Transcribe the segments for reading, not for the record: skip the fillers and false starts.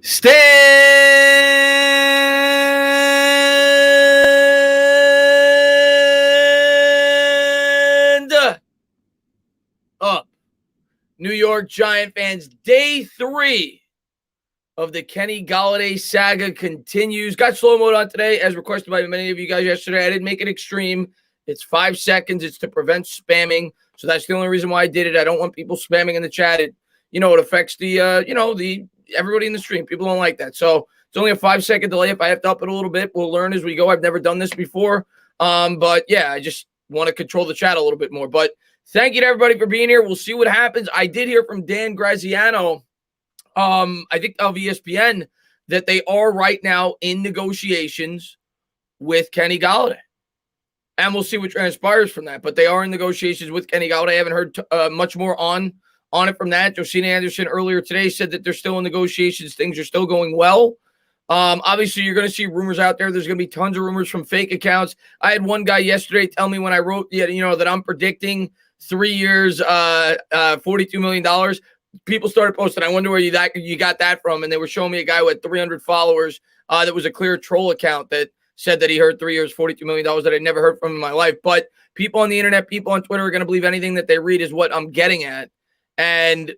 Stand up, New York Giant fans. Day 3 of the Kenny Golladay saga continues. Got slow mode on today, as requested by many of you guys yesterday. I didn't make it extreme. It's 5 seconds. It's to prevent spamming. So that's the only reason why I did it. I don't want people spamming in the chat. It affects the everybody in the stream. People don't like that. So it's only a 5-second delay. If I have to up it a little bit, we'll learn as we go. I've never done this before. But yeah, I just want to control the chat a little bit more. But thank you to everybody for being here. We'll see what happens. I did hear from Dan Graziano, I think of ESPN, that they are right now in negotiations with Kenny Golladay. And we'll see what transpires from that. But they are in negotiations with Kenny Golladay. I haven't heard much more on it from that. Josina Anderson earlier today said that they're still in negotiations. Things are still going well. Obviously, you're going to see rumors out there. There's going to be tons of rumors from fake accounts. I had one guy yesterday tell me when I wrote, that I'm predicting 3 years, $42 million. People started posting, I wonder where you got that from. And they were showing me a guy who had 300 followers that was a clear troll account that said that he heard 3 years, $42 million that I'd never heard from in my life. But people on the internet, people on Twitter are going to believe anything that they read is what I'm getting at. And,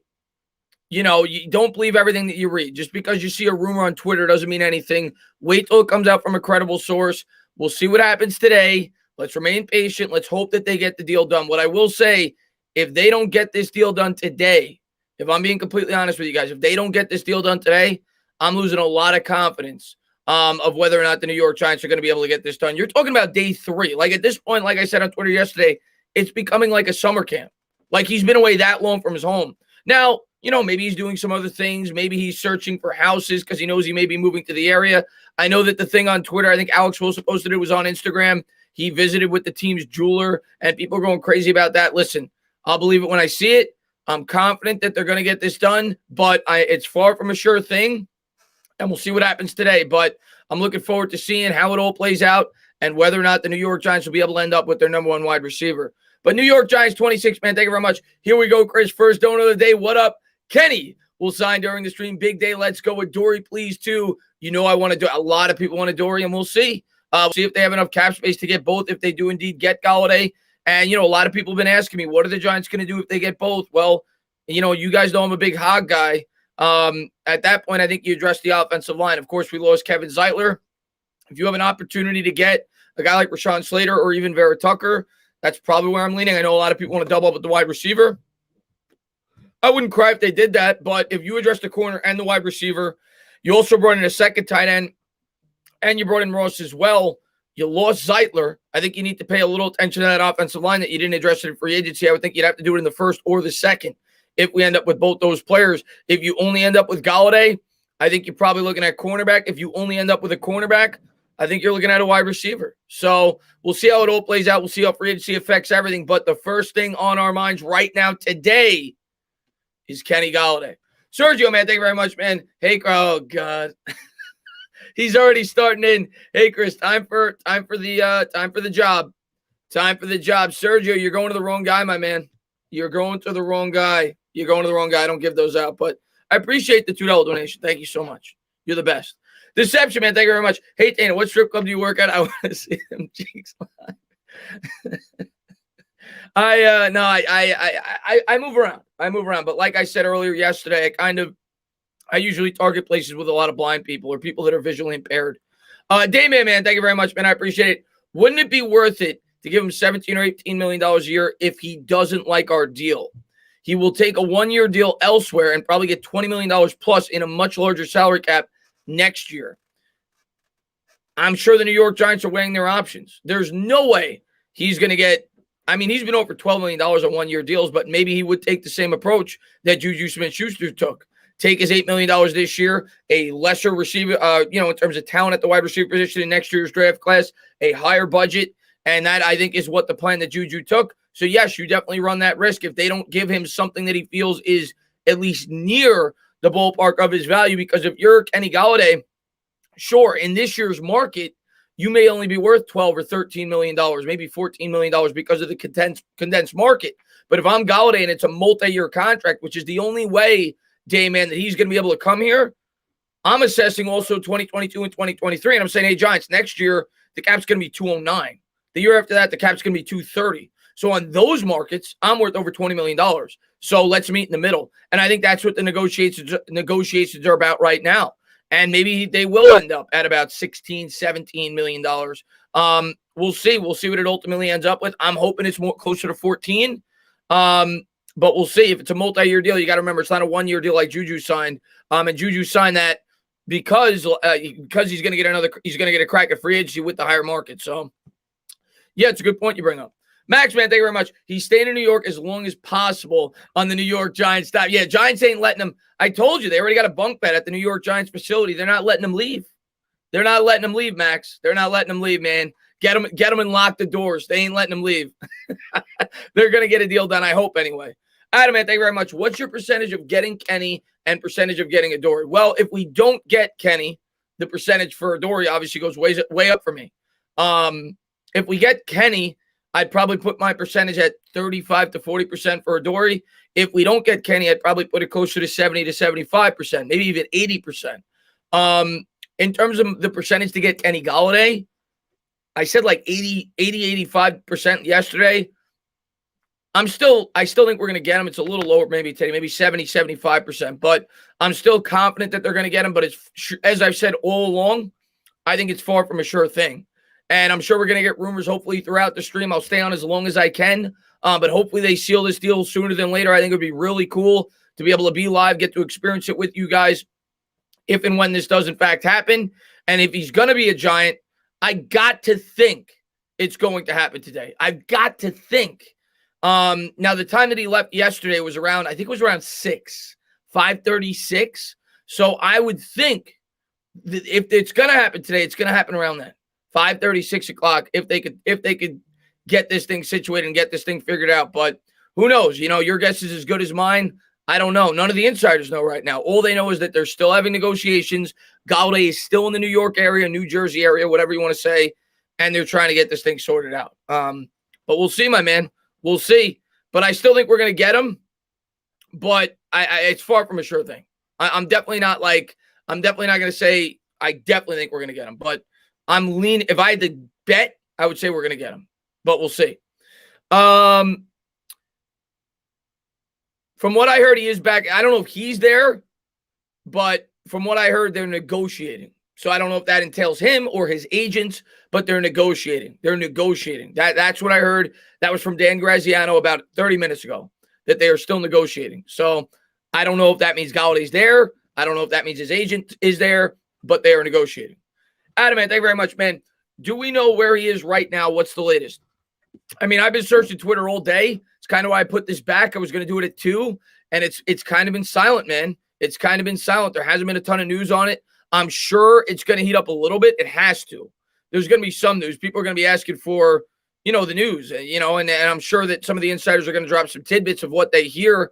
you don't believe everything that you read. Just because you see a rumor on Twitter doesn't mean anything. Wait till it comes out from a credible source. We'll see what happens today. Let's remain patient. Let's hope that they get the deal done. What I will say, if they don't get this deal done today, if I'm being completely honest with you guys, if they don't get this deal done today, I'm losing a lot of confidence of whether or not the New York Giants are going to be able to get this done. You're talking about day 3. Like at this point, like I said on Twitter yesterday, it's becoming like a summer camp. Like he's been away that long from his home. Now, maybe he's doing some other things. Maybe he's searching for houses because he knows he may be moving to the area. I know that the thing on Twitter, I think Alex Wilson posted it, was on Instagram. He visited with the team's jeweler, and people are going crazy about that. Listen, I'll believe it when I see it. I'm confident that they're going to get this done, but it's far from a sure thing, and we'll see what happens today. But I'm looking forward to seeing how it all plays out and whether or not the New York Giants will be able to end up with their number 1 wide receiver. But New York Giants 26, man, thank you very much. Here we go, Chris. First donor of the day. What up? Kenny will sign during the stream. Big day. Let's go with Dory, please, too. I want to do. A lot of people want to Dory, and we'll see. We'll see if they have enough cap space to get both, if they do indeed get Golladay. And, a lot of people have been asking me, what are the Giants going to do if they get both? Well, you guys know I'm a big hog guy. At that point, I think you address the offensive line. Of course, we lost Kevin Zeitler. If you have an opportunity to get a guy like Rashawn Slater or even Vera Tucker, that's probably where I'm leaning. I know a lot of people want to double up with the wide receiver. I wouldn't cry if they did that, but if you address the corner and the wide receiver, you also brought in a second tight end, and you brought in Ross as well. You lost Zeitler. I think you need to pay a little attention to that offensive line that you didn't address in free agency. I would think you'd have to do it in the first or the second if we end up with both those players. If you only end up with Golladay, I think you're probably looking at cornerback. If you only end up with a cornerback, I think you're looking at a wide receiver. So we'll see how it all plays out. We'll see how free agency affects everything. But the first thing on our minds right now today is Kenny Golladay. Sergio, man, thank you very much, man. Hey, oh, God. He's already starting in. Hey, Chris, time for the job. Time for the job. Sergio, you're going to the wrong guy, my man. You're going to the wrong guy. You're going to the wrong guy. I don't give those out, but I appreciate the $2 donation. Thank you so much. You're the best. Deception, man. Thank you very much. Hey, Dana, what strip club do you work at? I want to see them cheeks. I move around. I move around. But like I said earlier yesterday, I usually target places with a lot of blind people or people that are visually impaired. Dayman, man, thank you very much, man. I appreciate it. Wouldn't it be worth it to give him $17 or $18 million a year if he doesn't like our deal? He will take a 1-year deal elsewhere and probably get $20 million plus in a much larger salary cap next year. I'm sure the New York Giants are weighing their options. There's no way he's going to get, he's been over $12 million on 1-year deals, but maybe he would take the same approach that Juju Smith-Schuster took. Take his $8 million this year, a lesser receiver, in terms of talent at the wide receiver position in next year's draft class, a higher budget. And that, I think, is what the plan that Juju took. So, yes, you definitely run that risk if they don't give him something that he feels is at least near the ballpark of his value. Because if you're Kenny Golladay, sure, in this year's market, you may only be worth $12 or $13 million, maybe $14 million because of the condensed market. But if I'm Golladay and it's a multi-year contract, which is the only way, Dayman, that he's going to be able to come here, I'm assessing also 2022 and 2023, and I'm saying, hey, Giants, next year, the cap's going to be 209. The year after that, the cap's going to be 230. So on those markets, I'm worth over $20 million. So let's meet in the middle. And I think that's what the negotiations are about right now. And maybe they will end up at about $16, $17 million. We'll see. We'll see what it ultimately ends up with. I'm hoping it's more closer to 14. But we'll see. If it's a multi-year deal, you got to remember it's not a one-year deal like Juju signed. And Juju signed that because he's going to get a crack at free agency with the higher market. So, yeah, it's a good point you bring up. Max, man, thank you very much. He's staying in New York as long as possible on the New York Giants staff. Yeah, Giants ain't letting him. I told you, they already got a bunk bed at the New York Giants facility. They're not letting him leave. They're not letting him leave, Max. They're not letting him leave, man. Get him and lock the doors. They ain't letting him leave. They're going to get a deal done, I hope, anyway. Adam, man, thank you very much. What's your percentage of getting Kenny and percentage of getting Adoree? Well, if we don't get Kenny, the percentage for Adoree obviously goes way up for me. If we get Kenny, I'd probably put my percentage at 35 to 40% for Adoree. If we don't get Kenny, I'd probably put it closer to 70 to 75%, maybe even 80%. In terms of the percentage to get Kenny Golladay, I said like 85% yesterday. I still think we're going to get him. It's a little lower maybe today, maybe 70, 75%. But I'm still confident that they're going to get him. But it's, as I've said all along, I think it's far from a sure thing. And I'm sure we're going to get rumors hopefully throughout the stream. I'll stay on as long as I can. But hopefully they seal this deal sooner than later. I think it would be really cool to be able to be live, get to experience it with you guys if and when this does in fact happen. And if he's going to be a Giant, I got to think it's going to happen today. I've got to think. Now, the time that he left yesterday was around, I think it was around 5:36. So I would think that if it's going to happen today, it's going to happen around then, 5:30, 6 o'clock, if they could get this thing situated and get this thing figured out. But who knows? You know, your guess is as good as mine. I don't know. None of the insiders know right now. All they know is that they're still having negotiations. Golladay is still in the New York area, New Jersey area, whatever you want to say, and they're trying to get this thing sorted out. But we'll see, my man. We'll see. But I still think we're going to get him. But it's far from a sure thing. I'm definitely not going to say I definitely think we're going to get him. But I'm leaning. If I had to bet, I would say we're going to get him. But we'll see. From what I heard, he is back. I don't know if he's there, but from what I heard, they're negotiating. So I don't know if that entails him or his agents, but they're negotiating. They're negotiating. That's what I heard. That was from Dan Graziano about 30 minutes ago, that they are still negotiating. So I don't know if that means Galladay's there. I don't know if that means his agent is there, but they are negotiating. Adam, man, thank you very much, man. Do we know where he is right now? What's the latest? I mean, I've been searching Twitter all day. It's kind of why I put this back. I was going to do it at 2, and it's kind of been silent, man. It's kind of been silent. There hasn't been a ton of news on it. I'm sure it's going to heat up a little bit. It has to. There's going to be some news. People are going to be asking for, the news, and I'm sure that some of the insiders are going to drop some tidbits of what they hear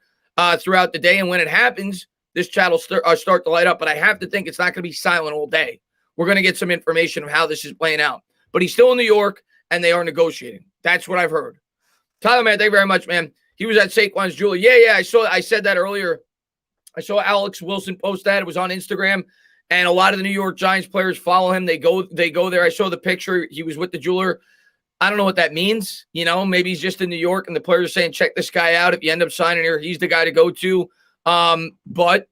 throughout the day. And when it happens, this chat will start to light up. But I have to think it's not going to be silent all day. We're going to get some information of how this is playing out. But he's still in New York, and they are negotiating. That's what I've heard. Tyler, man, thank you very much, man. He was at Saquon's Jewelry. Yeah, I said that earlier. I saw Alex Wilson post that. It was on Instagram. And a lot of the New York Giants players follow him. They go there. I saw the picture. He was with the jeweler. I don't know what that means. Maybe he's just in New York and the players are saying, check this guy out. If you end up signing here, he's the guy to go to. But,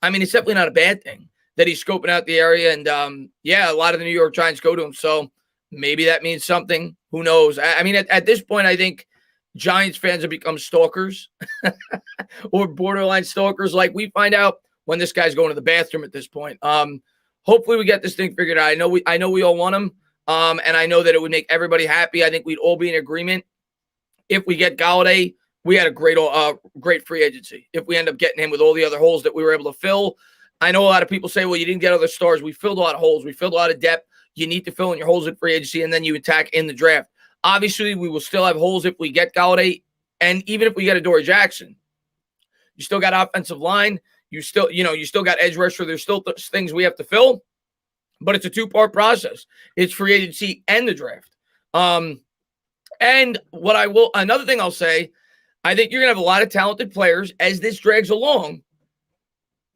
I mean, it's definitely not a bad thing that he's scoping out the area. And, a lot of the New York Giants go to him. So maybe that means something. Who knows? I mean, at this point, I think Giants fans have become stalkers or borderline stalkers. Like, we find out when this guy's going to the bathroom at this point. Hopefully we get this thing figured out. I know we all want him. And I know that it would make everybody happy. I think we'd all be in agreement. If we get Golladay, we had a great free agency. If we end up getting him with all the other holes that we were able to fill. I know a lot of people say, well, you didn't get other stars. We filled a lot of holes. We filled a lot of depth. You need to fill in your holes in free agency, and then you attack in the draft. Obviously, we will still have holes if we get Golladay, and even if we get Adoree Jackson. You still got offensive line. You still got edge rusher. There's still things we have to fill, but it's a 2-part process. It's free agency and the draft. And another thing I'll say, I think you're going to have a lot of talented players as this drags along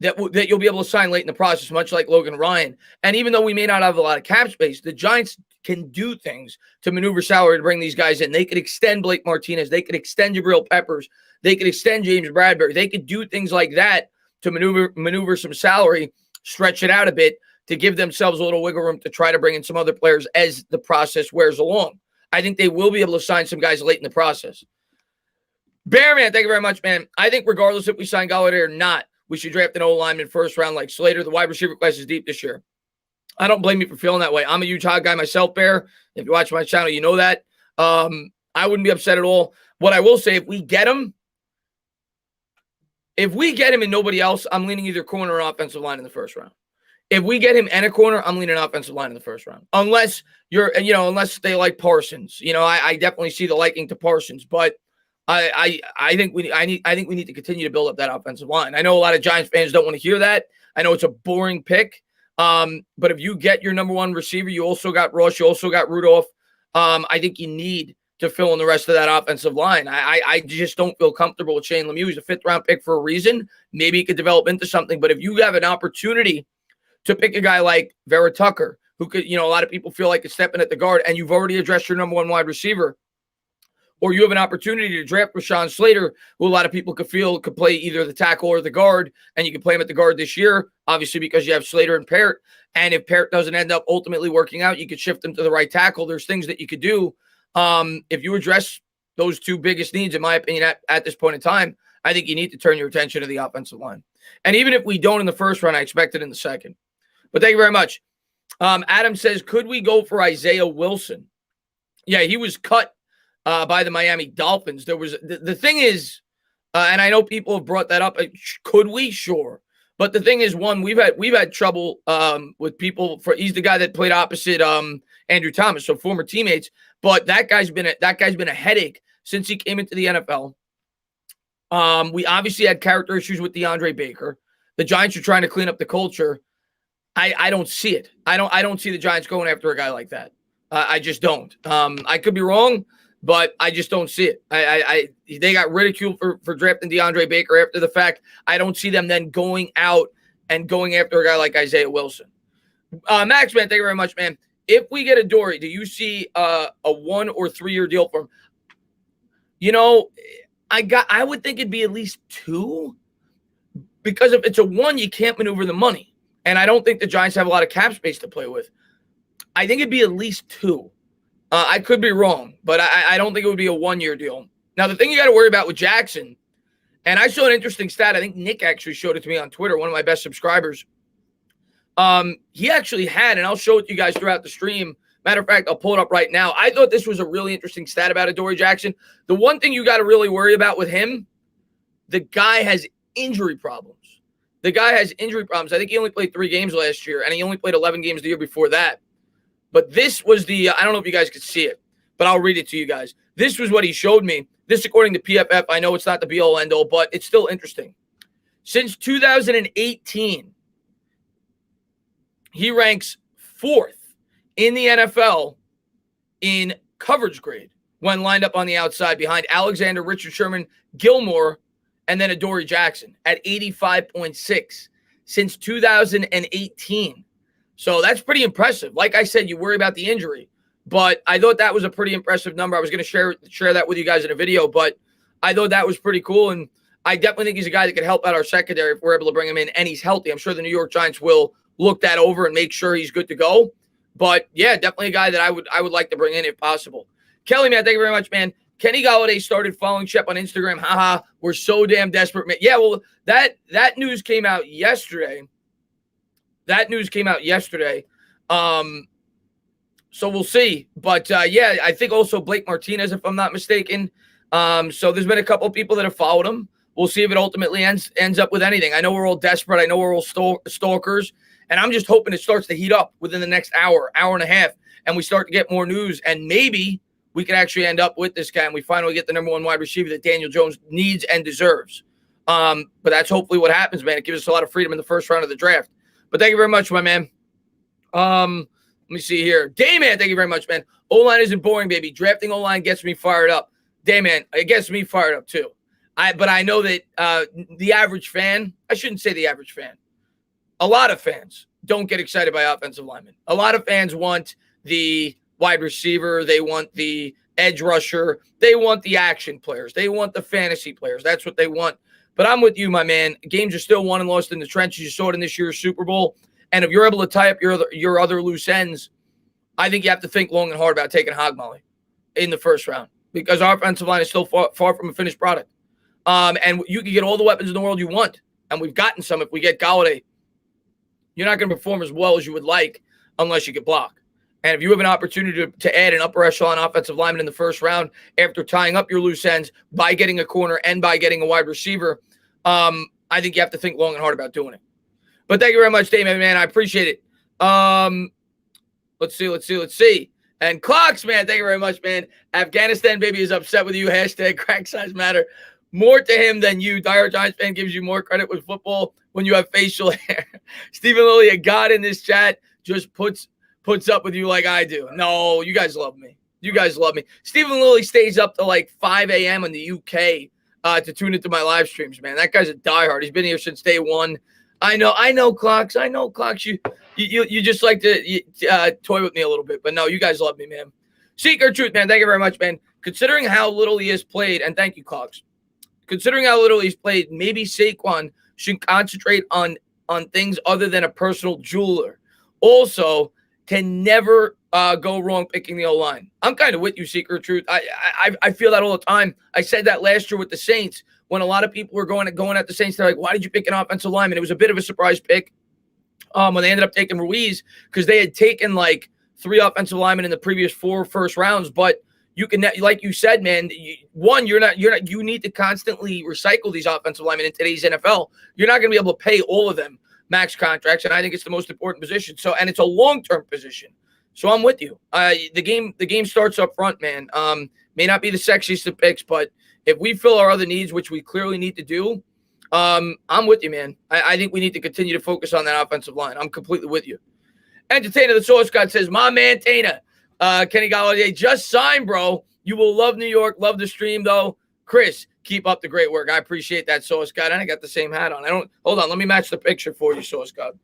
that you'll be able to sign late in the process, much like Logan Ryan. And even though we may not have a lot of cap space, the Giants can do things to maneuver salary to bring these guys in. They could extend Blake Martinez. They could extend Jabril Peppers. They could extend James Bradbury. They could do things like that to maneuver some salary, stretch it out a bit to give themselves a little wiggle room to try to bring in some other players as the process wears along. I think they will be able to sign some guys late in the process. Bearman, thank you very much, man. I think regardless if we sign Golladay or not, we should draft an O-lineman first round like Slater. The wide receiver class is deep this year. I don't blame you for feeling that way. I'm a huge hog guy myself, Bear. If you watch my channel, you know that. I wouldn't be upset at all. What I will say, if we get him and nobody else, I'm leaning either corner or offensive line in the first round. If we get him and a corner, I'm leaning offensive line in the first round. Unless unless they like Parsons. I definitely see the liking to Parsons, but I think we need to continue to build up that offensive line. I know a lot of Giants fans don't want to hear that. I know it's a boring pick. But if you get your number one receiver, you also got Ross, you also got Rudolph. I think you need to fill in the rest of that offensive line. I just don't feel comfortable with Shane Lemieux. He's a 5th round pick for a reason. Maybe he could develop into something. But if you have an opportunity to pick a guy like Vera Tucker, who could, a lot of people feel like is stepping at the guard, and you've already addressed your number one wide receiver, or you have an opportunity to draft Rashawn Slater, who a lot of people could play either the tackle or the guard, and you can play him at the guard this year, obviously because you have Slater and Parrott. And if Parrott doesn't end up ultimately working out, you could shift him to the right tackle. There's things that you could do. If you address those two biggest needs, in my opinion, at this point in time, I think you need to turn your attention to the offensive line. And even if we don't in the first round, I expect it in the second. But thank you very much. Adam says, could we go for Isaiah Wilson? Yeah, he was cut by the Miami Dolphins. There was the thing is, and I know people have brought that up. Could we? Sure. But the thing is, one, we've had trouble with people. He's the guy that played opposite Andrew Thomas, so former teammates. But that guy's been a headache since he came into the NFL. We obviously had character issues with DeAndre Baker. The Giants are trying to clean up the culture. I don't see it. I don't see the Giants going after a guy like that. I just don't. I could be wrong, but I just don't see it. They got ridiculed for drafting DeAndre Baker after the fact. I don't see them then going out and going after a guy like Isaiah Wilson. Max, man, thank you very much, man. If we get a Dory, do you see a 1 or 3 year deal for him? I would think it'd be at least 2, because if it's a 1, you can't maneuver the money. And I don't think the Giants have a lot of cap space to play with. I think it'd be at least 2. I could be wrong, but I don't think it would be a 1 year deal. Now, the thing you got to worry about with Jackson, and I saw an interesting stat. I think Nick actually showed it to me on Twitter, one of my best subscribers. He actually had, and I'll show it to you guys throughout the stream. Matter of fact, I'll pull it up right now. I thought this was a really interesting stat about Adoree Jackson. The one thing you got to really worry about with him, the guy has injury problems. I think he only played 3 games last year, and he only played 11 games the year before that. But this was I don't know if you guys could see it, but I'll read it to you guys. This was what he showed me. This, according to PFF, I know it's not the be-all, end-all, but it's still interesting. Since 2018, he ranks 4th in the NFL in coverage grade when lined up on the outside behind Alexander, Richard Sherman, Gilmore, and then Adoree Jackson at 85.6 since 2018. So that's pretty impressive. Like I said, you worry about the injury, but I thought that was a pretty impressive number. I was going to share that with you guys in a video, but I thought that was pretty cool. And I definitely think he's a guy that could help out our secondary if we're able to bring him in and he's healthy. I'm sure the New York Giants will look that over and make sure he's good to go. But yeah, definitely a guy that I would like to bring in if possible. Kelly, man, thank you very much, man. Kenny Golladay started following Shep on Instagram. Haha, we're so damn desperate, man. Yeah, well, that news came out yesterday. So we'll see. But yeah, I think also Blake Martinez, if I'm not mistaken. So there's been a couple people that have followed him. We'll see if it ultimately ends up with anything. I know we're all desperate. I know we're all stalkers. And I'm just hoping it starts to heat up within the next hour and a half, and we start to get more news. And maybe we can actually end up with this guy, and we finally get the number 1 wide receiver that Daniel Jones needs and deserves. But that's hopefully what happens, man. It gives us a lot of freedom in the first round of the draft. But thank you very much, my man. Let me see here. Dayman, thank you very much, man. O-line isn't boring, baby. Drafting O-line gets me fired up. Dayman, it gets me fired up too. But I know that the average fan, I shouldn't say the average fan, a lot of fans don't get excited by offensive linemen. A lot of fans want the wide receiver. They want the edge rusher. They want the action players. They want the fantasy players. That's what they want. But I'm with you, my man. Games are still won and lost in the trenches. You saw it in this year's Super Bowl. And if you're able to tie up your other loose ends, I think you have to think long and hard about taking Hogmolly in the first round because our offensive line is still far from a finished product. And you can get all the weapons in the world you want. And we've gotten some if we get Golladay. You're not going to perform as well as you would like unless you get blocked. And if you have an opportunity to add an upper echelon offensive lineman in the first round after tying up your loose ends by getting a corner and by getting a wide receiver, I think you have to think long and hard about doing it. But thank you very much, Damon, man. I appreciate it. Let's see. And Clocks, man, thank you very much, man. Afghanistan baby is upset with you. Hashtag crack size matter. More to him than you. Dire Giants fan gives you more credit with football when you have facial hair. Stephen Lilly, a god in this chat, just puts up with you like I do. No, you guys love me. You guys love me. Stephen Lilly stays up to like 5 a.m. in the UK to tune into my live streams, man. That guy's a diehard. He's been here since day one. I know, Clocks. You just like to toy with me a little bit, but no, you guys love me, man. Seeker Truth, man. Thank you very much, man. Considering how little he has played, and thank you, Clocks. Considering how little he's played, maybe Saquon should concentrate on things other than a personal jeweler. Also, can never go wrong picking the O-line. I'm kind of with you, Seeker Truth. I feel that all the time. I said that last year with the Saints when a lot of people were going at the Saints. They're like, why did you pick an offensive lineman? It was a bit of a surprise pick when they ended up taking Ruiz because they had taken like 3 offensive linemen in the previous 4 first rounds. But you can, like you said, man, you need to constantly recycle these offensive linemen in today's NFL. You're not going to be able to pay all of them max contracts, and I think it's the most important position. So, and it's a long-term position. So I'm with you. The game starts up front, man. May not be the sexiest of picks, but if we fill our other needs, which we clearly need to do, I'm with you, man. I think we need to continue to focus on that offensive line. I'm completely with you. Entertainer the Source God says, my man Tana, Kenny Golladay just signed, bro. You will love New York. Love the stream, though. Chris, keep up the great work. I appreciate that, Source God. And I got the same hat on. Hold on. Let me match the picture for you, Source God.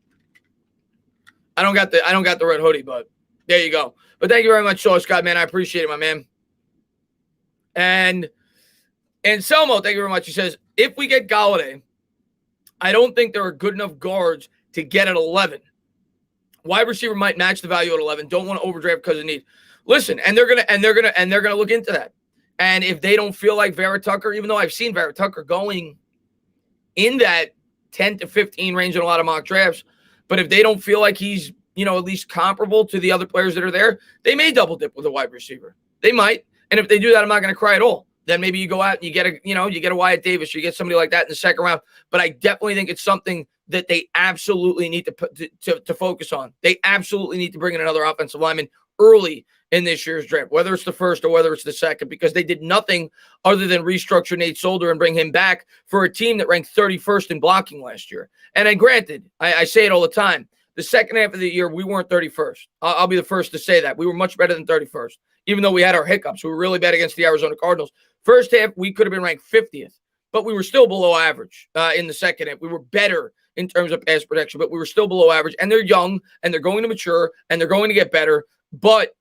I don't got the red hoodie, but there you go. But thank you very much, Source God, man. I appreciate it, my man. And Selmo, thank you very much. He says, if we get Golladay, I don't think there are good enough guards to get at 11. Wide receiver might match the value at 11. Don't want to overdraft because of need. Listen, and they're gonna look into that. And if they don't feel like Vera Tucker, even though I've seen Vera Tucker going in that 10 to 15 range in a lot of mock drafts, but if they don't feel like he's, at least comparable to the other players that are there, they may double dip with a wide receiver. They might. And if they do that, I'm not going to cry at all. Then maybe you go out and you get a Wyatt Davis or you get somebody like that in the second round. But I definitely think it's something that they absolutely need to focus on. They absolutely need to bring in another offensive lineman early in this year's draft, whether it's the first or whether it's the second, because they did nothing other than restructure Nate Solder and bring him back for a team that ranked 31st in blocking last year. And then granted, I say it all the time, the second half of the year, we weren't 31st. I'll be the first to say that. We were much better than 31st, even though we had our hiccups. We were really bad against the Arizona Cardinals. First half, we could have been ranked 50th, but we were still below average in the second half. We were better in terms of pass protection, but we were still below average. And they're young, and they're going to mature, and they're going to get better, but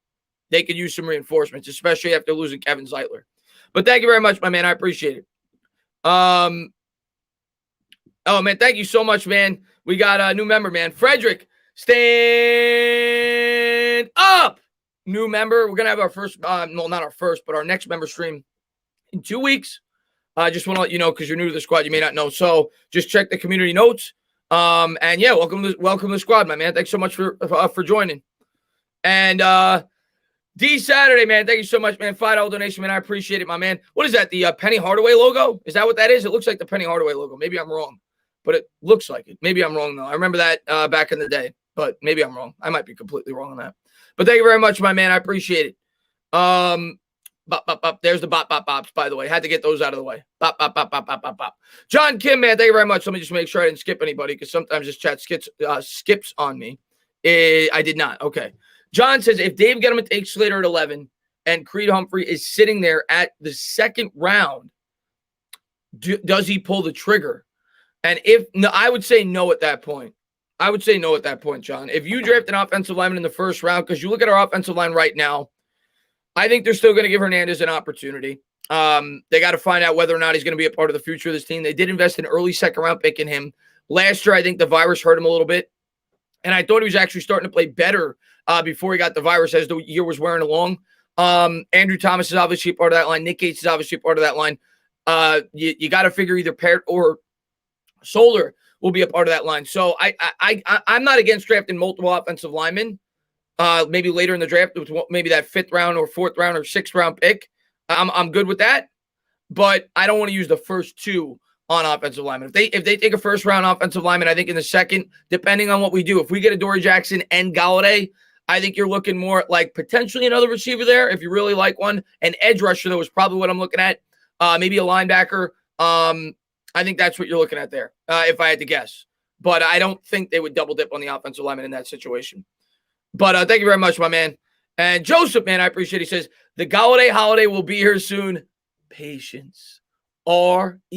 they could use some reinforcements, especially after losing Kevin Zeitler. But thank you very much, my man. I appreciate it. Oh, man, thank you so much, man. We got a new member, man. Frederick, stand up. New member. We're going to have our first, not our first, but our next member stream in 2 weeks. I just want to let you know, because you're new to the squad, you may not know. So just check the community notes. And yeah, welcome to the squad, my man. Thanks so much for joining. And D Saturday, man. Thank you so much, man. $5 donation, man. I appreciate it, my man. What is that? The Penny Hardaway logo? Is that what that is? It looks like the Penny Hardaway logo. Maybe I'm wrong, but it looks like it. Maybe I'm wrong, though. I remember that back in the day, but maybe I'm wrong. I might be completely wrong on that. But thank you very much, my man. I appreciate it. Bop, bop, bop. There's the bop, bop, bops, by the way. Had to get those out of the way. Bop, bop, bop, bop, bop, bop, bop. John Kim, man, thank you very much. Let me just make sure I didn't skip anybody, because sometimes this chat skips on me. I did not. Okay. John says, if Dave Gettleman takes Slater at 11 and Creed Humphrey is sitting there at the second round, does he pull the trigger? And if no, I would say no at that point. I would say no at that point, John. If you draft an offensive lineman in the first round, because you look at our offensive line right now, I think they're still going to give Hernandez an opportunity. They got to find out whether or not he's going to be a part of the future of this team. They did invest an early second-round pick in him. Last year, I think the virus hurt him a little bit, and I thought he was actually starting to play better before he got the virus as the year was wearing along. Andrew Thomas is obviously a part of that line. Nick Gates is obviously a part of that line. You got to figure either Parrott or Solar will be a part of that line. So I'm not against drafting multiple offensive linemen. Maybe later in the draft, maybe that 5th round or 4th round or 6th round pick. I'm good with that, but I don't want to use the first 2 on offensive linemen. If they take a first round offensive lineman, I think in the second, depending on what we do, if we get a Dory Jackson and Golladay, I think you're looking more at like potentially another receiver there if you really like one. An edge rusher, though, is probably what I'm looking at. Maybe a linebacker. I think that's what you're looking at there, if I had to guess. But I don't think they would double dip on the offensive lineman in that situation. But thank you very much, my man. And Joseph, man, I appreciate it. He says, the Golladay holiday will be here soon. Patience. RELAX.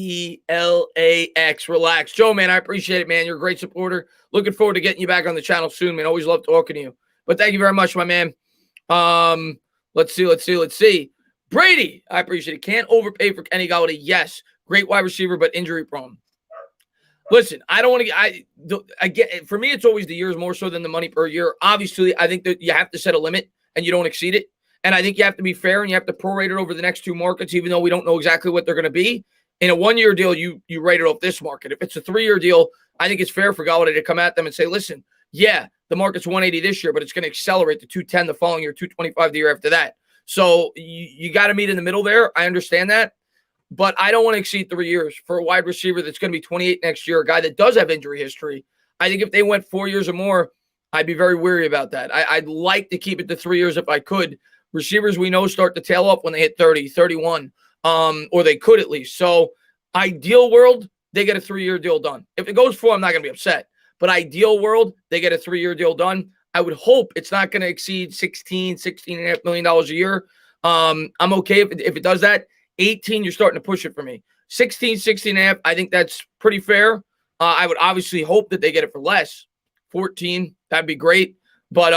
Relax. Joe, man, I appreciate it, man. You're a great supporter. Looking forward to getting you back on the channel soon, man. Always love talking to you. But thank you very much, my man. Let's see. Brady, I appreciate it. Can't overpay for Kenny Golladay. Yes. Great wide receiver, but injury prone. Listen, I don't want to get, for me, it's always the years more so than the money per year. Obviously, I think that you have to set a limit and you don't exceed it. And I think you have to be fair and you have to prorate it over the next 2 markets, even though we don't know exactly what they're going to be. In a 1-year deal, you rate it off this market. If it's a 3-year deal, I think it's fair for Golladay to come at them and say, listen, yeah, the market's 180 this year, but it's going to accelerate to 210 the following year, 225 the year after that. So you got to meet in the middle there. I understand that. But I don't want to exceed 3 years for a wide receiver that's going to be 28 next year, a guy that does have injury history. I think if they went 4 years or more, I'd be very weary about that. I'd like to keep it to 3 years if I could. Receivers we know start to tail off when they hit 30, 31, or they could at least. So ideal world, they get a 3-year deal done. If it goes 4, I'm not going to be upset. But ideal world, they get a 3-year deal done. I would hope it's not going to exceed $16.5 million a year. I'm okay if it does that. 18, you're starting to push it for me. 16 and a half, I think that's pretty fair. I would obviously hope that they get it for less. 14, that'd be great. But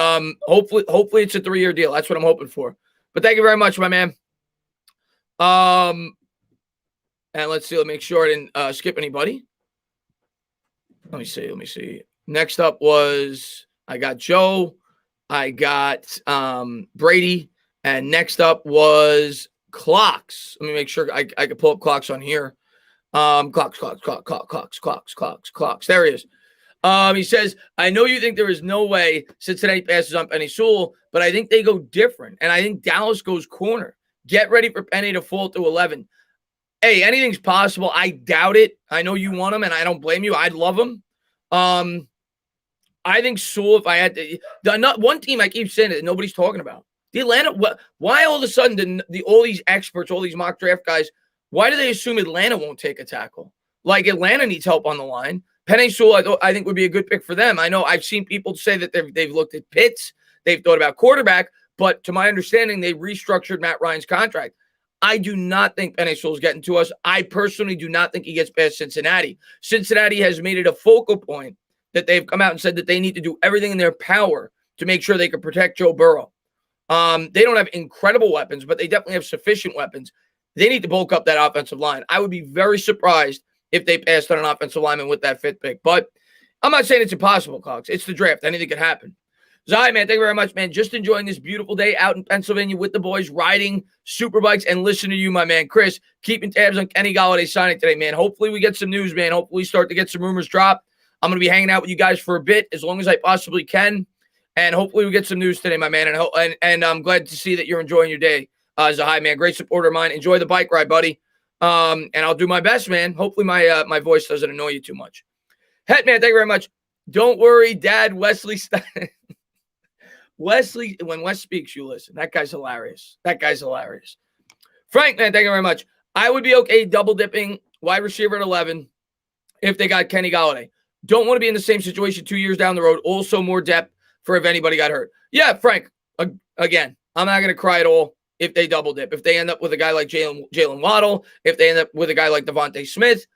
hopefully it's a 3-year deal. That's what I'm hoping for. But thank you very much, my man. And let's see. Let me make sure I didn't skip anybody. Let me see. Next up was I got Joe. I got Brady. And next up was Clocks. Let me make sure I can pull up Clocks on here. Clocks. There he is. He says, I know you think there is no way Cincinnati passes on Penny Sewell, but I think they go different. And I think Dallas goes corner. Get ready for Penny to fall to 11. Hey, anything's possible. I doubt it. I know you want him, and I don't blame you. I'd love him. I think Sewell, if I had to, one team I keep saying that nobody's talking about. The Atlanta, why all of a sudden all these experts, all these mock draft guys, why do they assume Atlanta won't take a tackle? Like Atlanta needs help on the line. Penei Sewell, I think would be a good pick for them. I know I've seen people say that they've looked at Pitts, they've thought about quarterback, but to my understanding, they restructured Matt Ryan's contract. I do not think Penei Sewell is getting to us. I personally do not think he gets past Cincinnati. Cincinnati has made it a focal point that they've come out and said that they need to do everything in their power to make sure they can protect Joe Burrow. They don't have incredible weapons, but they definitely have sufficient weapons. They need to bulk up that offensive line. I would be very surprised if they passed on an offensive lineman with that 5th pick. But I'm not saying it's impossible, Cox. It's the draft. Anything can happen. Zai, man, thank you very much, man. Just enjoying this beautiful day out in Pennsylvania with the boys, riding super bikes, and listening to you, my man. Chris, keeping tabs on Kenny Golladay signing today, man. Hopefully we get some news, man. Hopefully we start to get some rumors dropped. I'm going to be hanging out with you guys for a bit, as long as I possibly can. And hopefully we get some news today, my man. And I'm glad to see that you're enjoying your day. Zahai, man, great supporter of mine. Enjoy the bike ride, buddy. And I'll do my best, man. Hopefully my voice doesn't annoy you too much. Het, man, thank you very much. Don't worry, Dad. Wesley, when Wes speaks, you listen. That guy's hilarious. Frank, man, thank you very much. I would be okay double dipping wide receiver at 11 if they got Kenny Golladay. Don't want to be in the same situation 2 years down the road. Also more depth for if anybody got hurt. Yeah, Frank, again, I'm not going to cry at all. if they double dip. If they end up with a guy like Jalen Waddle, if they end up with a guy like Devontae Smith,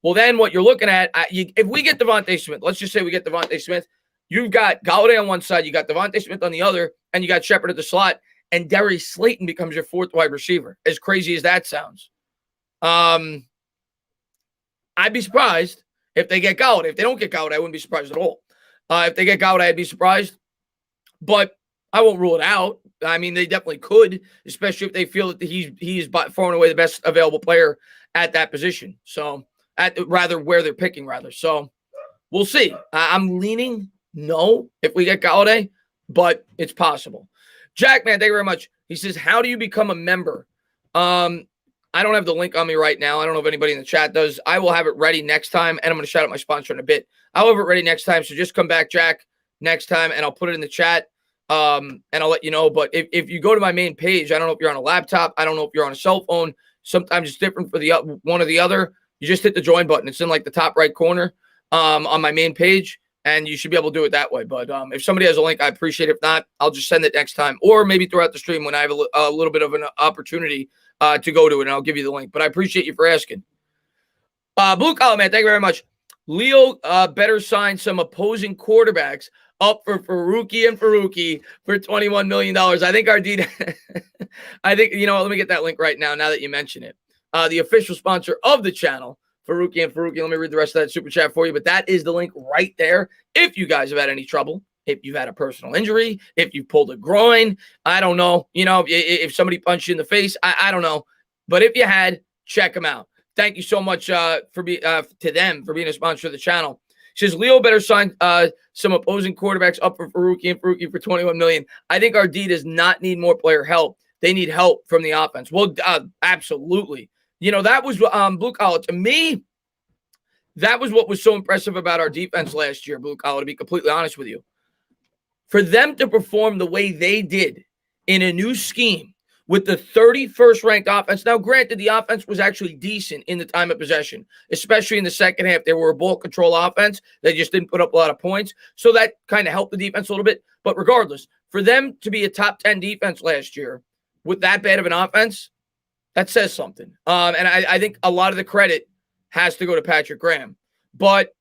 well, then what you're looking at, if we get Devontae Smith, let's just say we get Devontae Smith, you've got Golladay on one side, you got Devontae Smith on the other, and you got Shepard at the slot, and Darius Slayton becomes your fourth wide receiver, as crazy as that sounds. I'd be surprised if they get Golladay. If they don't get Golladay, I wouldn't be surprised at all. If they get Golladay, I'd be surprised. But I won't rule it out. I mean, they definitely could, especially if they feel that he's by far and away the best available player at that position. So, where they're picking, rather. So, we'll see. I'm leaning no if we get Golladay, but it's possible. Jack, man, thank you very much. He says, how do you become a member? I don't have the link on me right now. I don't know if anybody in the chat does. I will have it ready next time, and I'm going to shout out my sponsor in a bit. I'll have it ready next time, so just come back, Jack, next time, and I'll put it in the chat, and I'll let you know. But if you go to my main page, I don't know if you're on a laptop. I don't know if you're on a cell phone. Sometimes it's different for the one or the other. You just hit the join button. It's in like the top right corner on my main page, and you should be able to do it that way. But if somebody has a link, I appreciate it. If not, I'll just send it next time, or maybe throughout the stream when I have a little bit of an opportunity to go to it, and I'll give you the link. But I appreciate you for asking. Blue Collar Man, thank you very much. Leo better sign some opposing quarterbacks up for Faruqi and Faruqi for $21 million. I think Ardita, I think, let me get that link right now that you mention it. The official sponsor of the channel, Faruqi and Faruqi. Let me read the rest of that super chat for you, but that is the link right there. If you guys have had any trouble, if you've had a personal injury, if you pulled a groin, I don't know, if somebody punched you in the face, I don't know. But if you had, check them out. Thank you so much to them for being a sponsor of the channel. He says, Leo better sign some opposing quarterbacks up for Faruqi and Faruqi for $21 million. I think our D does not need more player help. They need help from the offense. Well, absolutely. That was Blue Collar. To me, that was what was so impressive about our defense last year, Blue Collar, to be completely honest with you. For them to perform the way they did in a new scheme with the 31st ranked offense. Now, granted, the offense was actually decent in the time of possession, especially in the second half. They were a ball control offense. They just didn't put up a lot of points. So that kind of helped the defense a little bit. But regardless, for them to be a top 10 defense last year with that bad of an offense, that says something. And I think a lot of the credit has to go to Patrick Graham. But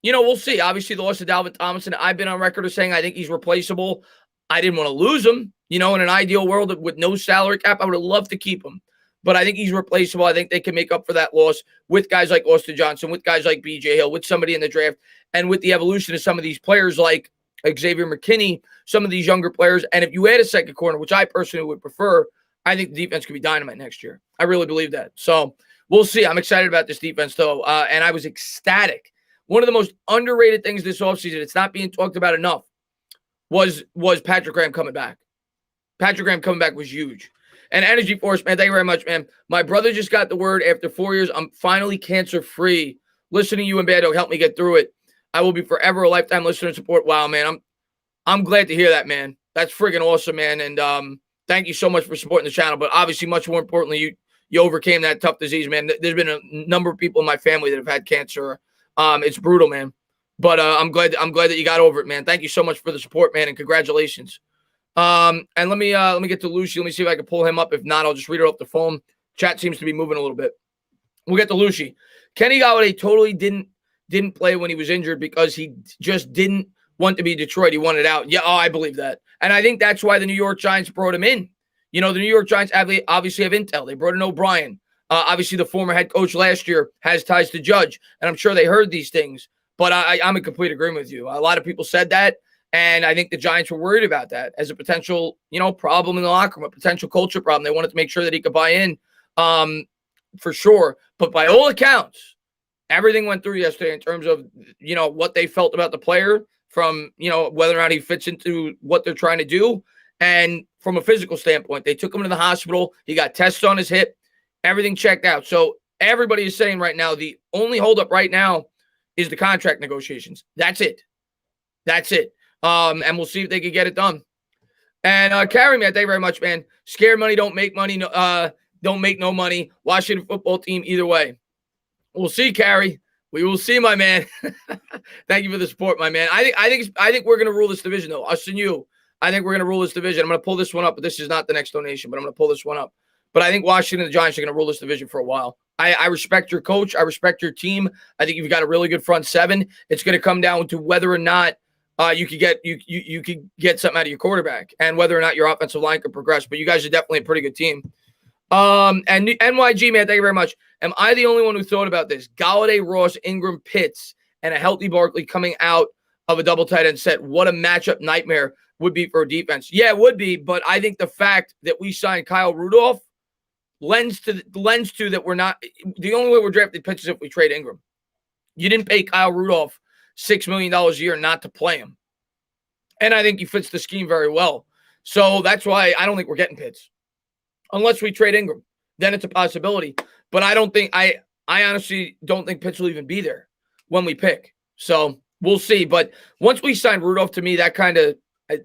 we'll see. Obviously, the loss of Dalvin Tomlinson, I've been on record as saying I think he's replaceable. I didn't want to lose him. In an ideal world with no salary cap, I would have loved to keep him. But I think he's replaceable. I think they can make up for that loss with guys like Austin Johnson, with guys like B.J. Hill, with somebody in the draft, and with the evolution of some of these players like Xavier McKinney, some of these younger players. And if you add a second corner, which I personally would prefer, I think the defense could be dynamite next year. I really believe that. So we'll see. I'm excited about this defense, though. And I was ecstatic. One of the most underrated things this offseason, it's not being talked about enough, was Patrick Graham coming back. Patrick Graham coming back was huge. And Energy Force, man, thank you very much, man. My brother just got the word after 4 years. I'm finally cancer-free. Listening to you and Bad Dog helped me get through it. I will be forever a lifetime listener and support. Wow, man. I'm glad to hear that, man. That's friggin' awesome, man. And thank you so much for supporting the channel. But obviously, much more importantly, you overcame that tough disease, man. There's been a number of people in my family that have had cancer. It's brutal, man. But I'm glad that you got over it, man. Thank you so much for the support, man, and congratulations. And let me get to Lucy. Let me see if I can pull him up. If not, I'll just read it off the phone. Chat seems to be moving a little bit. We'll get to Lucy. Kenny Golladay totally didn't play when he was injured because he just didn't want to be Detroit. He wanted out. Yeah, I believe that. And I think that's why the New York Giants brought him in. The New York Giants obviously have intel. They brought in O'Brien. Obviously, the former head coach last year has ties to Judge, and I'm sure they heard these things. But I'm in complete agreement with you. A lot of people said that. And I think the Giants were worried about that as a potential, problem in the locker room, a potential culture problem. They wanted to make sure that he could buy in for sure. But by all accounts, everything went through yesterday in terms of, what they felt about the player from, whether or not he fits into what they're trying to do. And from a physical standpoint, they took him to the hospital. He got tests on his hip. Everything checked out. So everybody is saying right now, the only holdup right now is the contract negotiations. That's it. And we'll see if they can get it done. And Carrie, man, thank you very much, man. Scared money don't make money. Don't make no money. Washington football team either way. We'll see, Carrie. We will see, my man. Thank you for the support, my man. I think we're gonna rule this division though. Us and you. I think we're going to rule this division. I'm going to pull this one up, but this is not the next donation, but I'm going to pull this one up. But I think Washington and the Giants are going to rule this division for a while. I respect your coach. I respect your team. I think you've got a really good front seven. It's going to come down to whether or not you could get something out of your quarterback and whether or not your offensive line could progress. But you guys are definitely a pretty good team. And NYG, man, thank you very much. Am I the only one who thought about this? Golladay, Ross, Ingram, Pitts, and a healthy Barkley coming out of a double tight end set. What a matchup nightmare would be for a defense. Yeah, it would be, but I think the fact that we signed Kyle Rudolph lends to that we're not – the only way we're drafting Pitts is if we trade Ingram. You didn't pay Kyle Rudolph $6 million a year not to play him. And I think he fits the scheme very well. So that's why I don't think we're getting Pitts. Unless we trade Ingram. Then it's a possibility. But I don't think – I honestly don't think Pitts will even be there when we pick. So we'll see. But once we signed Rudolph, to me, that kind of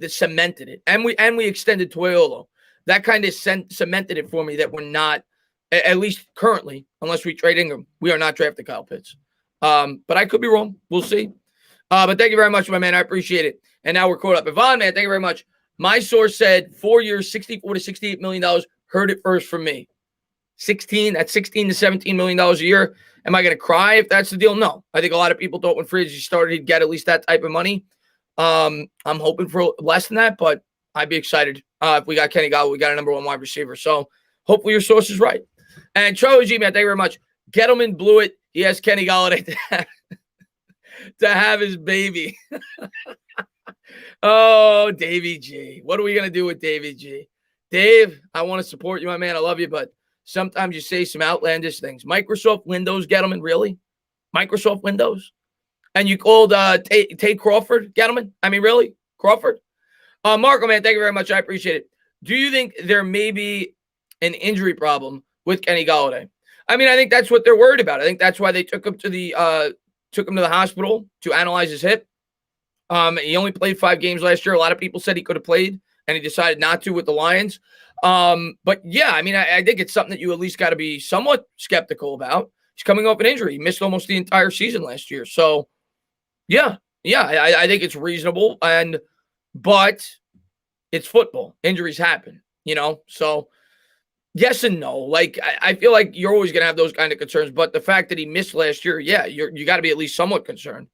cemented it. And we extended Toyolo. That kind of cemented it for me that we're not, at least currently, unless we trade Ingram, we are not drafting Kyle Pitts. But I could be wrong. We'll see. But thank you very much, my man. I appreciate it. And now we're caught up. Yvonne, man, thank you very much. My source said 4 years, $64 to $68 million. Heard it first from me. That's $16 to $17 million a year. Am I going to cry if that's the deal? No. I think a lot of people thought when free agency started, he'd get at least that type of money. I'm hoping for less than that, but I'd be excited if we got Kenny Golladay. We got a number one wide receiver. So hopefully your source is right. And Charlie G, man, thank you very much. Gettleman blew it. He has Kenny Golladay to have his baby. Oh, Davey G. What are we going to do with Davey G? Dave, I want to support you, my man. I love you, but sometimes you say some outlandish things. Microsoft Windows, Gettleman, really? Microsoft Windows? And you called Tate Crawford, Gettleman? I mean, really? Crawford? Marco, man, thank you very much. I appreciate it. Do you think there may be an injury problem with Kenny Golladay? I mean, I think that's what they're worried about. I think that's why they took him to the hospital to analyze his hip. He only played 5 games last year. A lot of people said he could have played, and he decided not to with the Lions. But yeah, I mean, I think it's something that you at least got to be somewhat skeptical about. He's coming off an injury. He missed almost the entire season last year. So yeah, I think it's reasonable. But it's football. Injuries happen, so yes and no. Like, I feel like you're always going to have those kind of concerns, but the fact that he missed last year, yeah, you got to be at least somewhat concerned.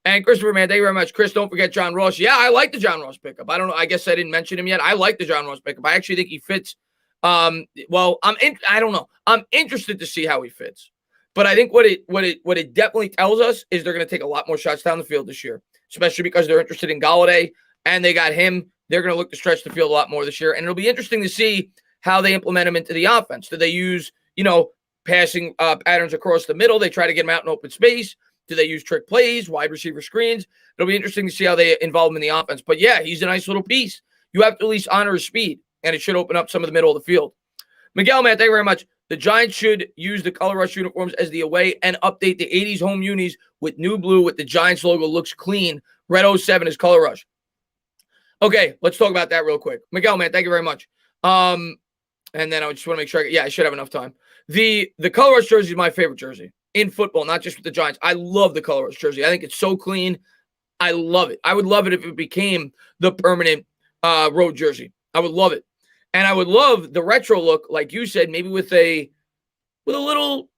And Christopher, man, thank you very much. Chris, don't forget John Ross. Yeah, I like the John Ross pickup. I don't know. I guess I didn't mention him yet. I like the John Ross pickup. I actually think he fits. I don't know. I'm interested to see how he fits. But I think what it definitely tells us is they're going to take a lot more shots down the field this year, especially because they're interested in Golladay and they got him. They're going to look to stretch the field a lot more this year. And it'll be interesting to see how they implement him into the offense. Do they use, passing patterns across the middle? They try to get him out in open space. Do they use trick plays, wide receiver screens? It'll be interesting to see how they involve him in the offense. But yeah, he's a nice little piece. You have to at least honor his speed, and it should open up some of the middle of the field. Miguel, man, thank you very much. The Giants should use the Color Rush uniforms as the away and update the 80s home unis with new blue with the Giants logo. Looks clean. Red 07 is Color Rush. Okay, let's talk about that real quick. Miguel, man, thank you very much. And then I just want to make sure, I should have enough time. The Color Rush jersey is my favorite jersey in football, not just with the Giants. I love the Color Rush jersey. I think it's so clean. I love it. I would love it if it became the permanent road jersey. I would love it. And I would love the retro look, like you said, maybe with a little,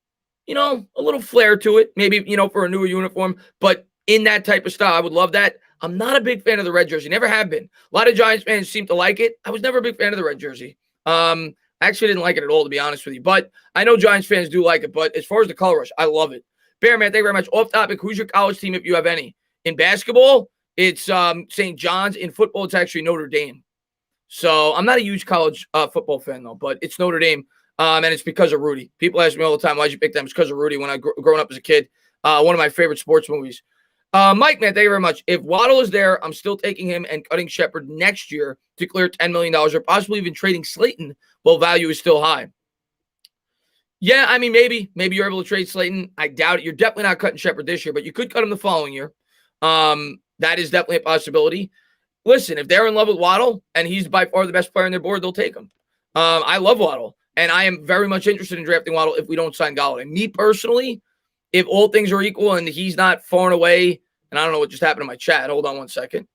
a little flair to it, maybe, for a newer uniform. But in that type of style, I would love that. I'm not a big fan of the red jersey. Never have been. A lot of Giants fans seem to like it. I was never a big fan of the red jersey. I actually didn't like it at all, to be honest with you. But I know Giants fans do like it. But as far as the Color Rush, I love it. Bear, man, thank you very much. Off topic, who's your college team if you have any? In basketball, it's St. John's. In football, it's actually Notre Dame. So I'm not a huge college football fan, though. But it's Notre Dame, and it's because of Rudy. People ask me all the time, why'd you pick them? It's because of Rudy when I growing up as a kid. One of my favorite sports movies. Mike, man, thank you very much. If Waddle is there, I'm still taking him and cutting Shepard next year to clear $10 million or possibly even trading Slayton while value is still high. Yeah, I mean, maybe you're able to trade Slayton. I doubt it. You're definitely not cutting Shepard this year, but you could cut him the following year. That is definitely a possibility. Listen, if they're in love with Waddle and he's by far the best player on their board, they'll take him. I love Waddle, and I am very much interested in drafting Waddle if we don't sign Golladay. Me personally, if all things are equal and he's not far and away, and I don't know what just happened in my chat. Hold on one second.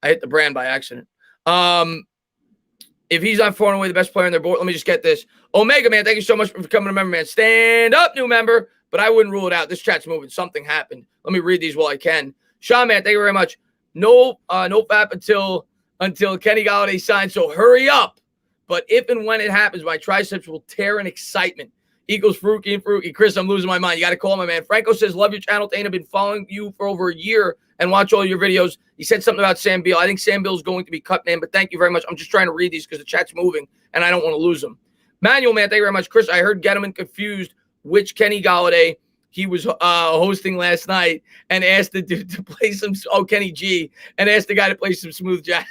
I hit the brand by accident. If he's not far and away the best player on their board, let me just get this. Omega, man, thank you so much for becoming a member, man. Stand up, new member. But I wouldn't rule it out. This chat's moving. Something happened. Let me read these while I can. Sean, man, thank you very much. No FAP until Kenny Golladay signs, so hurry up. But if and when it happens, my triceps will tear in excitement. Equals Faruqi and Faruqi. Chris, I'm losing my mind. You got to call my man. Franco says, love your channel, Dana. Been following you for over a year and watch all your videos. He said something about Sam Beal. I think Sam Beal is going to be cut, man, but thank you very much. I'm just trying to read these because the chat's moving, and I don't want to lose them. Manuel, man, thank you very much. Chris, I heard Gettleman confused which Kenny Golladay he was hosting last night and asked the dude to play some, Kenny G, and asked the guy to play some smooth jazz.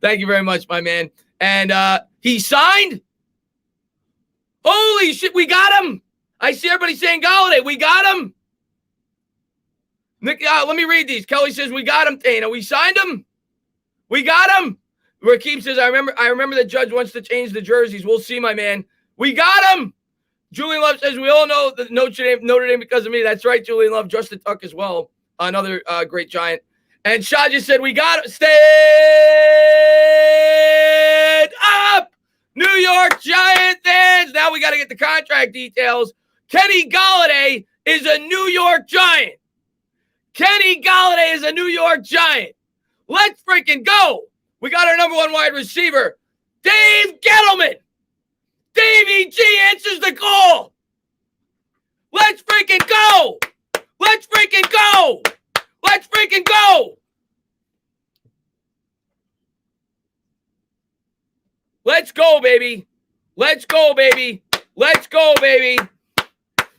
Thank you very much, my man. And he signed? Holy shit, we got him. I see everybody saying Golladay. We got him. Nick, let me read these. Kelly says, we got him, Dana. We signed him. We got him. Rakeem says, I remember the judge wants to change the jerseys. We'll see, my man. We got him. Julian Love says, we all know the Notre Dame because of me. That's right, Julian Love. Justin Tuck as well. Another great Giant. And Shah just said, we got him. Stand up, New York Giant fans. Now we got to get the contract details. Kenny Golladay is a New York Giant. Kenny Golladay is a New York Giant. Let's freaking go. We got our number one wide receiver, Dave Gettleman. Davey G answers the call. Let's freaking go. Let's freaking go. Let's freaking go. Let's go, baby. Let's go, baby. Let's go, baby.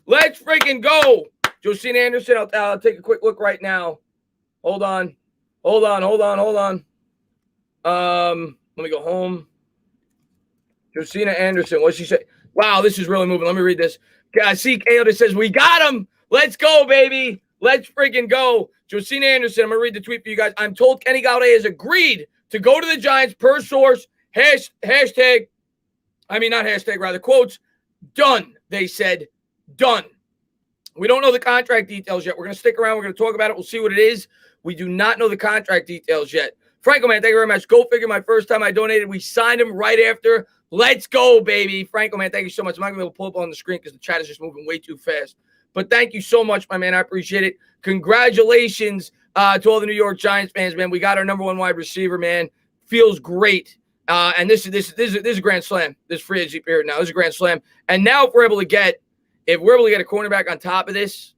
Let's freaking go. Josina Anderson, I'll take a quick look right now. Hold on. Let me go home. Josina Anderson, what'd she say? Wow, this is really moving. Let me read this. See, KO that says, we got him. Let's go, baby. Let's freaking go. Josina Anderson, I'm going to read the tweet for you guys. I'm told Kenny Golladay has agreed to go to the Giants per source. Quotes, done. They said, done. We don't know the contract details yet. We're going to stick around. We're going to talk about it. We'll see what it is. We do not know the contract details yet. Franco, man, thank you very much. Go figure, my first time I donated. We signed him right after. Let's go, baby. Franco, man, thank you so much. I'm not going to be able to pull up on the screen because the chat is just moving way too fast. But thank you so much, my man. I appreciate it. Congratulations to all the New York Giants fans, man. We got our number one wide receiver, man. Feels great. And this is a grand slam. This free agency period now. This is a grand slam. And now if we're able to get a cornerback on top of this,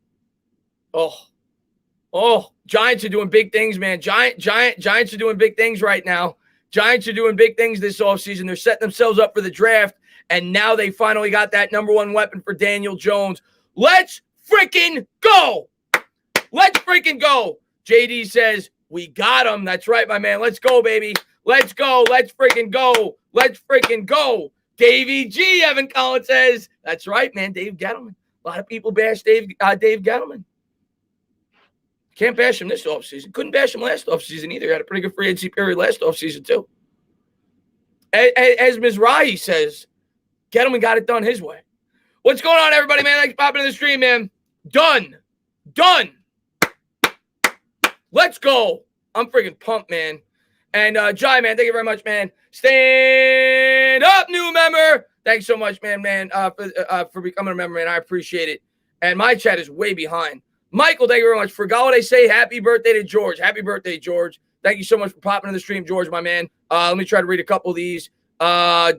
Giants are doing big things, man. Giants are doing big things right now. Giants are doing big things this offseason. They're setting themselves up for the draft, and now they finally got that number one weapon for Daniel Jones. Let's freaking go. Let's freaking go. JD says, we got him. That's right, my man. Let's go, baby. Let's go. Let's freaking go. Let's freaking go. Davey G, Evan Collins says, that's right, man. Dave Gettleman. A lot of people bash Dave Gettleman. Can't bash him this offseason. Couldn't bash him last offseason either. Had a pretty good free agency period last offseason, too. As Mizrahi says, Gettleman got it done his way. What's going on, everybody, man? Thanks for popping in the stream, man. Done. Let's go. I'm freaking pumped, man. And Jai, man, thank you very much, man. Stand up, new member. Thanks so much, man, for becoming a member, man. I appreciate it. And my chat is way behind. Michael, thank you very much. For Golladay, say happy birthday to George. Happy birthday, George. Thank you so much for popping in the stream, George, my man. Let me try to read a couple of these. Wow,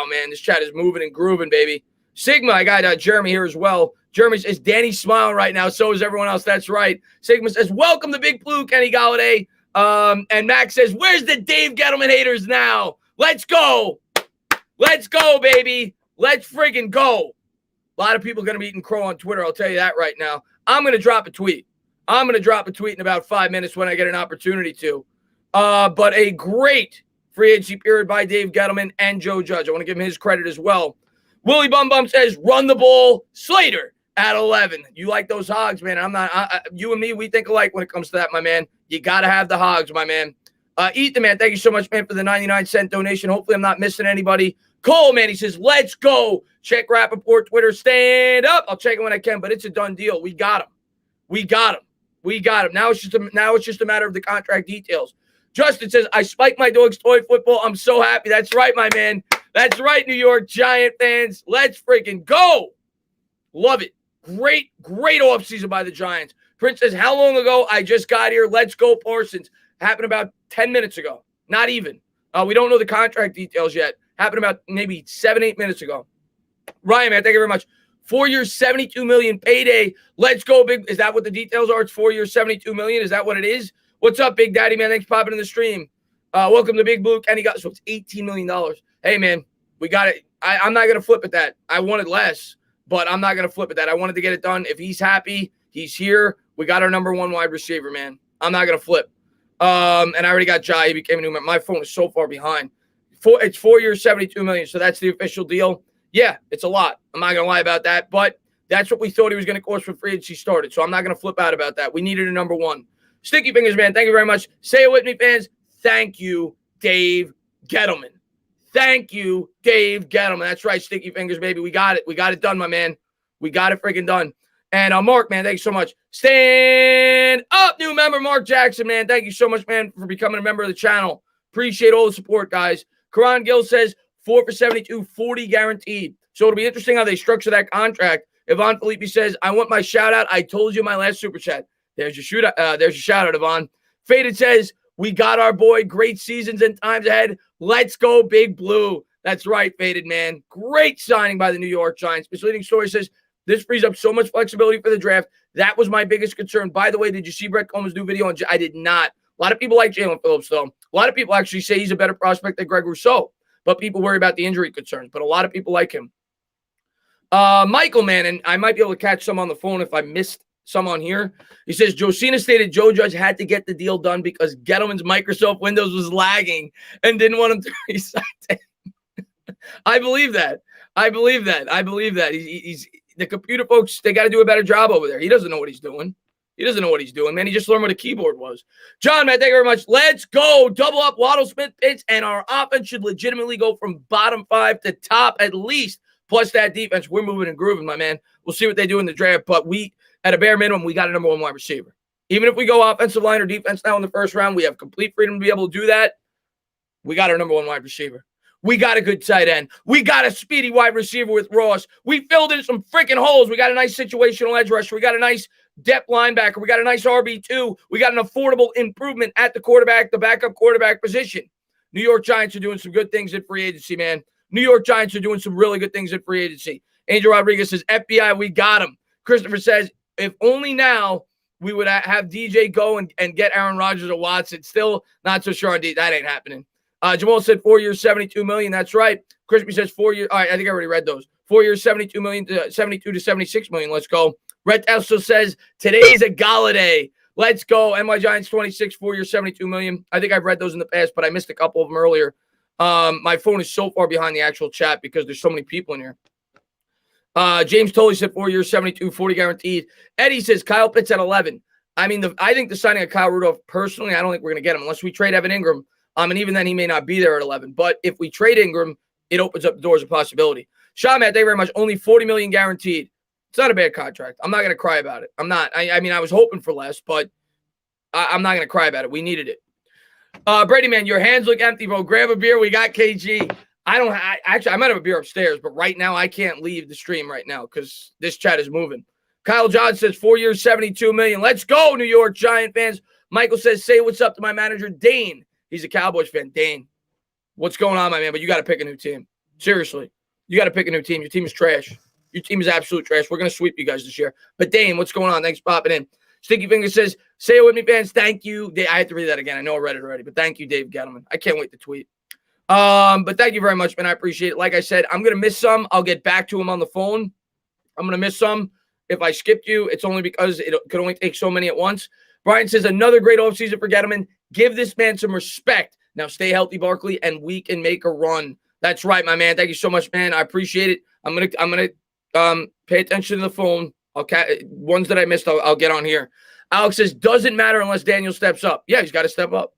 man, this chat is moving and grooving, baby. Sigma, I got Jeremy here as well. Jeremy says, Danny's smiling right now. So is everyone else. That's right. Sigma says, welcome to Big Blue, Kenny Golladay. And Max says, where's the Dave Gettleman haters now? Let's go. Let's go, baby. Let's friggin' go. A lot of people are going to be eating crow on Twitter. I'll tell you that right now. I'm going to drop a tweet. In about 5 minutes when I get an opportunity to. But a great free agency period by Dave Gettleman and Joe Judge. I want to give him his credit as well. Willie Bum Bum says, run the ball. Slater at 11. You like those hogs, man. I'm not. You and me, we think alike when it comes to that, my man. You got to have the hogs, my man. Ethan, man, thank you so much, man, for the 99-cent donation. Hopefully I'm not missing anybody. Cole, man, he says, let's go. Check Rappaport Twitter. Stand up. I'll check it when I can, but it's a done deal. We got him. Now it's just a matter of the contract details. Justin says, I spiked my dog's toy football. I'm so happy. That's right, my man. That's right, New York Giant fans. Let's freaking go. Love it. Great offseason by the Giants. Prince says, how long ago? I just got here. Let's go, Parsons. Happened about 10 minutes ago. Not even. We don't know the contract details yet. Happened about maybe 7-8 minutes ago. Ryan, man, thank you very much. 4 years, $72 million payday. Let's go, big. Is that what the details are? It's 4 years, $72 million. Is that what it is? What's up, Big Daddy, man? Thanks for popping in the stream. Welcome to Big Blue. Kenny got so it's $18 million. Hey, man, we got it. I'm not gonna flip at that. I wanted less, but I'm not gonna flip at that. I wanted to get it done. If he's happy, he's here. We got our number one wide receiver, man. I'm not gonna flip. And I already got Jai. He became a new member. My phone is so far behind. It's 4 years, $72 million. So that's the official deal. Yeah, it's a lot. I'm not going to lie about that. But that's what we thought he was going to cost for free agency started. So I'm not going to flip out about that. We needed a number one. Sticky Fingers, man. Thank you very much. Say it with me, fans. Thank you, Dave Gettleman. Thank you, Dave Gettleman. That's right, Sticky Fingers, baby. We got it. We got it done, my man. We got it freaking done. And Mark, man, thank you so much. Stand up, new member, Mark Jackson, man. Thank you so much, man, for becoming a member of the channel. Appreciate all the support, guys. Karan Gill says 4 for 72, 40 guaranteed. So it'll be interesting how they structure that contract. Yvonne Felipe says, I want my shout out. I told you my last super chat. There's your shout out, Yvonne. Faded says, we got our boy. Great seasons and times ahead. Let's go, Big Blue. That's right, Faded, man. Great signing by the New York Giants. Misleading Story says, this frees up so much flexibility for the draft. That was my biggest concern. By the way, did you see Brett Coleman's new video? I did not. A lot of people like Jalen Phillips, though. A lot of people actually say he's a better prospect than Greg Rousseau. But people worry about the injury concerns. But a lot of people like him. Michael, man, and I might be able to catch some on the phone if I missed some on here. He says, Josina stated Joe Judge had to get the deal done because Gettleman's Microsoft Windows was lagging and didn't want him to resign. I believe that. He's the computer folks, they got to do a better job over there. He doesn't know what he's doing. Man. He just learned what a keyboard was. John, man, thank you very much. Let's go. Double up Waddle, Smith, Pitts, and our offense should legitimately go from bottom 5 to top at least. Plus that defense, we're moving and grooving, my man. We'll see what they do in the draft, but we, at a bare minimum, we got a number one wide receiver. Even if we go offensive line or defense now in the first round, we have complete freedom to be able to do that. We got our number one wide receiver. We got a good tight end. We got a speedy wide receiver with Ross. We filled in some freaking holes. We got a nice situational edge rusher. We got a nice depth linebacker. We got a nice RB2. We got an affordable improvement at the quarterback, the backup quarterback position. New York Giants are doing some good things in free agency, man. New York Giants are doing some really good things in free agency. Angel Rodriguez says, FBI, we got him. Christopher says, if only now we would have DJ go and get Aaron Rodgers or Watson. Still not so sure on D. That ain't happening. Jamal said 4 years, $72 million. That's right. Crispy says 4 years. All right, I think I already read those. 4 years, $72 million to $72 to $76 million. Let's go. Red also says today's a Golladay. Let's go. NY Giants 26, 4 years, $72 million. I think I've read those in the past, but I missed a couple of them earlier. My phone is so far behind the actual chat because there's so many people in here. James Tolley said 4 years, 72, 40 guaranteed. Eddie says Kyle Pitts at 11. I mean, I think the signing of Kyle Rudolph, personally, I don't think we're going to get him unless we trade Evan Ingram. And even then, he may not be there at 11. But if we trade Ingram, it opens up the doors of possibility. Sean, Matt, thank you very much. Only $40 million guaranteed. It's not a bad contract. I'm not going to cry about it. I'm not. I mean, I was hoping for less, but I'm not going to cry about it. We needed it. Brady, man, your hands look empty, bro. Grab a beer. We got KG. Actually, I might have a beer upstairs, but right now I can't leave the stream right now because this chat is moving. Kyle John says 4 years, $72 million. Let's go, New York Giant fans. Michael says, say what's up to my manager, Dane. He's a Cowboys fan. Dane, what's going on, my man? But you got to pick a new team. Seriously. You got to pick a new team. Your team is trash. Your team is absolute trash. We're going to sweep you guys this year. But Dane, what's going on? Thanks for popping in. Sticky Finger says, say it with me, fans. Thank you. I have to read that again. I know I read it already, but thank you, Dave Gettleman. I can't wait to tweet. But thank you very much, man. I appreciate it. Like I said, I'm going to miss some. I'll get back to him on the phone. I'm going to miss some. If I skipped you, it's only because it could only take so many at once. Brian says, another great offseason for Gettleman. Give this man some respect. Now stay healthy, Barkley, and we can make a run. That's right, my man. Thank you so much, man. I appreciate it. I'm gonna pay attention to the phone. Ones that I missed, I'll get on here. Alex says, doesn't matter unless Daniel steps up. Yeah, he's got to step up.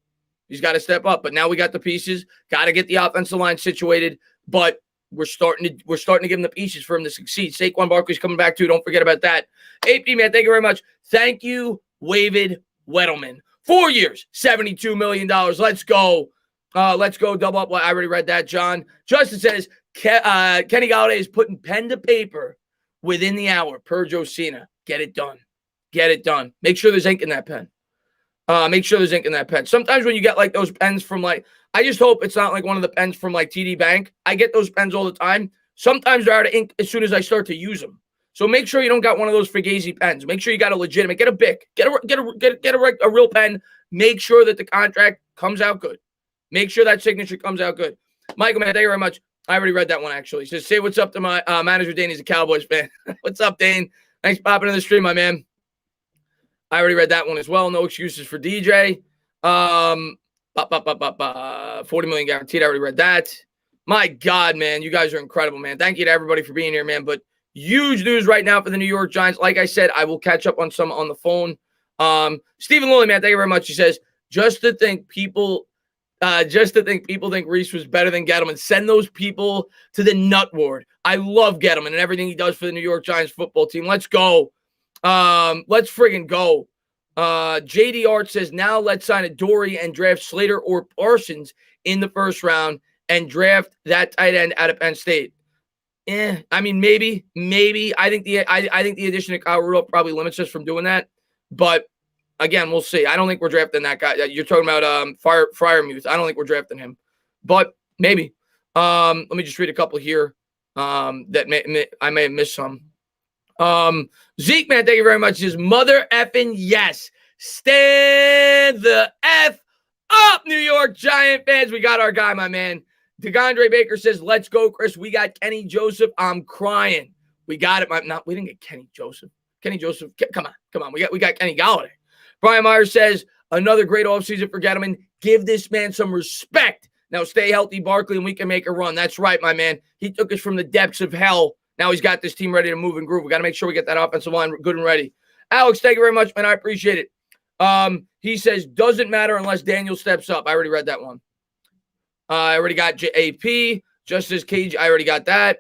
But now we got the pieces. Got to get the offensive line situated. But we're starting to give him the pieces for him to succeed. Saquon Barkley's coming back too. Don't forget about that. AP, man, thank you very much. Thank you, Wavid Weddleman, 4 years, $72 million. Let's go. Let's go double up. I already read that, John. Justin says, Kenny Golladay is putting pen to paper within the hour per Josina. Get it done. Get it done. Make sure there's ink in that pen. Make sure there's ink in that pen. Sometimes when you get like those pens from like, I just hope it's not like one of the pens from like TD Bank. I get those pens all the time. Sometimes they're out of ink as soon as I start to use them. So make sure you don't got one of those Fugazi pens. Make sure you got a legitimate. Get a Bic. Get a real pen. Make sure that the contract comes out good. Make sure that signature comes out good. Michael, man, thank you very much. I already read that one, actually. He says, say what's up to my manager, Dane. He's a Cowboys fan. What's up, Dane? Thanks for popping in the stream, my man. I already read that one as well. No excuses for DJ. 40 million guaranteed. I already read that. My God, man. You guys are incredible, man. Thank you to everybody for being here, man. But huge news right now for the New York Giants. Like I said, I will catch up on some on the phone. Stephen Lilly, man, thank you very much. He says, just to think people think Reese was better than Gettleman. Send those people to the nut ward. I love Gettleman and everything he does for the New York Giants football team. Let's go. Let's friggin' go. JD Art says, now let's sign a Dory and draft Slater or Parsons in the first round and draft that tight end out of Penn State. I mean, maybe. I think the addition of Kyle Rudolph probably limits us from doing that. But again, we'll see. I don't think we're drafting that guy. You're talking about Freiermuth. I don't think we're drafting him, but maybe. Let me just read a couple here that I may have missed some. Zeke, man, thank you very much. His mother effing yes. Stand the F up, New York Giant fans. We got our guy, my man. DeGondre Baker says, let's go, Chris. We got Kenny Joseph. I'm crying. We got it. We didn't get Kenny Joseph. Kenny Joseph. Come on. We got Kenny Golladay. Brian Myers says, another great offseason for Gettleman. Give this man some respect. Now stay healthy, Barkley, and we can make a run. That's right, my man. He took us from the depths of hell. Now he's got this team ready to move and groove. We got to make sure we get that offensive line good and ready. Alex, thank you very much, man. I appreciate it. He says, doesn't matter unless Daniel steps up. I already read that one. I already got JAP. Justice Cage, I already got that.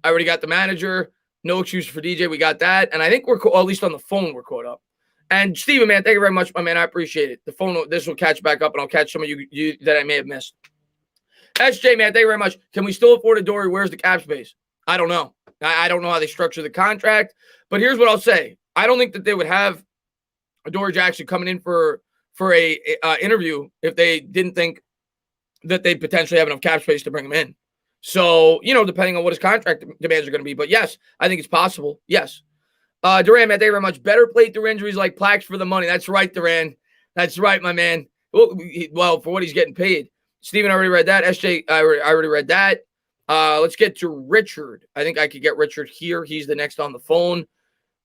I already got the manager. No excuse for DJ. We got that. And I think we're, at least on the phone, we're caught up. And Steven, man, thank you very much, my man. I appreciate it. The phone, this will catch back up, and I'll catch some of you that I may have missed. SJ, man, thank you very much. Can we still afford a Dory? Where's the cap space? I don't know. I don't know how they structure the contract. But here's what I'll say. I don't think that they would have a Dory Jackson coming in for a interview if they didn't think that they potentially have enough cap space to bring him in. So, depending on what his contract demands are going to be. But yes, I think it's possible. Yes. Duran, man, thank you very much. Better play through injuries like plaques for the money. That's right, Duran. That's right, my man. Well, for what he's getting paid. Steven, I already read that. SJ, I already read that. Let's get to Richard. I think I could get Richard here. He's the next on the phone.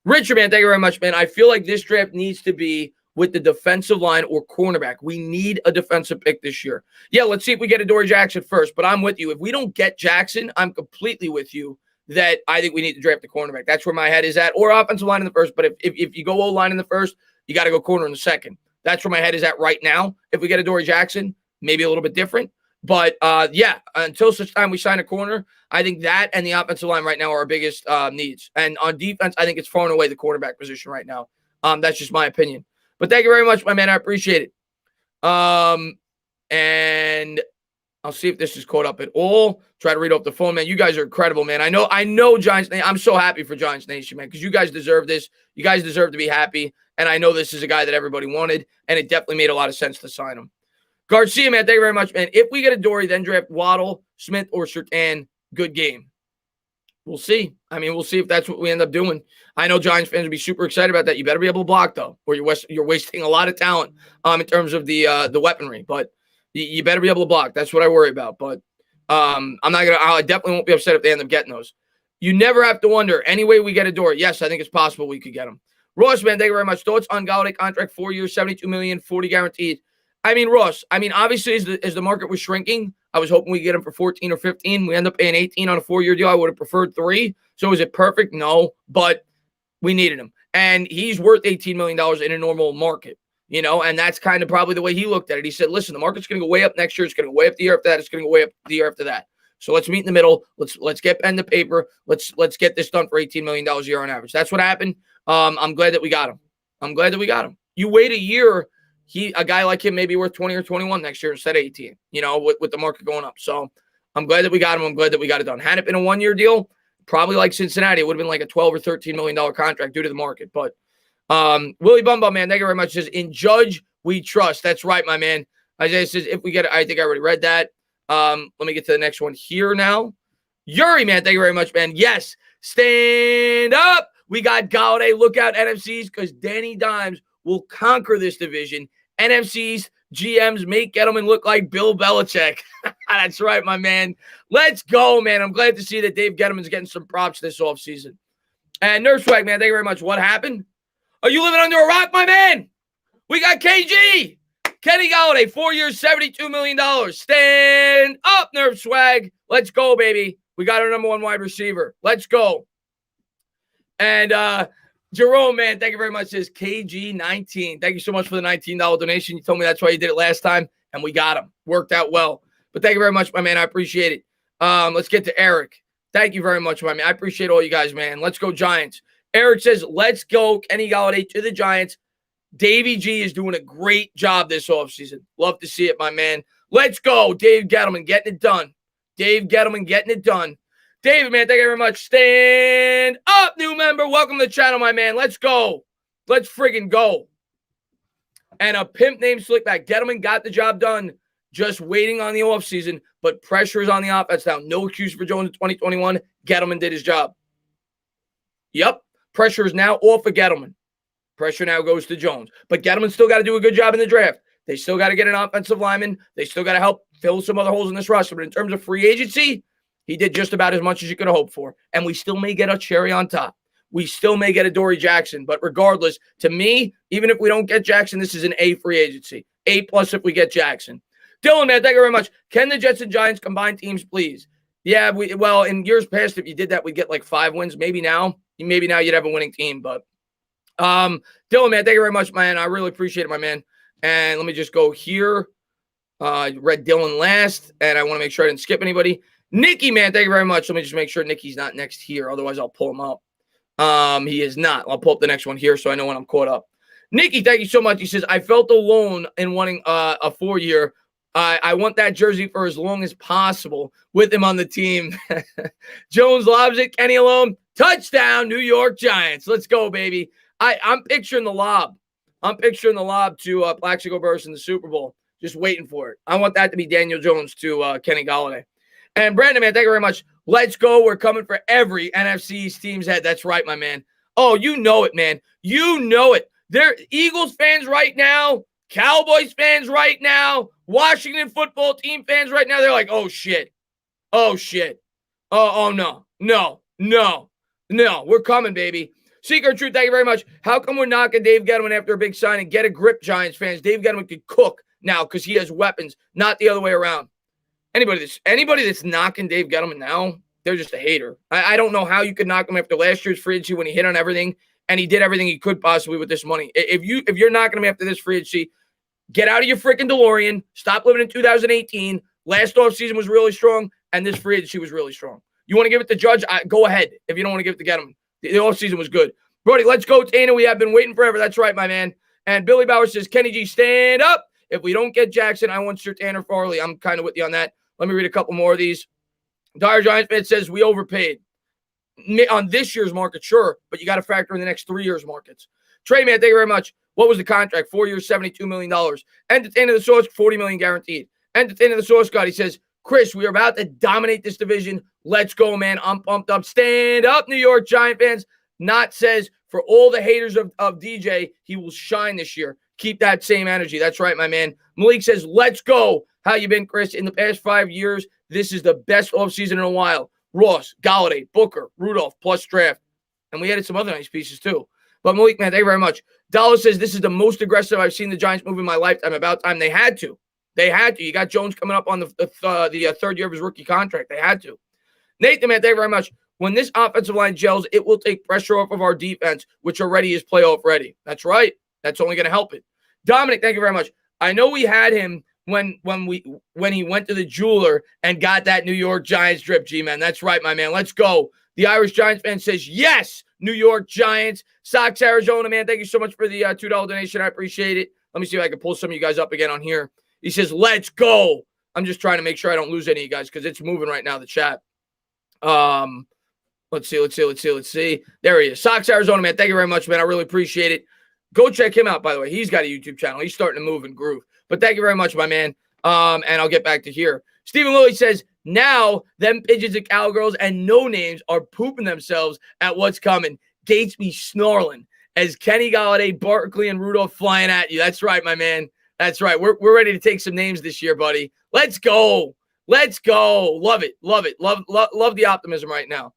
Richard, man, thank you very much, man. I feel like this draft needs to be with the defensive line or cornerback. We need a defensive pick this year. Yeah, let's see if we get a Dory Jackson first. But I'm with you. If we don't get Jackson, I'm completely with you that I think we need to draft the cornerback. That's where my head is at. Or offensive line in the first. But if you go O-line in the first, you got to go corner in the second. That's where my head is at right now. If we get a Dory Jackson, maybe a little bit different. But, yeah, until such time we sign a corner, I think that and the offensive line right now are our biggest needs. And on defense, I think it's far and away the quarterback position right now. That's just my opinion. But thank you very much, my man. I appreciate it. And I'll see if this is caught up at all. Try to read off the phone, man. You guys are incredible, man. I know Giants Nation. I'm so happy for Giants Nation, man, because you guys deserve this. You guys deserve to be happy. And I know this is a guy that everybody wanted, and it definitely made a lot of sense to sign him. Garcia, man, thank you very much, man. If we get a Dory, then draft Waddle, Smith, or Surtain. Good game. We'll see. I mean, we'll see if that's what we end up doing. I know Giants fans will be super excited about that. You better be able to block, though, or you're wasting a lot of talent in terms of the weaponry. But you better be able to block. That's what I worry about. But I definitely won't be upset if they end up getting those. You never have to wonder. Any way we get a Dory, yes, I think it's possible we could get him. Ross, man, thank you very much. Thoughts on Golladay contract, 4 years, $72 million, 40 guaranteed. I mean, Ross, obviously, as the market was shrinking, I was hoping we get him for 14 or 15. We end up paying 18 on a 4-year deal. I would have preferred 3. So is it perfect? No, but we needed him. And he's worth $18 million in a normal market, and that's kind of probably the way he looked at it. He said, listen, the market's going to go way up next year. It's going to go way up the year after that. It's going to go way up the year after that. So let's meet in the middle. Let's get pen to paper. Let's get this done for $18 million a year on average. That's what happened. I'm glad that we got him. You wait a year a guy like him may be worth 20 or 21 next year instead of 18, with the market going up. So I'm glad that we got him. I'm glad that we got it done. Had it been a 1-year deal, probably like Cincinnati, it would have been like a $12 or $13 million contract due to the market. But Willie Bumba, man, thank you very much. Says, in Judge, we trust. That's right, my man. Isaiah says, if we get it, I think I already read that. Let me get to the next one here now. Yuri, man, thank you very much, man. Yes, stand up. We got Golladay. Look out, NFCs, because Danny Dimes will conquer this division. NFCs, GMs, make Gettleman look like Bill Belichick. That's right, my man. Let's go, man. I'm glad to see that Dave Gettleman's getting some props this offseason. And Nurse Swag, man, thank you very much. What happened? Are you living under a rock, my man? We got KG. Kenny Golladay, 4 years, $72 million. Stand up, Nerve Swag. Let's go, baby. We got our number one wide receiver. Let's go. And Jerome, man, thank you very much. Says KG19. Thank you so much for the $19 donation. You told me that's why you did it last time, and we got him. Worked out well. But thank you very much, my man. I appreciate it. Let's get to Eric. Thank you very much, my man. I appreciate all you guys, man. Let's go, Giants. Eric says, let's go, Kenny Golladay to the Giants. Davey G is doing a great job this offseason. Love to see it, my man. Let's go, Dave Gettleman getting it done. Dave Gettleman getting it done. David, man, thank you very much. Stand up, new member. Welcome to the channel, my man. Let's go. Let's friggin' go. And a pimp named Slickback. Gettleman got the job done. Just waiting on the offseason, but pressure is on the offense now. No excuse for Jones in 2021. Gettleman did his job. Yep. Pressure is now off of Gettleman. Pressure now goes to Jones. But Gettleman's still got to do a good job in the draft. They still got to get an offensive lineman. They still got to help fill some other holes in this roster. But in terms of free agency, he did just about as much as you could have hoped for. And we still may get a cherry on top. We still may get a Dory Jackson. But regardless, to me, even if we don't get Jackson, this is an A free agency. A+ if we get Jackson. Dylan, man, thank you very much. Can the Jets and Giants combine teams, please? Yeah, well, in years past, if you did that, we'd get like 5 wins. Maybe now you'd have a winning team. But Dylan, man, thank you very much, man. I really appreciate it, my man. And let me just go here. Read Dylan last, and I want to make sure I didn't skip anybody. Nikki, man, thank you very much. Let me just make sure Nikki's not next here. Otherwise, I'll pull him up. He is not. I'll pull up the next one here so I know when I'm caught up. Nikki, thank you so much. He says, I felt alone in wanting a 4-year. I want that jersey for as long as possible with him on the team. Jones lobs it. Kenny alone. Touchdown, New York Giants. Let's go, baby. I'm picturing the lob. I'm picturing the lob to Plaxico Burress in the Super Bowl. Just waiting for it. I want that to be Daniel Jones to Kenny Golladay. And Brandon, man, thank you very much. Let's go. We're coming for every NFC East team's head. That's right, my man. Oh, you know it, man. You know it. They're Eagles fans right now, Cowboys fans right now, Washington football team fans right now. They're like, oh, shit. Oh, shit. Oh, no. No. We're coming, baby. Secret Truth, thank you very much. How come we're knocking Dave Gettleman after a big signing? Get a grip, Giants fans. Dave Gettleman could cook now because he has weapons, not the other way around. Anybody that's knocking Dave Gettleman now, they're just a hater. I don't know how you could knock him after last year's free agency when he hit on everything and he did everything he could possibly with this money. If you're knocking him after this free agency, get out of your freaking DeLorean. Stop living in 2018. Last offseason was really strong, and this free agency was really strong. You want to give it to Judge? Go ahead. If you don't want to give it to Gettleman. The offseason was good. Brody, let's go, Tana. We have been waiting forever. That's right, my man. And Billy Bauer says, Kenny G, stand up. If we don't get Jackson, I want Sir Tanner Farley. I'm kind of with you on that. Let me read a couple more of these. Dire Giants fan says, we overpaid. On this year's market, sure, but you got to factor in the next 3 years' markets. Trey, man, thank you very much. What was the contract? 4 years, $72 million. Entertainer the Source, $40 million guaranteed. Entertainer the Source God, he says, Chris, we are about to dominate this division. Let's go, man. I'm pumped up. Stand up, New York Giant fans. Not says, for all the haters of DJ, he will shine this year. Keep that same energy. That's right, my man. Malik says, let's go. How you been, Chris? In the past 5 years, this is the best offseason in a while. Ross, Golladay, Booker, Rudolph, plus draft. And we added some other nice pieces, too. But Malik, man, thank you very much. Dollar says, this is the most aggressive I've seen the Giants move in my lifetime. About time. They had to. You got Jones coming up on the third year of his rookie contract. They had to. Nathan, man, thank you very much. When this offensive line gels, it will take pressure off of our defense, which already is playoff ready. That's right. That's only going to help it. Dominic, thank you very much. I know we had him when he went to the jeweler and got that New York Giants drip, G-Man. That's right, my man. Let's go. The Irish Giants fan says, yes, New York Giants. Sox, Arizona, man, thank you so much for the $2 donation. I appreciate it. Let me see if I can pull some of you guys up again on here. He says, let's go. I'm just trying to make sure I don't lose any of you guys because it's moving right now, the chat. Let's see. There he is. Sox, Arizona, man. Thank you very much, man. I really appreciate it. Go check him out, by the way. He's got a YouTube channel. He's starting to move and groove. But thank you very much, my man. And I'll get back to here. Stephen Lilly says, now them pigeons and cowgirls and no names are pooping themselves at what's coming. Gates be snarling as Kenny Golladay, Barkley, and Rudolph flying at you. That's right, my man. That's right. We're ready to take some names this year, buddy. Let's go. Let's go. Love it. Love it. Love the optimism right now.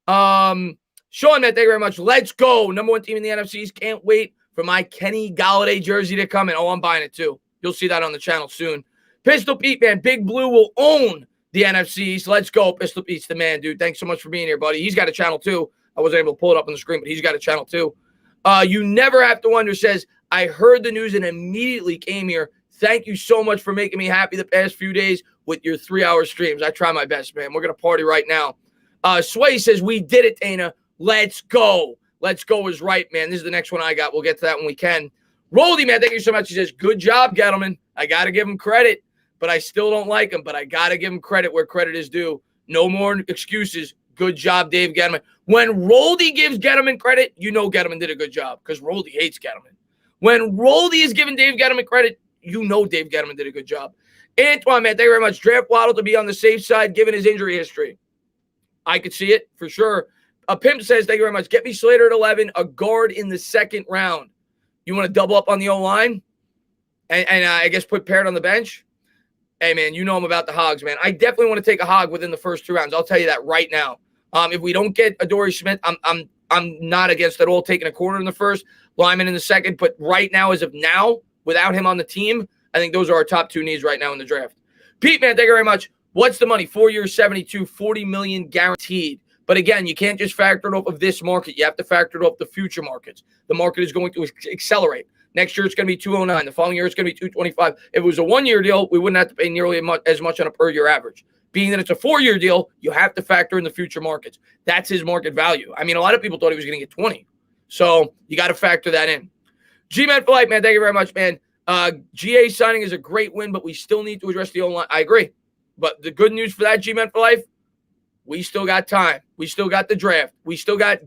Sean, man, thank you very much. Let's go. Number one team in the NFCs. Can't wait for my Kenny Golladay jersey to come in. Oh, I'm buying it too. You'll see that on the channel soon. Pistol Pete, man. Big Blue will own the NFCs. Let's go. Pistol Pete's the man, dude. Thanks so much for being here, buddy. He's got a channel too. I wasn't able to pull it up on the screen, but he's got a channel too. You Never Have to Wonder says, I heard the news and immediately came here. Thank you so much for making me happy the past few days with your 3-hour streams. I try my best, man. We're going to party right now. Sway says, we did it, Dana. Let's go. Let's go is right, man. This is the next one I got. We'll get to that when we can. Roldy, man, thank you so much. He says, good job, Gettleman. I got to give him credit, but I still don't like him. But I got to give him credit where credit is due. No more excuses. Good job, Dave Gettleman. When Roldy gives Gettleman credit, you know Gettleman did a good job because Roldy hates Gettleman. When Roldy is giving Dave Gettleman credit, you know Dave Gettleman did a good job. Antoine, man, thank you very much. Draft Waddle to be on the safe side given his injury history. I could see it for sure. A Pimp says, thank you very much. Get me Slater at 11, a guard in the second round. You want to double up on the O-line? And I guess put Parrott on the bench? Hey, man, you know I'm about the hogs, man. I definitely want to take a hog within the first 2 rounds. I'll tell you that right now. If we don't get Adoree Smith, I'm not against at all taking a corner in the first, lineman in the second. But right now, as of now, without him on the team, I think those are our top 2 needs right now in the draft. Pete, man, thank you very much. What's the money? 4 years, 72, $40 million guaranteed. But again, you can't just factor it off of this market. You have to factor it off the future markets. The market is going to accelerate. Next year, it's going to be 209. The following year, it's going to be 225. If it was a 1-year deal, we wouldn't have to pay nearly as much on a per-year average. Being that it's a 4-year deal, you have to factor in the future markets. That's his market value. I mean, a lot of people thought he was going to get 20. So you got to factor that in. G-Man for life, man. Thank you very much, man. GA signing is a great win, but we still need to address the O-line. I agree. But the good news for that, G-Man for life, we still got time. We still got the draft. We still got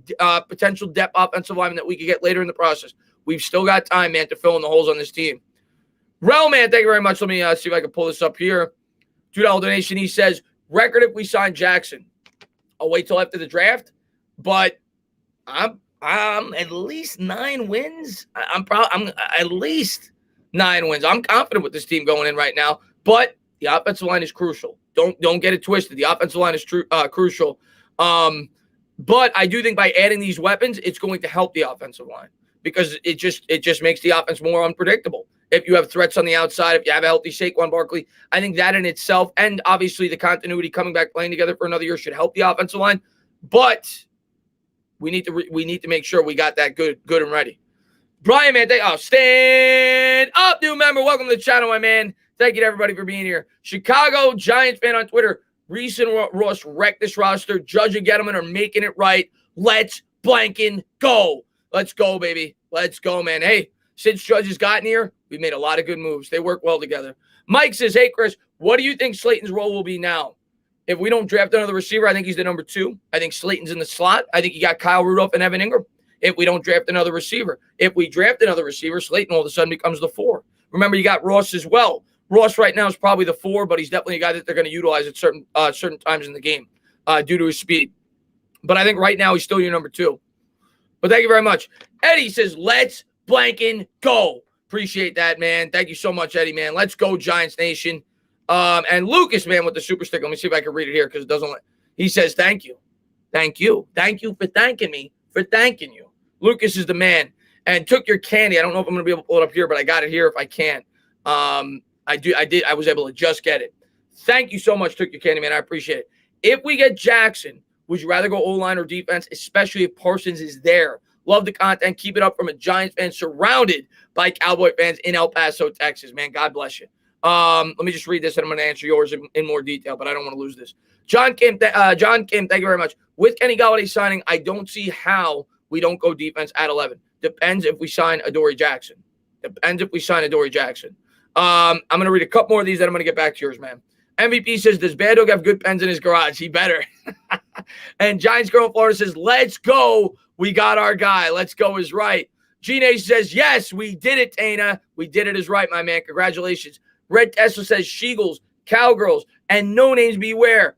potential depth offensive linemen that we could get later in the process. We've still got time, man, to fill in the holes on this team. Rel, man, thank you very much. Let me see if I can pull this up here. $2 donation. He says, record if we sign Jackson. I'll wait till after the draft, but I'm at least 9 wins. I'm at least 9 wins. I'm confident with this team going in right now, but the offensive line is crucial. Don't get it twisted. The offensive line is crucial. But I do think by adding these weapons, it's going to help the offensive line because it just makes the offense more unpredictable. If you have threats on the outside, if you have a healthy Saquon Barkley, I think that in itself, and obviously the continuity coming back playing together for another year should help the offensive line. But we need to make sure we got that good and ready. Brian, man, stand up, new member. Welcome to the channel, my man. Thank you to everybody for being here. Chicago Giants fan on Twitter. Reese and Ross wrecked this roster. Judge and Gettleman are making it right. Let's blanking go. Let's go, baby. Let's go, man. Hey, since Judge has gotten here, we've made a lot of good moves. They work well together. Mike says, hey, Chris, what do you think Slayton's role will be now? If we don't draft another receiver, I think he's the number 2. I think Slayton's in the slot. I think you got Kyle Rudolph and Evan Ingram. If we don't draft another receiver. If we draft another receiver, Slayton all of a sudden becomes the 4. Remember, you got Ross as well. Ross right now is probably the 4, but he's definitely a guy that they're going to utilize at certain times in the game due to his speed. But I think right now he's still your number 2. But thank you very much. Eddie says, let's blanking go. Appreciate that, man. Thank you so much, Eddie, man. Let's go, Giants Nation. And Lucas, man, with the super stick. Let me see if I can read it here because it doesn't. He says, thank you. Thank you. Thank you for thanking me for thanking you. Lucas is the man. And took your candy. I don't know if I'm going to be able to pull it up here, but I got it here if I can. I was able to just get it. Thank you so much, Took Your Candy, man. I appreciate it. If we get Jackson, would you rather go O-line or defense, especially if Parsons is there? Love the content. Keep it up from a Giants fan surrounded by Cowboy fans in El Paso, Texas. Man, God bless you. Let me just read this, and I'm going to answer yours in more detail, but I don't want to lose this. John Kim, thank you very much. With Kenny Golladay signing, I don't see how we don't go defense at 11. Depends if we sign Adoree Jackson. Depends if we sign Adoree Jackson. I'm going to read a couple more of these, then I'm going to get back to yours, man. MVP says, does Bad Dog have good pens in his garage? He better. And Giants Girl in Florida says, let's go. We got our guy. Let's go is right. G-Nation says, yes, we did it, Tana. We did it is right, my man. Congratulations. Red Tesla says, Sheagles, Cowgirls, and No Names Beware.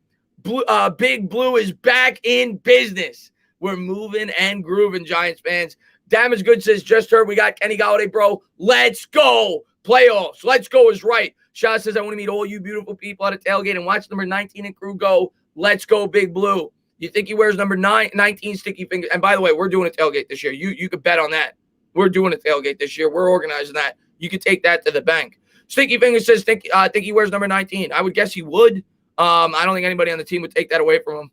Big Blue is back in business. We're moving and grooving, Giants fans. Damage Good says, just heard we got Kenny Golladay, bro. Let's go. Playoffs. Let's go is right. Shaw says, I want to meet all you beautiful people at a tailgate and watch number 19 and crew go. Let's go, Big Blue. You think he wears number 19 sticky fingers? And by the way, we're doing a tailgate this year. You could bet on that. We're doing a tailgate this year. We're organizing that. You could take that to the bank. Sticky Fingers says, think he wears number 19. I would guess he would. I don't think anybody on the team would take that away from him.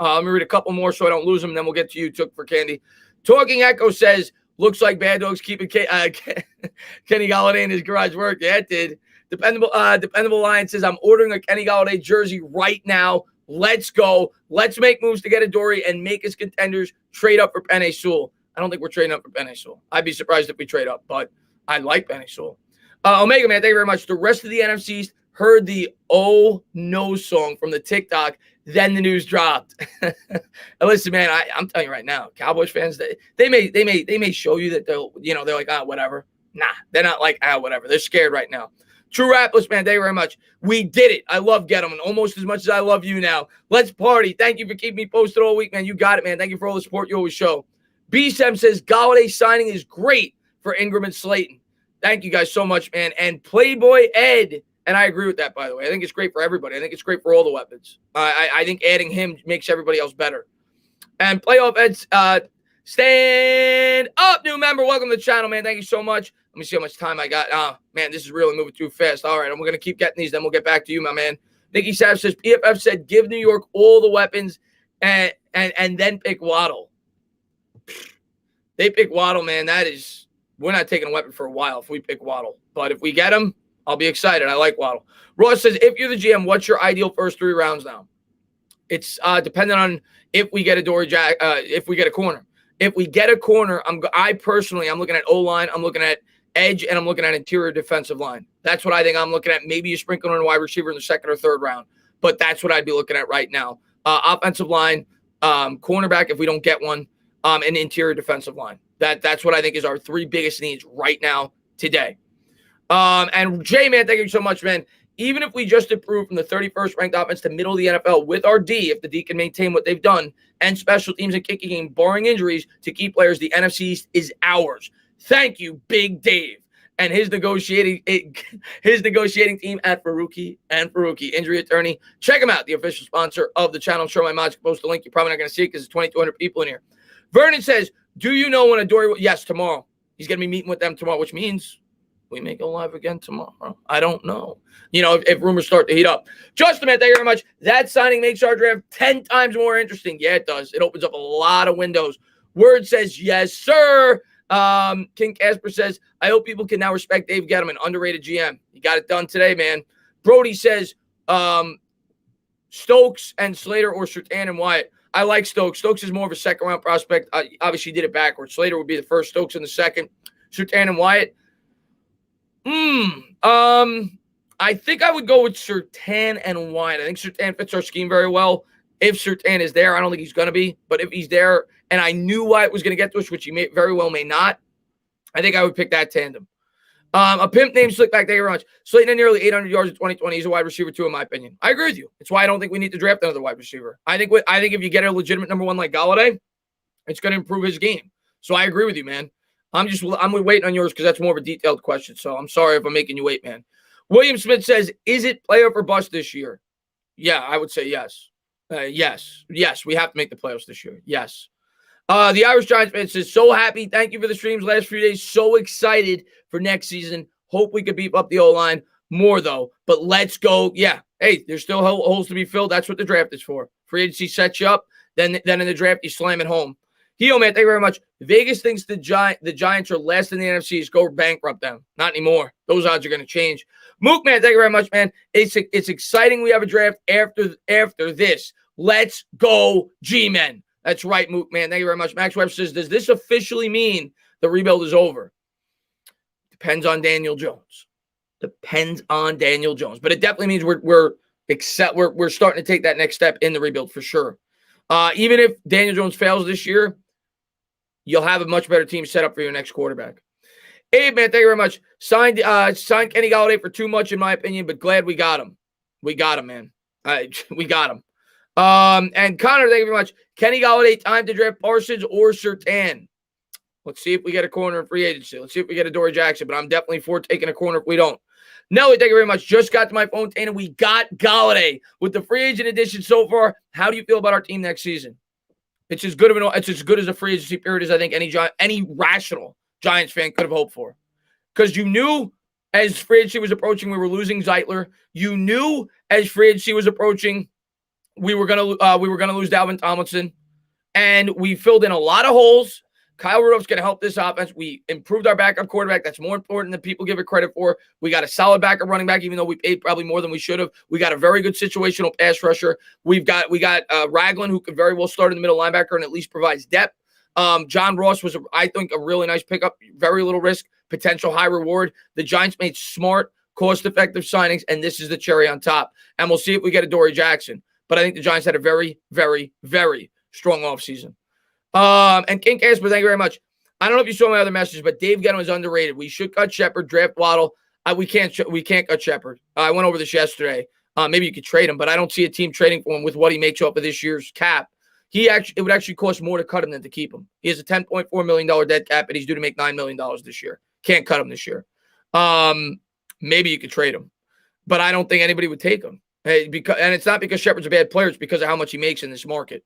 Let me read a couple more so I don't lose them, and then we'll get to you, Took for Candy. Talking Echo says, looks like Bad Dog's keeping Kenny Golladay in his garage work. Yeah, it did. Dependable Lion says, I'm ordering a Kenny Golladay jersey right now. Let's go. Let's make moves to get Adoree and make us contenders. Trade up for Penei Sewell. I don't think we're trading up for Penei Sewell. I'd be surprised if we trade up, but I like Penei Sewell. Omega Man, thank you very much. The rest of the NFC East heard the Oh No song from the TikTok. Then the news dropped. And listen, man, I'm telling you right now, Cowboys fans, they may show you that they're like, whatever. Nah, they're not like, whatever. They're scared right now. True Rapless, man, thank you very much. We did it. I love Gettleman almost as much as I love you now. Let's party. Thank you for keeping me posted all week, man. You got it, man. Thank you for all the support you always show. B-Sem says, Golladay signing is great for Ingram and Slayton. Thank you guys so much, man. And Playboy Ed, and I agree with that, by the way. I think it's great for everybody. I think it's great for all the weapons. I think adding him makes everybody else better. And Playoff Ed's stand up, new member. Welcome to the channel, man. Thank you so much. Let me see how much time I got. Oh, man, this is really moving too fast. All right, and we're going to keep getting these, then we'll get back to you, my man. Nikki Sav says, PFF said, give New York all the weapons and then pick Waddle. They pick Waddle, man. We're not taking a weapon for a while if we pick Waddle. But if we get him, I'll be excited. I like Waddle. Ross says, if you're the GM, what's your ideal first 3 rounds now? It's dependent on if we get if we get a corner. If we get a corner, I'm looking at O-line, I'm looking at edge, and I'm looking at interior defensive line. That's what I think I'm looking at. Maybe you sprinkle in a wide receiver in the 2nd or 3rd round. But that's what I'd be looking at right now. Offensive line, cornerback if we don't get one, and interior defensive line. That's what I think is our 3 biggest needs right now today. And J-Man, thank you so much, man. Even if we just improve from the 31st ranked offense to middle of the NFL with our D, if the D can maintain what they've done, and special teams and kicking game, barring injuries to key players, the NFC East is ours. Thank you, Big Dave, and his negotiating team at Faruqi and Faruqi, injury attorney. Check him out, the official sponsor of the channel. I'm sure my mods can post a link. You're probably not going to see it because there's 2,200 people in here. Vernon says, do you know when Adoree will? Yes, tomorrow. He's going to be meeting with them tomorrow, which means we may go live again tomorrow. I don't know. If rumors start to heat up. Justin, man, thank you very much. That signing makes our draft 10 times more interesting. Yeah, it does. It opens up a lot of windows. Word says, yes, sir. King Casper says, I hope people can now respect Dave Gettleman, underrated GM. He got it done today, man. Brody says, Stokes and Slater or Surtain and Wyatt. I like Stokes. Stokes is more of a 2nd-round prospect. Obviously, did it backwards. Slater would be the 1st, Stokes in the 2nd. Surtain and Wyatt. I think I would go with Surtain and Wyatt. I think Surtain fits our scheme very well. If Surtain is there, I don't think he's going to be. But if he's there, and I knew Wyatt was going to get to us, which he very well may not, I think I would pick that tandem. A pimp named Slickback, thank you very much. Slayton had nearly 800 yards in 2020. He's a wide receiver too, in my opinion. I agree with you. It's why I don't think we need to draft another wide receiver. I think if you get a legitimate number 1 like Golladay, it's going to improve his game. So I agree with you, man. I'm waiting on yours because that's more of a detailed question. So I'm sorry if I'm making you wait, man. William Smith says, is it playoff or bust this year? Yeah, I would say yes. Yes, we have to make the playoffs this year. Yes. The Irish Giants fan says, so happy. Thank you for the streams last few days. So excited for next season. Hope we could beef up the O-line more, though. But let's go. Yeah. Hey, there's still holes to be filled. That's what the draft is for. Free agency sets you up. Then in the draft, you slam it home. Heo, man, thank you very much. Vegas thinks the Giants are less than the NFC. Go bankrupt them. Not anymore. Those odds are going to change. Mook, man, thank you very much, man. It's exciting we have a draft after this. Let's go, G-Men. That's right, Mook, man. Thank you very much. Max Webb says, does this officially mean the rebuild is over? Depends on Daniel Jones. Depends on Daniel Jones. But it definitely means we're starting to take that next step in the rebuild for sure. Even if Daniel Jones fails this year, you'll have a much better team set up for your next quarterback. Abe, man, thank you very much. Signed Kenny Golladay for too much, in my opinion, but glad we got him. We got him, man. We got him. And Connor, thank you very much. Kenny Golladay, time to draft Parsons or Surtain. Let's see if we get a corner in free agency. Let's see if we get a Dory Jackson, but I'm definitely for taking a corner if we don't. Nelly, thank you very much. Just got to my phone, and we got Golladay. With the free agent addition so far, how do you feel about our team next season? It's as good as a free agency period as I think any rational Giants fan could have hoped for. Because you knew as free agency was approaching, we were losing Zeitler. You knew as free agency was approaching, we were gonna lose Dalvin Tomlinson, and we filled in a lot of holes. Kyle Rudolph's going to help this offense. We improved our backup quarterback. That's more important than people give it credit for. We got a solid backup running back, even though we paid probably more than we should have. We got a very good situational pass rusher. We got Ragland, who could very well start in the middle linebacker and at least provides depth. John Ross was, I think, a really nice pickup. Very little risk, potential high reward. The Giants made smart, cost-effective signings, and this is the cherry on top. And we'll see if we get a Dory Jackson. But I think the Giants had a very, very, very strong offseason. And King Casper, thank you very much. I don't know if you saw my other message, but Dave Gettleman is underrated. We should cut Shepard, draft Waddle. We can't cut Shepard. I went over this yesterday. Maybe you could trade him, but I don't see a team trading for him with what he makes off of this year's cap. It would actually cost more to cut him than to keep him. He has a $10.4 million dead cap, and he's due to make $9 million this year. Can't cut him this year. Maybe you could trade him, but I don't think anybody would take him. And it's not because Shepard's a bad player; it's because of how much he makes in this market.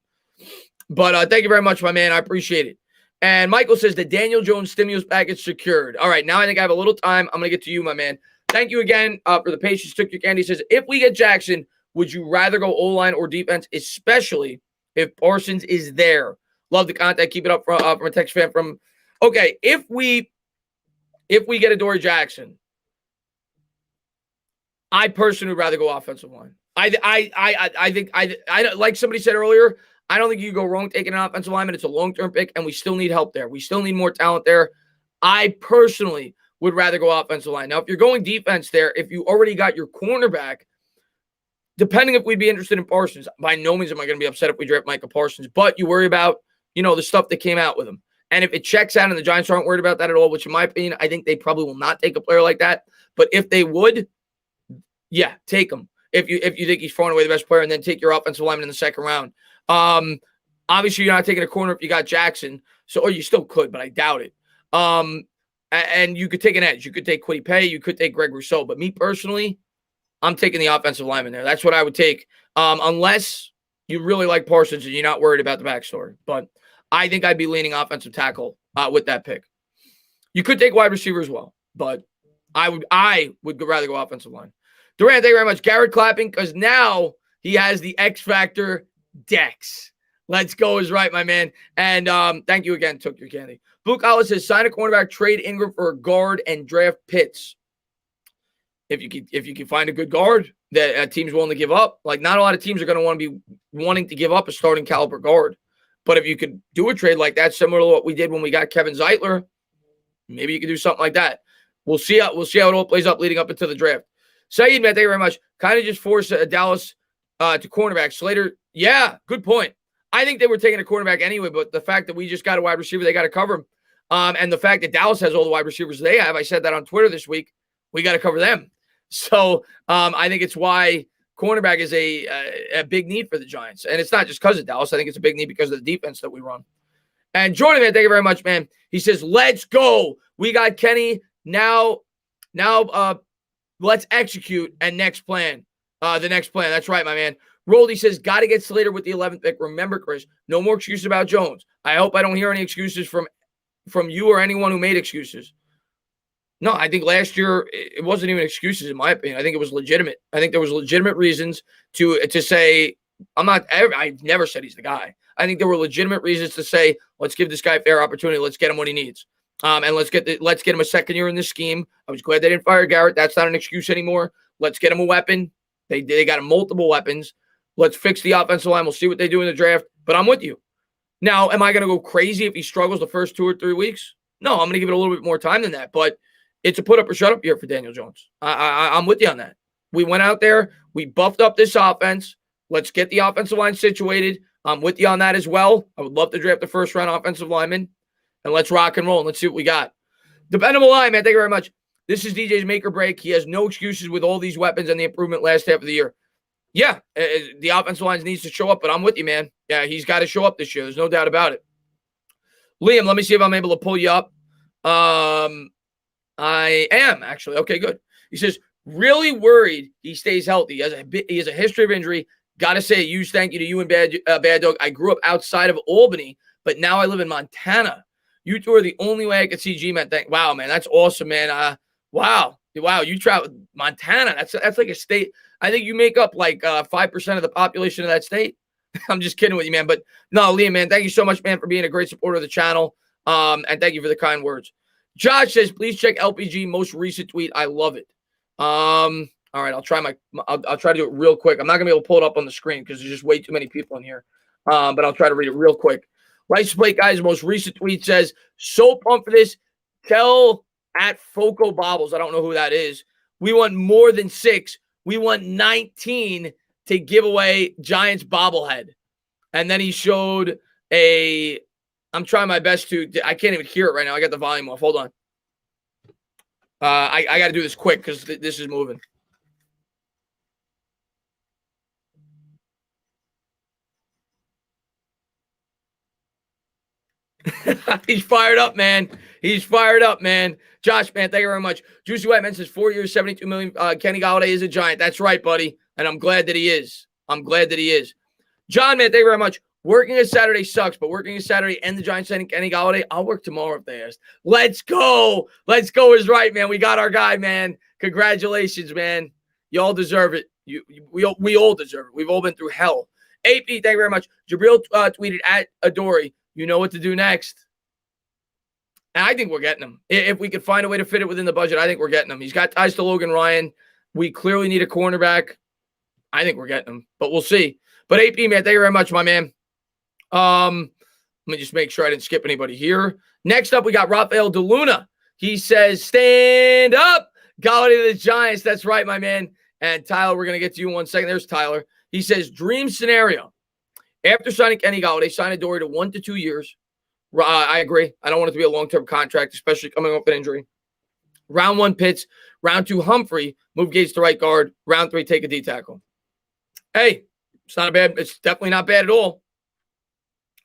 But thank you very much, my man. I appreciate it. And Michael says the Daniel Jones stimulus package secured. All right, now I think I have a little time. I'm going to get to you, my man. Thank you again for the patience. Took your candy. He says, if we get Jackson, would you rather go O-line or defense, especially if Parsons is there? Love the contact. Keep it up from a text fan from. Okay, if we get a Dory Jackson, I personally would rather go offensive line. I think like somebody said earlier, I don't think you go wrong taking an offensive lineman. It's a long-term pick, and we still need help there. We still need more talent there. I personally would rather go offensive line. Now, if you're going defense there, if you already got your cornerback, depending if we'd be interested in Parsons, by no means am I going to be upset if we draft Micah Parsons, but you worry about, the stuff that came out with him. And if it checks out and the Giants aren't worried about that at all, which in my opinion, I think they probably will not take a player like that. But if they would, yeah, take him. If you think he's far and away the best player, and then take your offensive lineman in the second round. Obviously you're not taking a corner if you got Jackson, or you still could, but I doubt it. And you could take an edge. You could take Kwity Paye. You could take Greg Rousseau. But me personally, I'm taking the offensive lineman there. That's what I would take, unless you really like Parsons and you're not worried about the backstory. But I think I'd be leaning offensive tackle with that pick. You could take wide receiver as well, but I would rather go offensive line. Durant, thank you very much. Garrett clapping because now he has the X Factor Dex. Let's go is right, my man. And thank you again, Took Your Candy. Blue Collar says, sign a cornerback, trade Ingram for a guard, and draft Pitts. If you can find a good guard that a team's willing to give up, like not a lot of teams are going to want to be wanting to give up a starting caliber guard. But if you could do a trade like that, similar to what we did when we got Kevin Zeitler, maybe you could do something like that. We'll see how it all plays up leading up into the draft. Saeed, man, thank you very much. Kind of just force Dallas to cornerback. Slater, yeah, good point. I think they were taking a cornerback anyway, but the fact that we just got a wide receiver, they got to cover him. And the fact that Dallas has all the wide receivers they have, I said that on Twitter this week, we got to cover them. So I think it's why cornerback is a big need for the Giants. And it's not just because of Dallas. I think it's a big need because of the defense that we run. And Jordan, man, thank you very much, man. He says, let's go. We got Kenny. Now, let's execute and next plan. The next plan. That's right, my man. Roldy says, got to get Slater with the 11th pick. Remember, Chris, no more excuses about Jones. I hope I don't hear any excuses from you or anyone who made excuses. No, I think last year it wasn't even excuses, in my opinion. I think it was legitimate. I think there was legitimate reasons to say, I've never said he's the guy. I think there were legitimate reasons to say, let's give this guy a fair opportunity. Let's get him what he needs. And let's get him a second year in this scheme. I was glad they didn't fire Garrett. That's not an excuse anymore. Let's get him a weapon. They got him multiple weapons. Let's fix the offensive line. We'll see what they do in the draft. But I'm with you. Now, am I going to go crazy if he struggles the first 2 or 3 weeks? No, I'm going to give it a little bit more time than that. But it's a put up or shut up year for Daniel Jones. I'm with you on that. We went out there, we buffed up this offense. Let's get the offensive line situated. I'm with you on that as well. I would love to draft the first round offensive lineman, and let's rock and roll and let's see what we got. Dependable line, man. Thank you very much. This is DJ's make or break. He has no excuses with all these weapons and the improvement last half of the year. Yeah, the offensive line needs to show up, but I'm with you, man. Yeah, he's got to show up this year. There's no doubt about it. Liam, let me see if I'm able to pull you up. I am, actually. Okay, good. He says, really worried he stays healthy. He has a history of injury. Got to say a huge thank you to you and Bad Dog. I grew up outside of Albany, but now I live in Montana. You two are the only way I could see G-Man. Wow, man, that's awesome, man. Wow, you travel Montana. That's like a state. I think you make up like 5% of the population of that state. I'm just kidding with you, man. But no, Liam, man, thank you so much, man, for being a great supporter of the channel. And thank you for the kind words. Josh says, please check LPG most recent tweet. I love it. All right, I'll try to do it real quick. I'm not gonna be able to pull it up on the screen because there's just way too many people in here. But I'll try to read it real quick. Rice Plate Guys, most recent tweet says, so pumped for this. Tell at Foco Bobbles, I don't know who that is. We want more than 6. We want 19 to give away Giants bobblehead. And then he showed I'm trying my best I can't even hear it right now. I got the volume off. Hold on. I got to do this quick because this is moving. He's fired up, man. He's fired up, man. Josh, man, thank you very much. Juicy White Man says 4 years, $72 million. Kenny Golladay is a Giant. That's right, buddy. And I'm glad that he is. John, man, thank you very much. Working a Saturday sucks, but working a Saturday and the Giants sending Kenny Golladay, I'll work tomorrow if they ask. Let's go. Let's go is right, man. We got our guy, man. Congratulations, man. You all deserve it. We all deserve it. We've all been through hell. AP, thank you very much. Jabril tweeted at Adori, you know what to do next. And I think we're getting him. If we could find a way to fit it within the budget, I think we're getting him. He's got ties to Logan Ryan. We clearly need a cornerback. I think we're getting him, but we'll see. But AP, man, thank you very much, my man. Let me just make sure I didn't skip anybody here. Next up, we got Rafael DeLuna. He says, stand up. Golladay to the Giants. That's right, my man. And Tyler, we're going to get to you in 1 second. There's Tyler. He says, dream scenario. After signing Kenny Golladay, sign Adoree to 1 to 2 years. I agree. I don't want it to be a long-term contract, especially coming off an injury. Round 1, Pitts. Round 2, Humphrey. Move Gates to right guard. Round 3, take a D tackle. Hey, it's definitely not bad at all.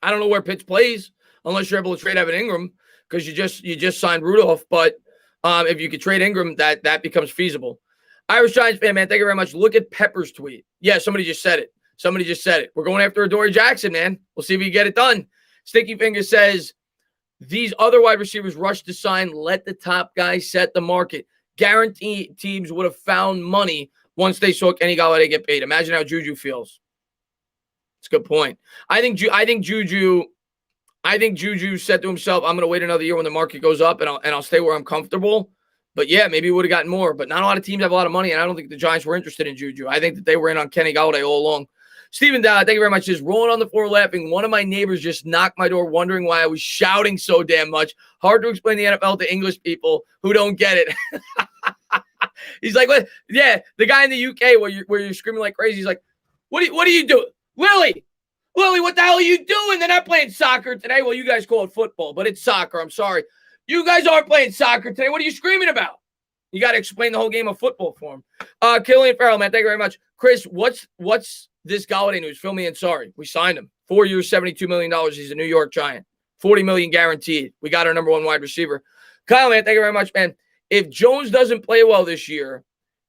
I don't know where Pitts plays unless you're able to trade Evan Ingram because you just signed Rudolph. But if you could trade Ingram, that becomes feasible. Irish Giants fan, man, thank you very much. Look at Pepper's tweet. Yeah, somebody just said it. We're going after Adoree Jackson, man. We'll see if we can get it done. Sticky Finger says, these other wide receivers rush to sign. Let the top guys set the market. Guarantee teams would have found money once they saw Kenny Golladay get paid. Imagine how Juju feels. It's a good point. I think Juju said to himself, I'm going to wait another year when the market goes up and I'll stay where I'm comfortable. But yeah, maybe he would have gotten more. But not a lot of teams have a lot of money, and I don't think the Giants were interested in Juju. I think that they were in on Kenny Golladay all along. Stephen Dowd, thank you very much. Just rolling on the floor laughing. One of my neighbors just knocked my door wondering why I was shouting so damn much. Hard to explain the NFL to English people who don't get it. He's like, what? Yeah, the guy in the UK where you're screaming like crazy. He's like, what are you doing? Lily, what the hell are you doing? They're not playing soccer today. Well, you guys call it football, but it's soccer. I'm sorry. You guys aren't playing soccer today. What are you screaming about? You got to explain the whole game of football for him. Killian Farrell, man, thank you very much. Chris, what's this Golladay news? Fill me in. Sorry. We signed him. 4 years, $72 million. He's a New York Giant. $40 million guaranteed. We got our number 1 wide receiver. Kyle, man, thank you very much, man. If Jones doesn't play well this year,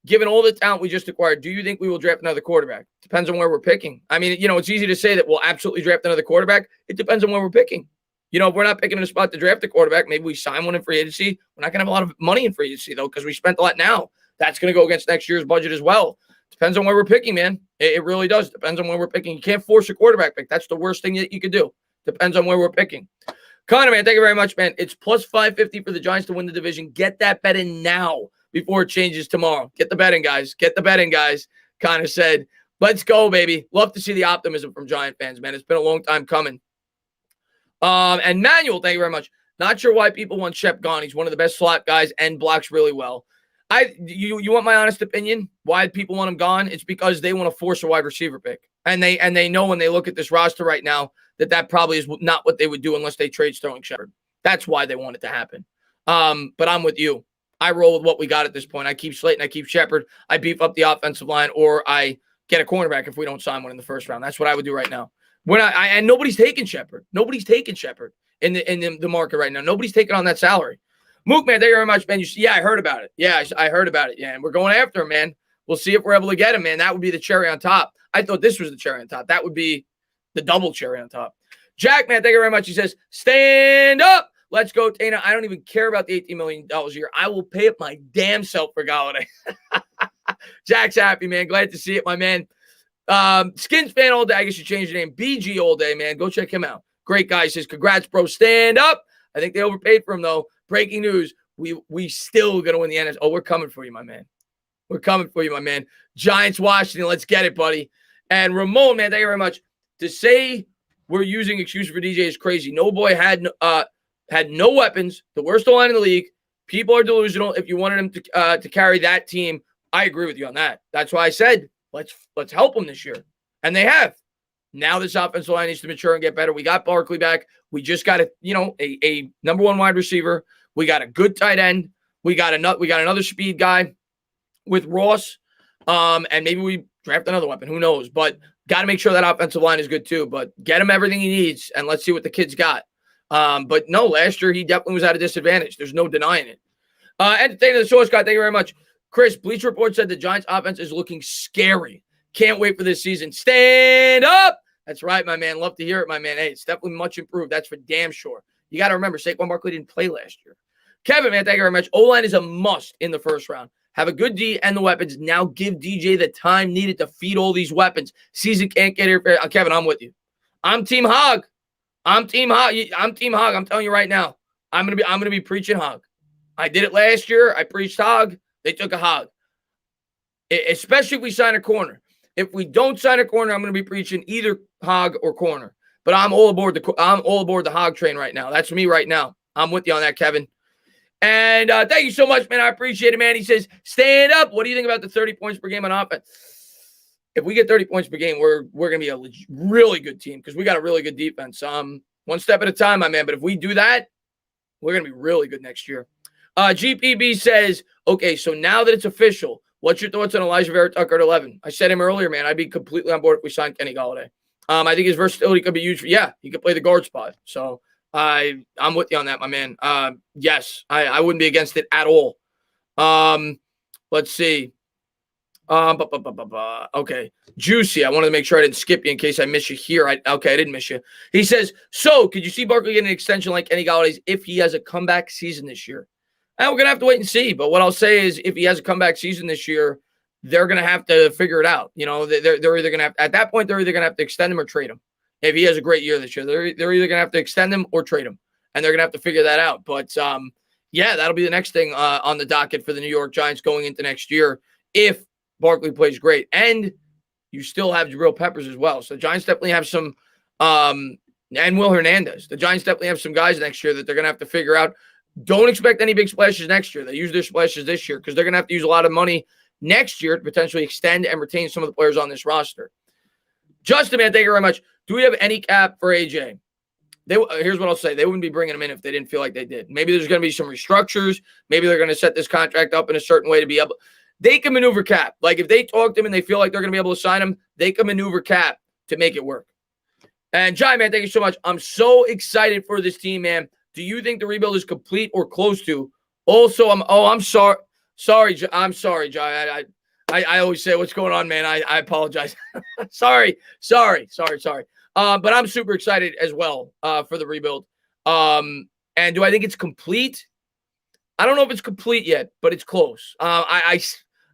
given all the talent we just acquired, do you think we will draft another quarterback? Depends on where we're picking. I mean, it's easy to say that we'll absolutely draft another quarterback. It depends on where we're picking. If we're not picking a spot to draft a quarterback, maybe we sign one in free agency. We're not going to have a lot of money in free agency, though, because we spent a lot now. That's going to go against next year's budget as well. Depends on where we're picking, man. It really does. Depends on where we're picking. You can't force a quarterback pick. That's the worst thing that you could do. Depends on where we're picking. Connor, man, thank you very much, man. It's plus 550 for the Giants to win the division. Get that bet in now before it changes tomorrow. Get the betting, guys. Connor said, let's go, baby. Love to see the optimism from Giant fans, man. It's been a long time coming. And Manuel, thank you very much. Not sure why people want Shep gone. He's one of the best slot guys and blocks really well. You want my honest opinion? Why people want him gone? It's because they want to force a wide receiver pick, and they know when they look at this roster right now that probably is not what they would do unless they trade Sterling Shepard. That's why they want it to happen. But I'm with you. I roll with what we got at this point. I keep Slayton, I keep Shepard, I beef up the offensive line, or I get a cornerback if we don't sign one in the first round. That's what I would do right now. And nobody's taking Shepard. Nobody's taking Shepard in the market right now. Nobody's taking on that salary. Mook, man, thank you very much, man. I heard about it. Yeah, I heard about it. Yeah, and we're going after him, man. We'll see if we're able to get him, man. That would be the cherry on top. I thought this was the cherry on top. That would be the double cherry on top. Jack, man, thank you very much. He says, stand up. Let's go, Dana. I don't even care about the $18 million a year. I will pay up my damn self for Golladay. Jack's happy, man. Glad to see it, my man. Skins fan all day. I guess you changed your name. BG all day, man. Go check him out. Great guy. He says, congrats, bro. Stand up. I think they overpaid for him, though. Breaking news. We still going to win the NFC. Oh, we're coming for you, my man. We're coming for you, my man. Giants, Washington. Let's get it, buddy. And Ramon, man, thank you very much. To say we're using excuses for DJ is crazy. No boy had no weapons. The worst line in the league. People are delusional. If you wanted him to carry that team, I agree with you on that. That's why I said let's help them this year, and they have. Now this offensive line needs to mature and get better. We got Barkley back. We just got a number one wide receiver. We got a good tight end. We got another speed guy with Ross, and maybe we draft another weapon. Who knows? But got to make sure that offensive line is good too. But get him everything he needs, and let's see what the kid's got. But no, last year he definitely was at a disadvantage. There's no denying it. Entertainer the source guy, thank you very much. Chris, Bleacher Report said the Giants offense is looking scary. Can't wait for this season. Stand up. That's right, my man. Love to hear it, my man. Hey, it's definitely much improved. That's for damn sure. You got to remember, Saquon Barkley didn't play last year. Kevin, man, thank you very much. O-line is a must in the first round. Have a good D and the weapons. Now give DJ the time needed to feed all these weapons. Season can't get here. Kevin, I'm with you. I'm Team Hog. I'm Team Hog. I'm telling you right now. I'm gonna be preaching Hog. I did it last year. I preached Hog. They took a Hog. Especially if we sign a corner. If we don't sign a corner, I'm gonna be preaching either Hog or corner. But I'm all aboard the Hog train right now. That's me right now. I'm with you on that, Kevin. And thank you so much, man. I appreciate it, man. He says, stand up. What do you think about the 30 points per game on offense? If we get 30 points per game, we're going to be a really good team because we got a really good defense. One step at a time, my man. But if we do that, we're going to be really good next year. GPB says, okay, so now that it's official, what's your thoughts on Elijah Vera Tucker at 11? I said him earlier, man. I'd be completely on board if we signed Kenny Golladay. I think his versatility could be used for, he could play the guard spot. So I'm with you on that, my man. Yes, I wouldn't be against it at all. Let's see. Okay. Juicy. I wanted to make sure I didn't skip you in case I miss you here. I didn't miss you. He says, so could you see Barkley getting an extension like Kenny Galladay's if he has a comeback season this year? And we're going to have to wait and see. But what I'll say is if he has a comeback season this year, they're going to have to figure it out. You know, they're either going to have, at that point, they're either going to have to extend him or trade him. If he has a great year this year, they're either going to have to extend him or trade him. And they're going to have to figure that out. But that'll be the next thing on the docket for the New York Giants going into next year if Barkley plays great. And you still have Jabril Peppers as well. So the Giants definitely have some and Will Hernandez. The Giants definitely have some guys next year that they're going to have to figure out. Don't expect any big splashes next year. They use their splashes this year because they're going to have to use a lot of money next year to potentially extend and retain some of the players on this roster. Justin, man, thank you very much. Do we have any cap for AJ? Here's what I'll say. They wouldn't be bringing him in if they didn't feel like they did. Maybe there's going to be some restructures. Maybe they're going to set this contract up in a certain way to be able. They can maneuver cap. Like if they talk to him and they feel like they're going to be able to sign him, they can maneuver cap to make it work. And Jai, man, thank you so much. I'm so excited for this team, man. Do you think the rebuild is complete or close to? Also, I'm sorry. I'm sorry, Jai. I always say, what's going on, man? I apologize. Sorry. But I'm super excited as well for the rebuild. And do I think it's complete? I don't know if it's complete yet, but it's close. I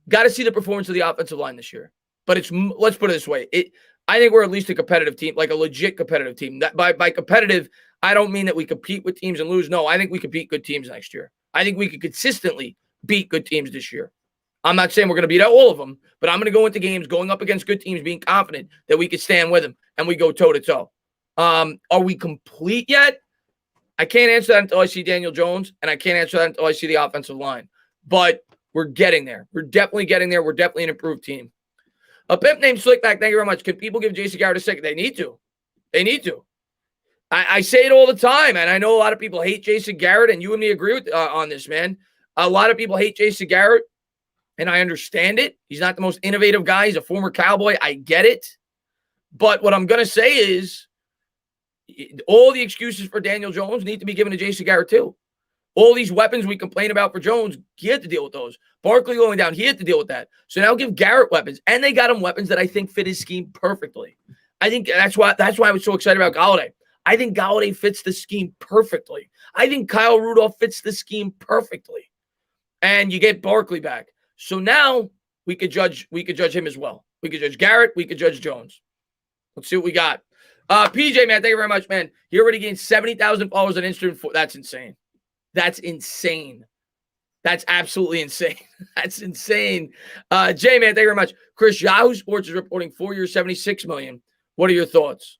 got to see the performance of the offensive line this year. But let's put it this way. I think we're at least a competitive team, like a legit competitive team. That by competitive, I don't mean that we compete with teams and lose. No, I think we could beat good teams next year. I think we could consistently beat good teams this year. I'm not saying we're going to beat all of them, but I'm going to go into games going up against good teams, being confident that we could stand with them and we go toe-to-toe. Are we complete yet? I can't answer that until I see Daniel Jones, and I can't answer that until I see the offensive line. But we're getting there. We're definitely getting there. We're definitely an improved team. A pimp named Slickback, thank you very much. Can people give Jason Garrett a second? They need to. They need to. I say it all the time, and I know a lot of people hate Jason Garrett, and you and me agree with on this, man. A lot of people hate Jason Garrett, and I understand it. He's not the most innovative guy. He's a former Cowboy. I get it. But what I'm going to say is all the excuses for Daniel Jones need to be given to Jason Garrett too. All these weapons we complain about for Jones, he had to deal with those. Barkley going down, he had to deal with that. So now give Garrett weapons, and they got him weapons that I think fit his scheme perfectly. I think that's why I was so excited about Golladay. I think Golladay fits the scheme perfectly. I think Kyle Rudolph fits the scheme perfectly. And you get Barkley back. So now we could judge him as well. We could judge Garrett, we could judge Jones. Let's see what we got. PJ, man, thank you very much, man. He already gained 70,000 followers on Instagram. That's insane. That's insane. That's absolutely insane. That's insane. Jay, man, thank you very much. Chris, Yahoo Sports is reporting 4 years, 76 million. What are your thoughts?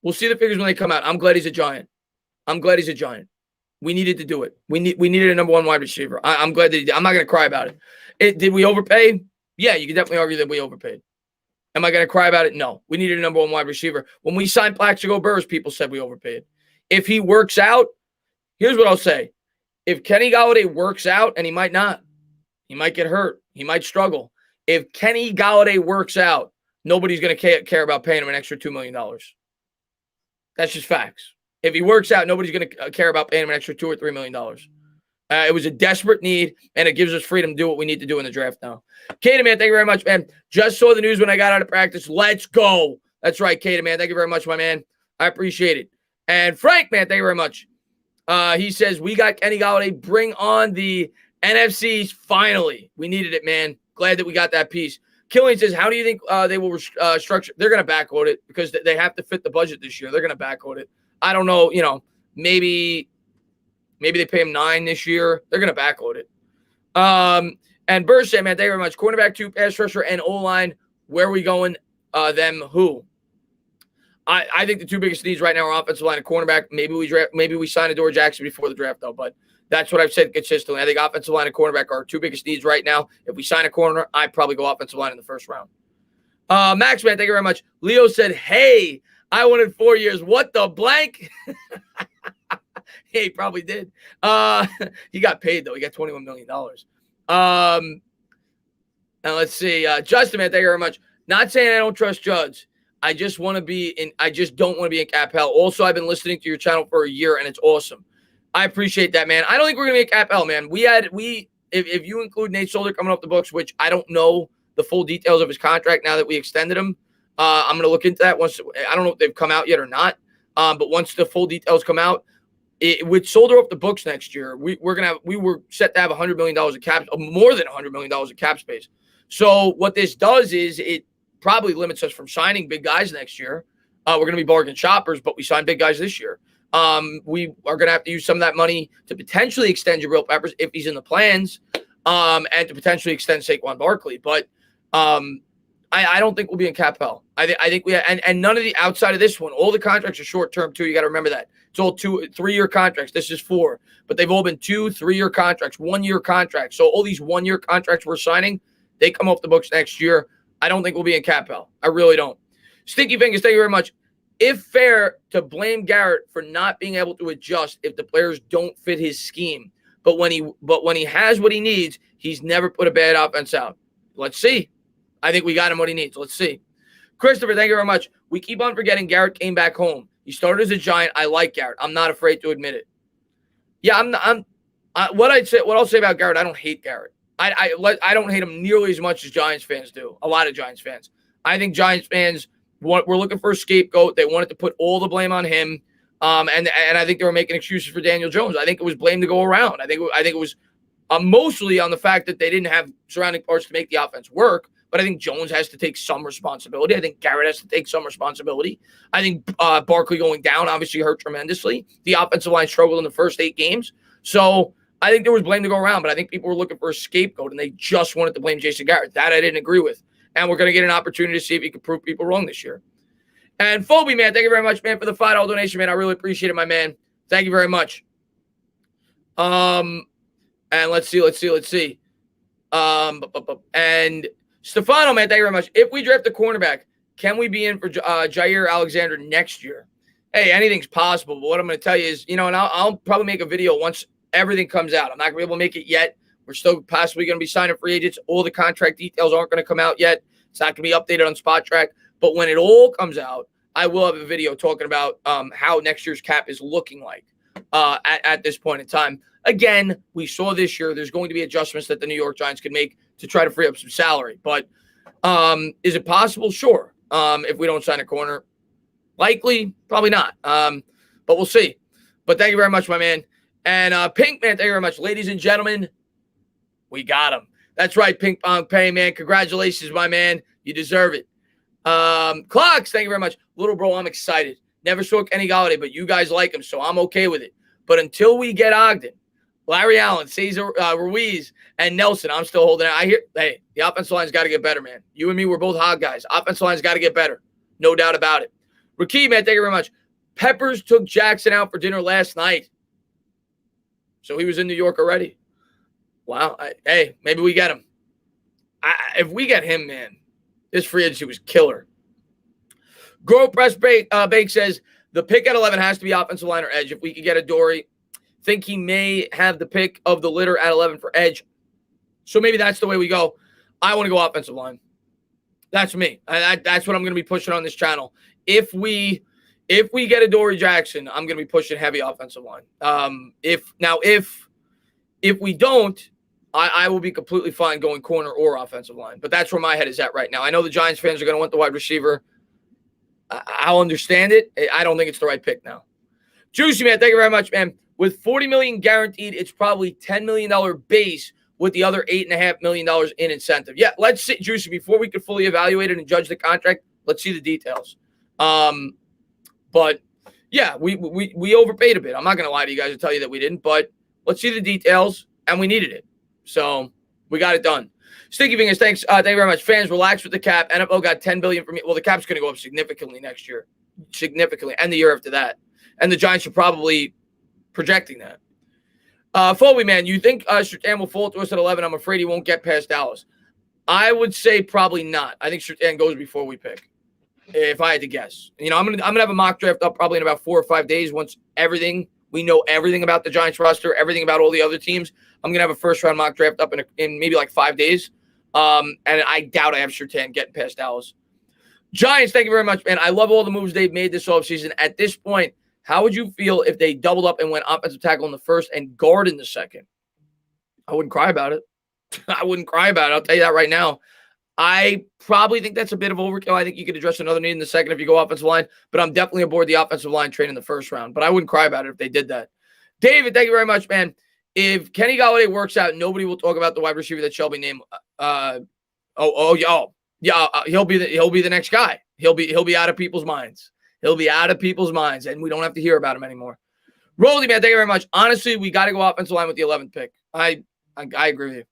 We'll see the figures when they come out. I'm glad he's a Giant. We needed to do it. We needed a number one wide receiver. I'm glad that he did. I'm not going to cry about it. Did we overpay? Yeah, you can definitely argue that we overpaid. Am I going to cry about it? No. We needed a number one wide receiver. When we signed Plaxico Burress, people said we overpaid. If he works out, here's what I'll say. If Kenny Golladay works out, and he might not, he might get hurt, he might struggle. If Kenny Golladay works out, nobody's going to care about paying him an extra $2 million. That's just facts. If he works out, nobody's going to care about paying him an extra $2 or $3 million. It was a desperate need, and it gives us freedom to do what we need to do in the draft now. Katie, man, thank you very much, man. Just saw the news when I got out of practice. Let's go. That's right, Katie, man. Thank you very much, my man. I appreciate it. And Frank, man, thank you very much. He says, we got Kenny Golladay. Bring on the NFCs finally. We needed it, man. Glad that we got that piece. Killian says, how do you think they will structure? They're going to backload it because they have to fit the budget this year. They're going to backload it. I don't know, maybe they pay him $9 million this year. They're going to backload it. And Burst said, man, thank you very much. Cornerback 2, pass rusher, and O-line. Where are we going? Them who? I think the two biggest needs right now are offensive line and cornerback. Maybe we sign Adoree Jackson before the draft, though. But that's what I've said consistently. I think offensive line and cornerback are our two biggest needs right now. If we sign a corner, I'd probably go offensive line in the first round. Max, man, thank you very much. Leo said, hey, I wanted 4 years. What the blank? He probably did. He got paid, though. He got $21 million. And let's see. Justin, man, thank you very much. Not saying I don't trust Judge. I just don't want to be in cap hell. Also, I've been listening to your channel for a year, and it's awesome. I appreciate that, man. I don't think we're going to be in cap hell, man. If you include Nate Solder coming off the books, which I don't know the full details of his contract now that we extended him. I'm going to look into that once. I don't know if they've come out yet or not. But once the full details come out, with Solder off the books next year, we were set to have $100 million of cap, more than $100 million of cap space. So what this does is it probably limits us from signing big guys next year. We're going to be bargain shoppers, but we signed big guys this year. We are going to have to use some of that money to potentially extend Jabril Peppers if he's in the plans, and to potentially extend Saquon Barkley. But I don't think we'll be in cap hell. I think we and none of the outside of this one. All the contracts are short term too. You got to remember that it's all 2-3 year contracts. This is 4, but they've all been 2-3 year contracts, 1 year contracts. So all these 1 year contracts we're signing, they come off the books next year. I don't think we'll be in cap hell. I really don't. Stinky Fingers, thank you very much. If fair to blame Garrett for not being able to adjust if the players don't fit his scheme, but when he has what he needs, he's never put a bad offense out. Let's see. I think we got him what he needs. Let's see. Christopher, thank you very much. We keep on forgetting Garrett came back home. He started as a Giant. I like Garrett. I'm not afraid to admit it. Yeah, what I'll say about Garrett, I don't hate Garrett. I don't hate him nearly as much as Giants fans do. A lot of Giants fans. I think Giants fans were looking for a scapegoat. They wanted to put all the blame on him. And I think they were making excuses for Daniel Jones. I think it was blame to go around. I think it was mostly on the fact that they didn't have surrounding parts to make the offense work. But I think Jones has to take some responsibility. I think Garrett has to take some responsibility. I think Barkley going down obviously hurt tremendously. The offensive line struggled in the first 8 games. So I think there was blame to go around, but I think people were looking for a scapegoat, and they just wanted to blame Jason Garrett. That I didn't agree with. And we're going to get an opportunity to see if he can prove people wrong this year. And Phoebe, man, thank you very much, man, for the $5 donation, man. I really appreciate it, my man. Thank you very much. And let's see. And Stefano, man, thank you very much. If we draft a cornerback, can we be in for Jair Alexander next year? Hey, anything's possible. But what I'm going to tell you is, and I'll probably make a video once everything comes out. I'm not going to be able to make it yet. We're still possibly going to be signing free agents. All the contract details aren't going to come out yet. It's not going to be updated on Spot Track. But when it all comes out, I will have a video talking about how next year's cap is looking like at this point in time. Again, we saw this year there's going to be adjustments that the New York Giants can make to try to free up some salary. But is it possible? Sure. If we don't sign a corner, likely, probably not. But we'll see. But thank you very much, my man. And Pink, man, thank you very much. Ladies and gentlemen, we got him. That's right, Pink Pong Pay, man. Congratulations, my man. You deserve it. Clocks, thank you very much. Little bro, I'm excited. Never saw Kenny Golladay, but you guys like him, so I'm okay with it. But until we get Ogden, Larry Allen, Cesar Ruiz, and Nelson, I'm still holding out. Hey, the offensive line's got to get better, man. You and me, we're both hog guys. Offensive line's got to get better. No doubt about it. Rakeem, man, thank you very much. Peppers took Jackson out for dinner last night. So he was in New York already. Wow. Hey, maybe we get him. If we get him, man, this free agency was killer. Grow Press Bake says, the pick at 11 has to be offensive line or edge. If we could get a Dory, think he may have the pick of the litter at 11 for edge. So maybe that's the way we go. I want to go offensive line. That's me. That's what I'm going to be pushing on this channel. If we get a Dory Jackson, I'm going to be pushing heavy offensive line. If we don't, I will be completely fine going corner or offensive line. But that's where my head is at right now. I know the Giants fans are going to want the wide receiver. I'll understand it. I don't think it's the right pick now. Juicy, man, thank you very much, man. With $40 million guaranteed, it's probably $10 million base with the other $8.5 million in incentive. Yeah, let's see, Juicy, before we could fully evaluate it and judge the contract, let's see the details. But yeah, we overpaid a bit. I'm not going to lie to you guys and tell you that we didn't, but let's see the details, and we needed it. So we got it done. Sticky Fingers, thanks. Thank you very much. Fans, relax with the cap. NFL got $10 billion from me. Well, the cap's going to go up significantly next year. Significantly. And the year after that. And the Giants are probably projecting that. Foley, man, you think Surtain will fall to us at 11? I'm afraid he won't get past Dallas. I would say probably not. I think Surtain goes before we pick, if I had to guess. I'm gonna have a mock draft up probably in about 4 or 5 days once we know everything about the Giants roster, everything about all the other teams. I'm gonna have a first-round mock draft up in maybe like 5 days. And I doubt I have Surtain getting past Dallas. Giants, thank you very much, man. I love all the moves they've made this offseason. At this point, how would you feel if they doubled up and went offensive tackle in the first and guard in the second? I wouldn't cry about it. I wouldn't cry about it. I'll tell you that right now. I probably think that's a bit of overkill. I think you could address another need in the second if you go offensive line, but I'm definitely aboard the offensive line train in the first round. But I wouldn't cry about it if they did that. David, thank you very much, man. If Kenny Golladay works out, nobody will talk about the wide receiver that Shelby named. He'll be the next guy. He'll be out of people's minds. He'll be out of people's minds, and we don't have to hear about him anymore. Rolly, man, thank you very much. Honestly, we got to go offensive line with the 11th pick. I agree with you.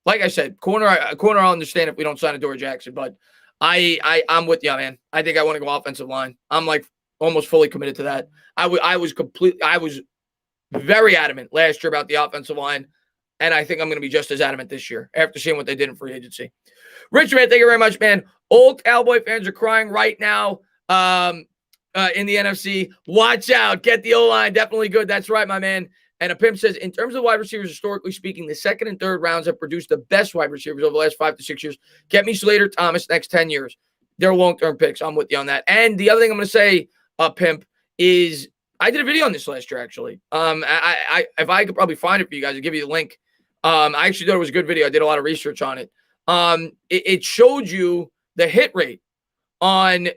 Like I said, corner, I'll understand if we don't sign a Dory Jackson, but I'm with you, man. I think I want to go offensive line. I'm like almost fully committed to that. I was very adamant last year about the offensive line, and I think I'm going to be just as adamant this year after seeing what they did in free agency. Richard, man, thank you very much, man. Old Cowboy fans are crying right now in the NFC. Watch out. Get the O-line. Definitely good. That's right, my man. And a pimp says, in terms of wide receivers, historically speaking, the second and third rounds have produced the best wide receivers over the last 5 to 6 years. Get me Slater, Thomas, next 10 years. They're long-term picks. I'm with you on that. And the other thing I'm going to say, pimp, is I did a video on this last year, actually. If I could probably find it for you guys, I'll give you the link. I actually thought it was a good video. I did a lot of research on it. It showed you the hit rate on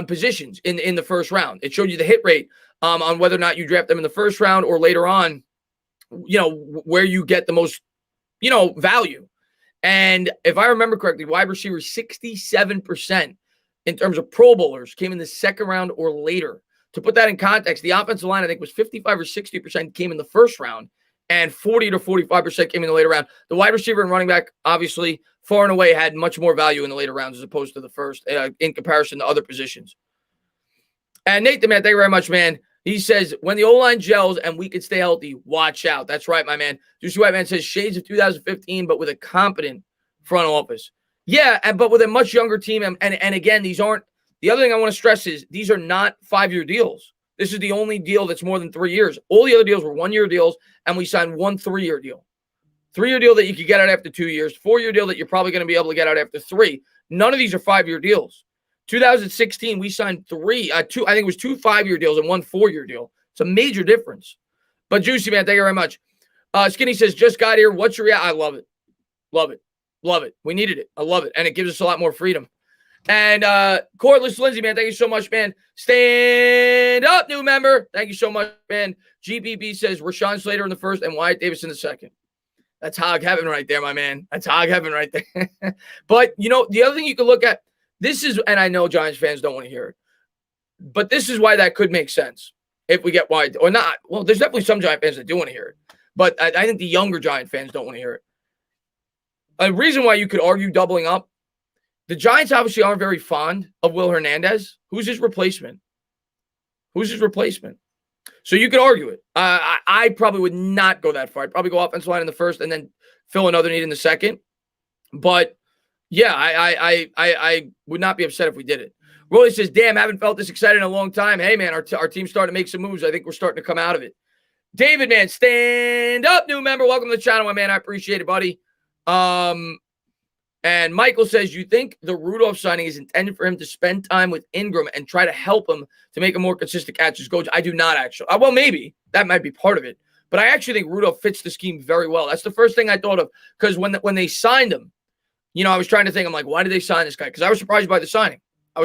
positions in the first round. It showed you the hit rate on whether or not you draft them in the first round or later on, where you get the most, value. And if I remember correctly, wide receivers, 67% in terms of Pro Bowlers came in the second round or later. To put that in context, the offensive line, I think, was 55 or 60% came in the first round, and 40 to 45% came in the later round. The wide receiver and running back, obviously, far and away had much more value in the later rounds as opposed to the first in comparison to other positions. And Nathan, man, thank you very much, man. He says, when the O-line gels and we can stay healthy, watch out. That's right, my man. Juicy White Man says, shades of 2015, but with a competent front office. Yeah, but with a much younger team. And again, these aren't – the other thing I want to stress is these are not 5-year deals. This is the only deal that's more than 3 years. All the other deals were 1-year deals, and we signed 1 3-year deal. 3-year deal that you could get out after 2 years. 4-year deal that you're probably going to be able to get out after 3. None of these are 5-year deals. 2016, we signed 2, I think it was 2 5-year deals and 1 4-year deal. It's a major difference. But Juicy Man, thank you very much. Skinny says, just got here. What's your reaction? I love it. Love it. Love it. We needed it. I love it. And it gives us a lot more freedom. And Cordless Lindsay, man, thank you so much, man. Stand up, new member. Thank you so much, man. GBB says Rashawn Slater in the first and Wyatt Davis in the second. That's hog heaven right there, my man. That's hog heaven right there. But, you know, the other thing you can look at, this is, and I know Giants fans don't want to hear it, but this is why that could make sense if we get Wyatt or not. Well, there's definitely some Giant fans that do want to hear it, but I think the younger Giant fans don't want to hear it. A reason why you could argue doubling up, the Giants obviously aren't very fond of Will Hernandez. Who's his replacement? Who's his replacement? So you could argue it. I probably would not go that far. I'd probably go offensive line in the first and then fill another need in the second. But yeah, I would not be upset if we did it. Rolly says, damn, haven't felt this excited in a long time. Hey, man, our team's starting to make some moves. I think we're starting to come out of it. David, man, stand up, new member. Welcome to the channel, my man. I appreciate it, buddy. And Michael says, you think the Rudolph signing is intended for him to spend time with Ingram and try to help him to make a more consistent catches goals? I do not actually. Well, maybe. That might be part of it. But I actually think Rudolph fits the scheme very well. That's the first thing I thought of. Because when they signed him, you know, I was trying to think, I'm like, why did they sign this guy? Because I was surprised by the signing. But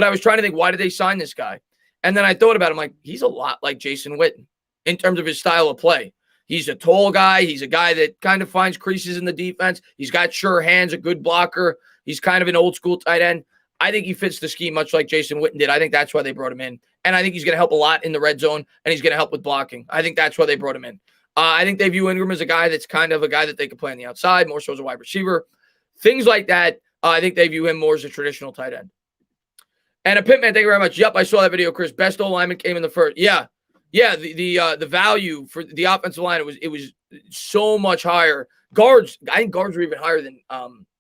I was trying to think, why did they sign this guy? And then I thought about him, like, he's a lot like Jason Witten in terms of his style of play. He's a tall guy. He's a guy that kind of finds creases in the defense. He's got sure hands, a good blocker. He's kind of an old school tight end. I think he fits the scheme much like Jason Witten did. I think that's why they brought him in. And I think he's going to help a lot in the red zone, and he's going to help with blocking. I think that's why they brought him in. I think they view Ingram as a guy that's kind of a guy that they could play on the outside, more so as a wide receiver. Things like that, I think they view him more as a traditional tight end. And a Pitman, thank you very much. Yep, I saw that video, Chris. Best O-lineman came in the first. Yeah, the value for the offensive line, it was so much higher. Guards, I think guards were even higher than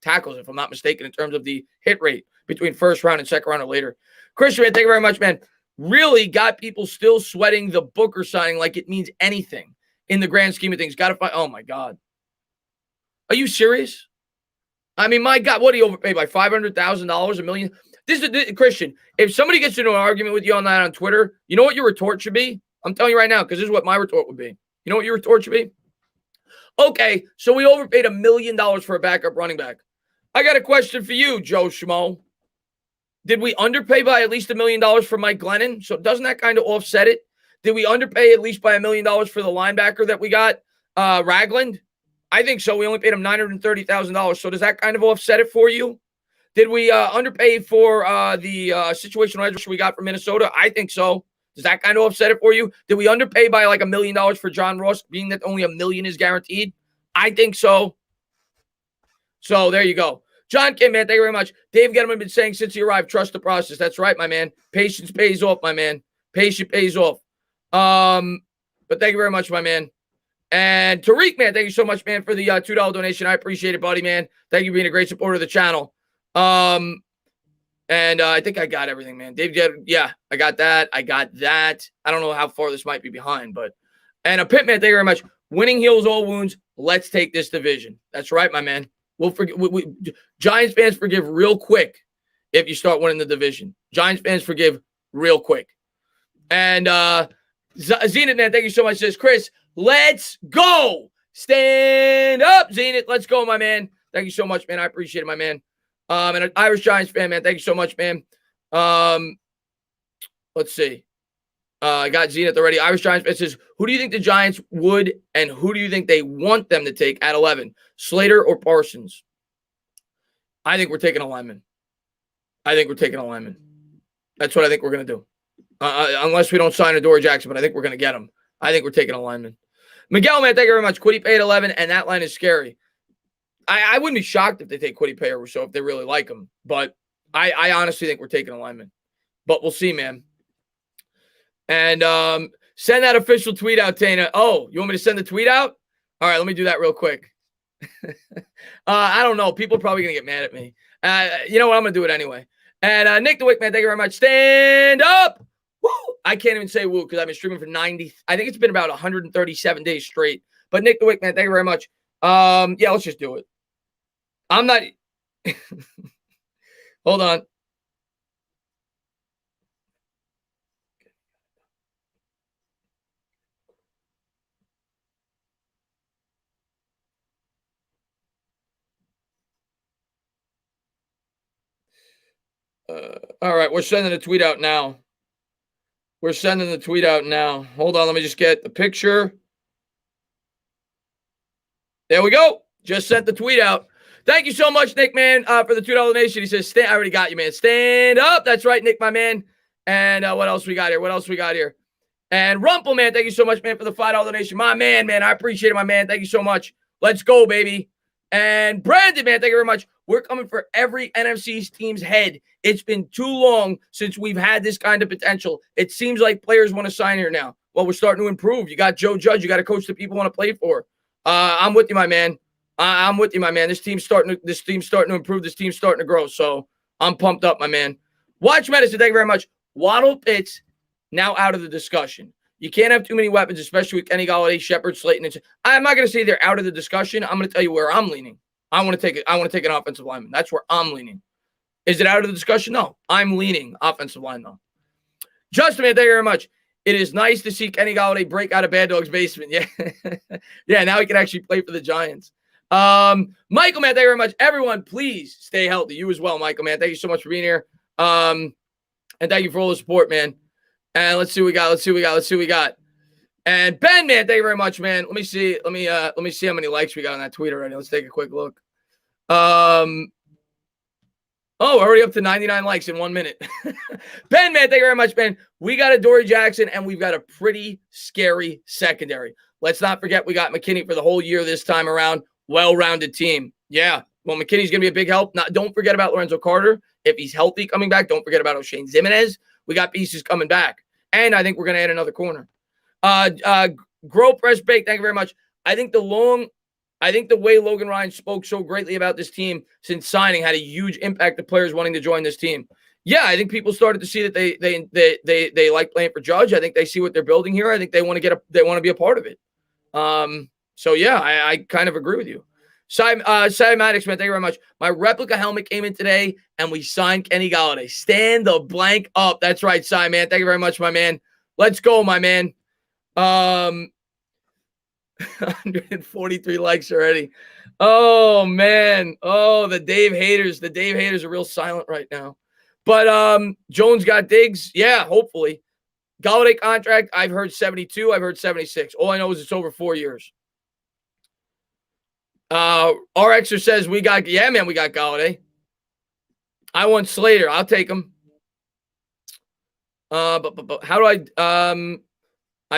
tackles, if I'm not mistaken, in terms of the hit rate between first round and second round or later. Christian, man, thank you very much, man. Really got people still sweating the Booker signing like it means anything in the grand scheme of things. Got to find. Oh my God, are you serious? I mean, my God, what do you overpay by $500,000, $1 million? This is Christian. If somebody gets into an argument with you on that on Twitter, you know what your retort should be? I'm telling you right now, because this is what my retort would be. You know what your retort should be? Okay, so we overpaid $1 million for a backup running back. I got a question for you, Joe Schmo. Did we underpay by at least $1 million for Mike Glennon? So doesn't that kind of offset it? Did we underpay at least by $1 million for the linebacker that we got, Ragland? I think so. We only paid him $930,000. So does that kind of offset it for you? Did we underpay for the situational edge we got from Minnesota? I think so. Does that kind of offset it for you? Did we underpay by like $1 million for John Ross, being that only $1 million is guaranteed? I think so. So there you go. John Kim, man, thank you very much. Dave Gettleman been saying since he arrived, trust the process. That's right, my man. Patience pays off, my man. Patience pays off. But thank you very much, my man. And Tariq, man, thank you so much, man, for the $2 donation. I appreciate it, buddy, man. Thank you for being a great supporter of the channel. And I think I got everything, man. Dave, yeah, I got that. I don't know how far this might be behind, but and a Pitman, thank you very much. Winning heals all wounds. Let's take this division. That's right, my man. We'll forget. Giants fans forgive real quick if you start winning the division. Giants fans forgive real quick. And Zenith, man, thank you so much. Says Chris, let's go. Stand up, Zenith. Let's go, my man. Thank you so much, man. I appreciate it, my man. And an Irish Giants fan, man. Thank you so much, man. Let's see. I got Zenith already. Irish Giants fan says, who do you think the Giants would and who do you think they want them to take at 11? Slater or Parsons? I think we're taking a lineman. That's what I think we're going to do. Unless we don't sign Adoree Jackson, but I think we're going to get him. I think we're taking a lineman. Miguel, man, thank you very much. Quiddy paid 11, and that line is scary. I wouldn't be shocked if they take Quiddy Pay or so if they really like him. But I honestly think we're taking a lineman. But we'll see, man. And send that official tweet out, Tana. Oh, you want me to send the tweet out? All right, let me do that real quick. I don't know. People are probably going to get mad at me. You know what? I'm going to do it anyway. And Nick the Wick, man, thank you very much. Stand up. Woo! I can't even say woo because I've been streaming for 90. I think it's been about 137 days straight. But Nick the Wick, man, thank you very much. Yeah, let's just do it. I'm not. Hold on. All right, we're sending the tweet out now. We're sending the tweet out now. Hold on, let me just get the picture. There we go. Just sent the tweet out. Thank you so much, Nick, man, for the $2 donation. He says, I already got you, man. Stand up. That's right, Nick, my man. And what else we got here? What else we got here? And Rumple, man, thank you so much, man, for the $5 donation. My man, I appreciate it, my man. Thank you so much. Let's go, baby. And Brandon, man, thank you very much. We're coming for every NFC team's head. It's been too long since we've had this kind of potential. It seems like players want to sign here now. Well, we're starting to improve. You got Joe Judge. You got a coach that people want to play for. I'm with you, my man. I'm with you, my man. This team's starting to improve. This team's starting to grow. So I'm pumped up, my man. Watch Medicine, thank you very much. Waddle Pitts now out of the discussion. You can't have too many weapons, especially with Kenny Golladay, Shepard, Slayton. I'm not going to say they're out of the discussion. I'm going to tell you where I'm leaning. I want to take an offensive lineman. That's where I'm leaning. Is it out of the discussion? No. I'm leaning offensive line, though. Justin, man, thank you very much. It is nice to see Kenny Golladay break out of Bad Dog's basement. Yeah. Yeah, now he can actually play for the Giants. Michael, man, thank you very much. Everyone, please stay healthy. You as well, Michael, man. Thank you so much for being here. And thank you for all the support, man. And let's see what we got. And Ben, man, thank you very much, man. Let me see how many likes we got on that tweet already. Let's take a quick look. Already up to 99 likes in 1 minute. Ben, man, thank you very much, Ben. We got a Dory Jackson, and we've got a pretty scary secondary. Let's not forget we got McKinney for the whole year this time around. Well-rounded team. Yeah. Well, McKinney's going to be a big help. Don't forget about Lorenzo Carter. If he's healthy coming back, don't forget about O'Shane Zimenez. We got pieces coming back. And I think we're going to add another corner. Grow Press Bake, thank you very much. I think the way Logan Ryan spoke so greatly about this team since signing had a huge impact to players wanting to join this team. Yeah, I think people started to see that they like playing for Judge. I think they see what they're building here. I think they want to be a part of it. So yeah, I kind of agree with you. Maddox, man, thank you very much. My replica helmet came in today, and we signed Kenny Golladay. Stand the blank up. That's right, Cy, man. Thank you very much, my man. Let's go, my man. 143 likes already. Oh, man. Oh, the Dave haters. The Dave haters are real silent right now. But Jones got Diggs. Yeah, hopefully. Golladay contract, I've heard 72. I've heard 76. All I know is it's over 4 years. RXer says we got Golladay. I want Slater. I'll take him. But how do I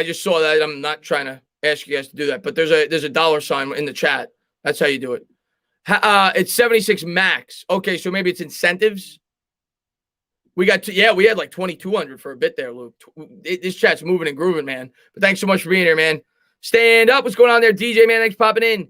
just saw that. I'm not trying to ask you guys to do that, but there's a dollar sign in the chat. That's how you do it. It's 76 max. Okay, so maybe it's incentives. We had like 2,200 for a bit there, Luke. This chat's moving and grooving, man. But thanks so much for being here, man. Stand up. What's going on there? DJ, man, thanks for popping in.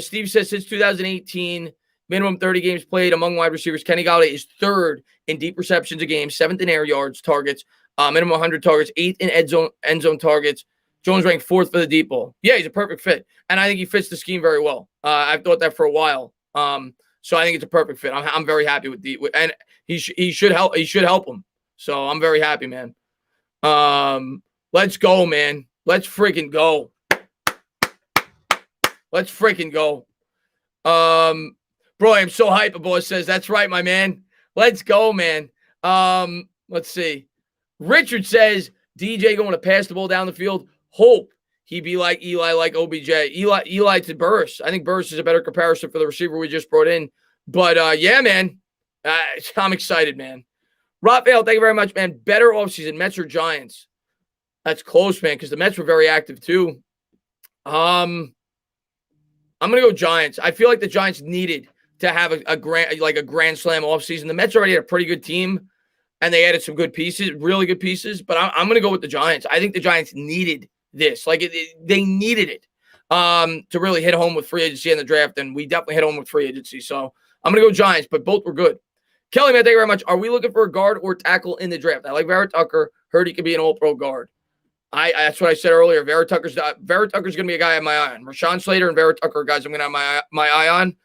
Steve says since 2018, minimum 30 games played among wide receivers. Kenny Golladay is third in deep receptions a game, seventh in air yards, targets, minimum 100 targets, eighth in end zone targets. Jones ranked fourth for the deep ball. Yeah, he's a perfect fit, and I think he fits the scheme very well. I've thought that for a while. So I think it's a perfect fit. I'm very happy and he should help. He should help him. So I'm very happy, man. Let's go, man. Let's freaking go. Let's freaking go. Bro, I'm so hype. A boy says, that's right, my man. Let's go, man. Let's see. Richard says, DJ going to pass the ball down the field. Hope he be like Eli, like OBJ. Eli to Burris. I think Burris is a better comparison for the receiver we just brought in. But, yeah, man. I'm excited, man. Raphael, thank you very much, man. Better offseason, Mets or Giants? That's close, man, because the Mets were very active, too. I'm going to go Giants. I feel like the Giants needed to have a grand slam offseason. The Mets already had a pretty good team. and they added some good pieces, really good pieces. But I'm going to go with the Giants. I think the Giants needed this. Like, they needed it to really hit home with free agency in the draft, and we definitely hit home with free agency. So I'm going to go Giants, but both were good. Kelly, man, thank you very much. Are we looking for a guard or tackle in the draft? I like Vera Tucker. Heard he could be an all-pro guard. That's what I said earlier. Vera Tucker's going to be a guy I have my eye on. Rashawn Slater and Vera Tucker are guys I'm going to have my eye on.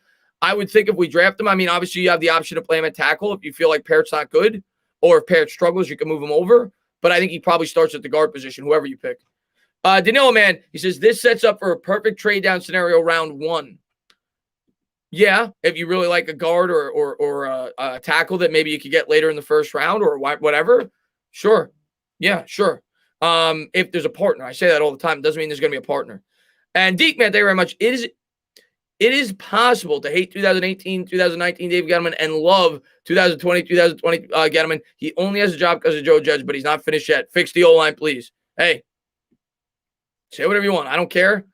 I would think if we draft them, I mean, obviously you have the option to play him at tackle if you feel like Parrott's not good, or if Parrott struggles, you can move him over. But I think he probably starts at the guard position, whoever you pick. Danilo, man, he says, this sets up for a perfect trade down scenario round 1. Yeah, if you really like a guard or a tackle that maybe you could get later in the first round or whatever, sure. Yeah, sure. If there's a partner, I say that all the time. It doesn't mean there's going to be a partner. And Deke, man, thank you very much. It is possible to hate 2018, 2019 Dave Gettleman and love 2020, 2020 Gettleman. He only has a job because of Joe Judge, but he's not finished yet. Fix the O-line, please. Hey, say whatever you want. I don't care.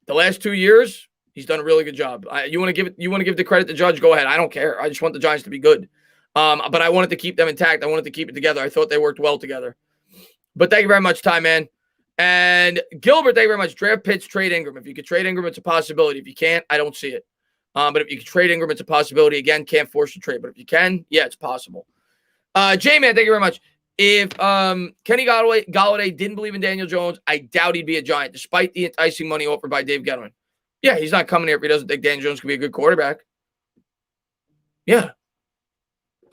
The last 2 years, he's done a really good job. You want to give the credit to Judge? Go ahead. I don't care. I just want the Giants to be good. But I wanted to keep them intact. I wanted to keep it together. I thought they worked well together. But thank you very much, Ty, man. And Gilbert, thank you very much. Draft Pitts, trade Ingram. If you could trade Ingram, it's a possibility. If you can't, I don't see it. But if you can trade Ingram, it's a possibility. Again, can't force the trade. But if you can, yeah, it's possible. J-Man, thank you very much. If Kenny Golladay didn't believe in Daniel Jones, I doubt he'd be a Giant, despite the enticing money offered by Dave Gettleman. Yeah, he's not coming here if he doesn't think Daniel Jones could be a good quarterback. Yeah,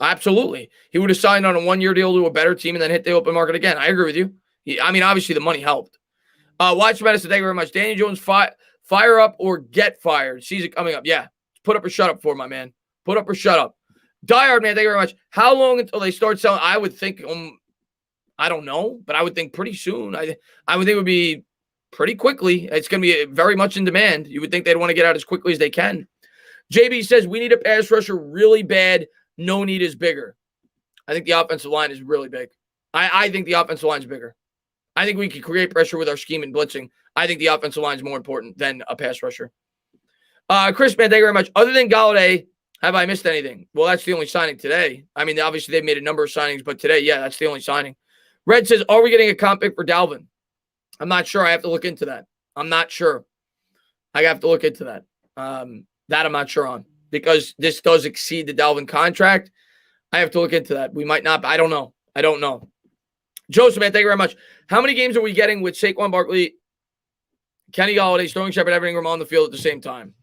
absolutely. He would have signed on a 1-year deal to a better team and then hit the open market again. I agree with you. I mean, obviously the money helped. Watch Medicine, thank you very much. Daniel Jones, fire up or get fired. Season coming up. Yeah. Put up or shut up for my man. Put up or shut up. Diehard, man, thank you very much. How long until they start selling? I would think, I don't know, but I would think pretty soon. I would think it would be pretty quickly. It's going to be very much in demand. You would think they'd want to get out as quickly as they can. JB says, we need a pass rusher really bad. No need is bigger. I think the offensive line is really big. I think the offensive line is bigger. I think we can create pressure with our scheme and blitzing. I think the offensive line is more important than a pass rusher. Chris, man, thank you very much. Other than Golladay, have I missed anything? Well, that's the only signing today. I mean, obviously they've made a number of signings, but today, yeah, that's the only signing. Red says, are we getting a comp pick for Dalvin? I'm not sure. I have to look into that. I'm not sure. I have to look into that. That I'm not sure on because this does exceed the Dalvin contract. I have to look into that. We might not. I don't know. Joseph, man, thank you very much. How many games are we getting with Saquon Barkley, Kenny Golladay, Sterling Shepard, Evan Ingram on the field at the same time?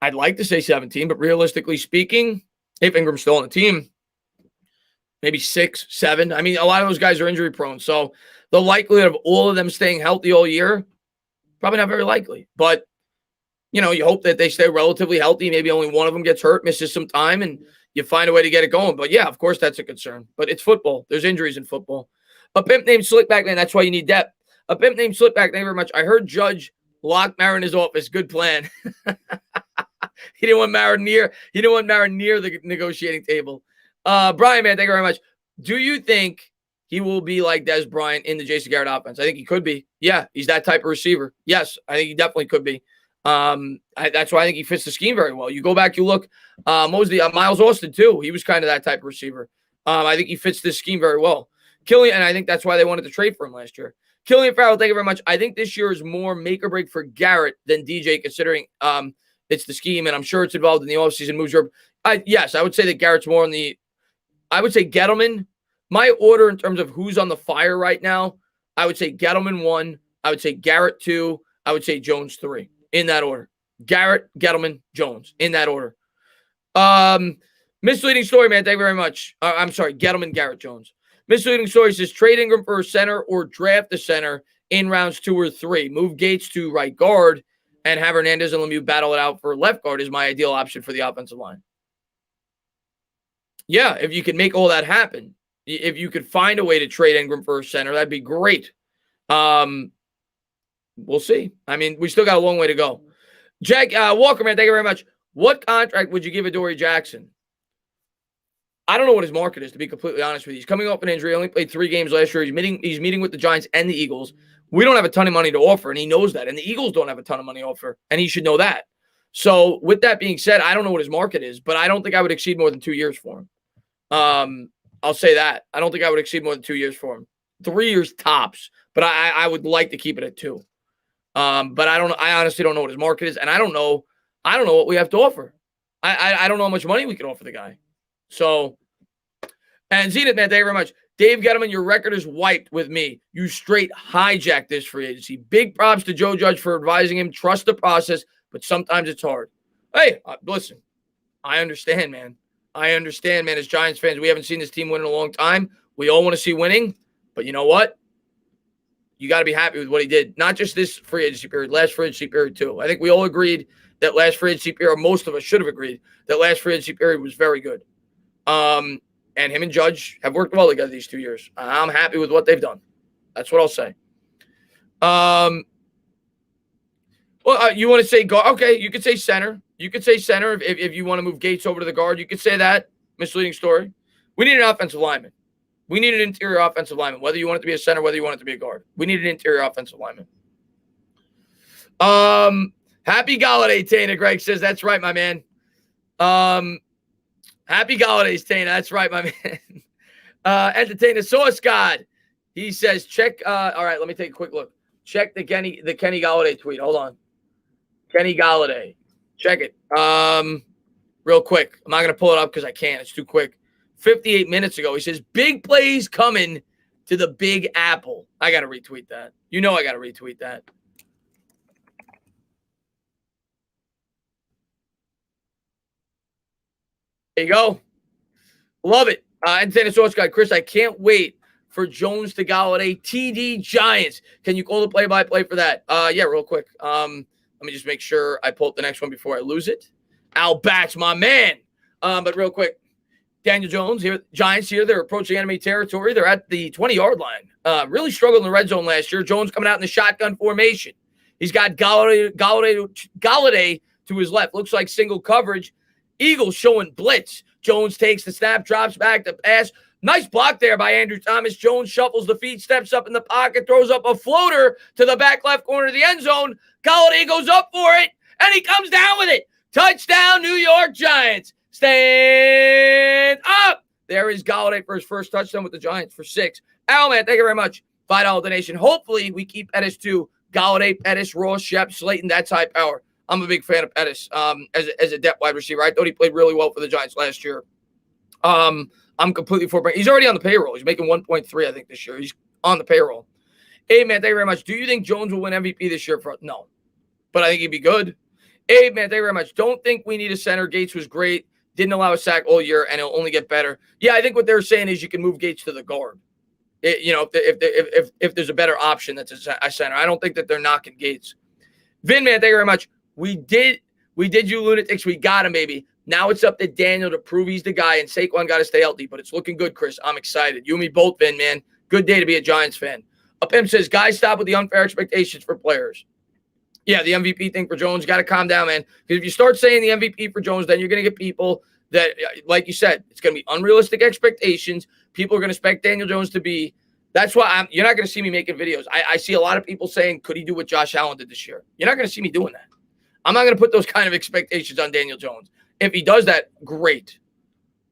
I'd like to say 17, but realistically speaking, if Ingram's still on the team, maybe 6, 7. I mean, a lot of those guys are injury prone. So the likelihood of all of them staying healthy all year, probably not very likely. But, you hope that they stay relatively healthy. Maybe only one of them gets hurt, misses some time, and you find a way to get it going. But, yeah, of course, that's a concern. But it's football. There's injuries in football. A pimp named Slickback, man, that's why you need depth. A pimp named Slickback, thank you very much. I heard Judge lock Mara in his office. Good plan. He didn't want Mara near the negotiating table. Brian, man, thank you very much. Do you think he will be like Dez Bryant in the Jason Garrett offense? I think he could be. Yeah, he's that type of receiver. Yes, I think he definitely could be. That's why I think he fits the scheme very well. You go back, you look, Miles Austin too. He was kind of that type of receiver. I think he fits this scheme very well. Killian, and I think that's why they wanted to trade for him last year. Killian Farrell, thank you very much. I think this year is more make or break for Garrett than DJ, considering it's the scheme, and I'm sure it's involved in the offseason moves. Yes, I would say that Garrett's more on the – I would say Gettleman. My order in terms of who's on the fire right now, I would say Gettleman 1. I would say Garrett 2. I would say Jones 3. In that order. Garrett, Gettleman, Jones. In that order. Misleading story, man. Thank you very much. I'm sorry. Gettleman, Garrett, Jones. Misleading story says trade Ingram for a center or draft a center in rounds 2 or 3. Move Gates to right guard and have Hernandez and Lemieux battle it out for left guard is my ideal option for the offensive line. Yeah, if you can make all that happen, if you could find a way to trade Ingram for a center, that'd be great. We'll see. I mean, we still got a long way to go. Jack Walker, man, thank you very much. What contract would you give Adoree Jackson? I don't know what his market is, to be completely honest with you. He's coming off an injury. He only played 3 games last year. He's meeting with the Giants and the Eagles. We don't have a ton of money to offer, and he knows that. And the Eagles don't have a ton of money to offer, and he should know that. So with that being said, I don't know what his market is, but I don't think I would exceed more than 2 years for him. I'll say that. I don't think I would exceed more than 2 years for him. 3 years tops, but I would like to keep it at 2. But I honestly don't know what his market is, and I don't know what we have to offer. I don't know how much money we can offer the guy. So, and Zenith, man, thank you very much. Dave Gettleman, your record is wiped with me. You straight hijacked this free agency. Big props to Joe Judge for advising him. Trust the process, but sometimes it's hard. Hey, listen, I understand, man. I understand, man. As Giants fans, we haven't seen this team win in a long time. We all want to see winning, but you know what? You got to be happy with what he did. Not just this free agency period, last free agency period too. I think we all agreed that last free agency period, most of us should have agreed that last free agency period was very good. And him and Judge have worked well together these 2 years. I'm happy with what they've done. That's what I'll say. You want to say guard? Okay, you could say center. You could say center if you want to move Gates over to the guard. You could say that. Misleading story. We need an offensive lineman. We need an interior offensive lineman, whether you want it to be a center, whether you want it to be a guard. We need an interior offensive lineman. Happy Golladay, Tana. Greg says, that's right, my man. Happy Golladay, Tana. That's right, my man. Entertainer Source God. He says, check. All right, let me take a quick look. Check the Kenny Golladay tweet. Hold on. Kenny Golladay. Check it. Real quick. I'm not going to pull it up because I can't. It's too quick. 58 minutes ago, he says, big plays coming to the Big Apple. I got to retweet that. You know I got to retweet that. There you go. Love it. Entertainer Source Guy, Chris, I can't wait for Jones to Golladay. TD Giants. Can you call the play-by-play for that? Yeah, real quick. Let me just make sure I pull up the next one before I lose it. Al Batch, my man. But real quick. Daniel Jones here, Giants here. They're approaching enemy territory. They're at the 20-yard line. Really struggled in the red zone last year. Jones coming out in the shotgun formation. He's got Golladay to his left. Looks like single coverage. Eagles showing blitz. Jones takes the snap, drops back the pass. Nice block there by Andrew Thomas. Jones shuffles the feet, steps up in the pocket, throws up a floater to the back left corner of the end zone. Golladay goes up for it, and he comes down with it. Touchdown, New York Giants. Stand up. There is Golladay for his first touchdown with the Giants for 6. Al, man, thank you very much. $5 donation. Hopefully, we keep Pettis too. Golladay, Pettis, Ross, Shep, Slayton. That's high power. I'm a big fan of Pettis as a depth wide receiver. I thought he played really well for the Giants last year. I'm completely for bringing. He's already on the payroll. He's making 1.3, I think, this year. He's on the payroll. Hey, man, thank you very much. Do you think Jones will win MVP this year? No. But I think he'd be good. Hey, man, thank you very much. Don't think we need a center. Gates was great. Didn't allow a sack all year, and it'll only get better. Yeah, I think what they're saying is you can move Gates to the guard. If there's a better option that's a center. I don't think that they're knocking Gates. Vin, man, thank you very much. We did you lunatics. We got him, baby. Now it's up to Daniel to prove he's the guy, and Saquon got to stay healthy, but it's looking good, Chris. I'm excited. You and me both, Vin, man. Good day to be a Giants fan. Pimp says, guys, stop with the unfair expectations for players. Yeah, the MVP thing for Jones, got to calm down, man. Because if you start saying the MVP for Jones, then you're going to get people that, like you said, it's going to be unrealistic expectations. People are going to expect Daniel Jones to be. That's why you're not going to see me making videos. I see a lot of people saying, could he do what Josh Allen did this year? You're not going to see me doing that. I'm not going to put those kind of expectations on Daniel Jones. If he does that, great.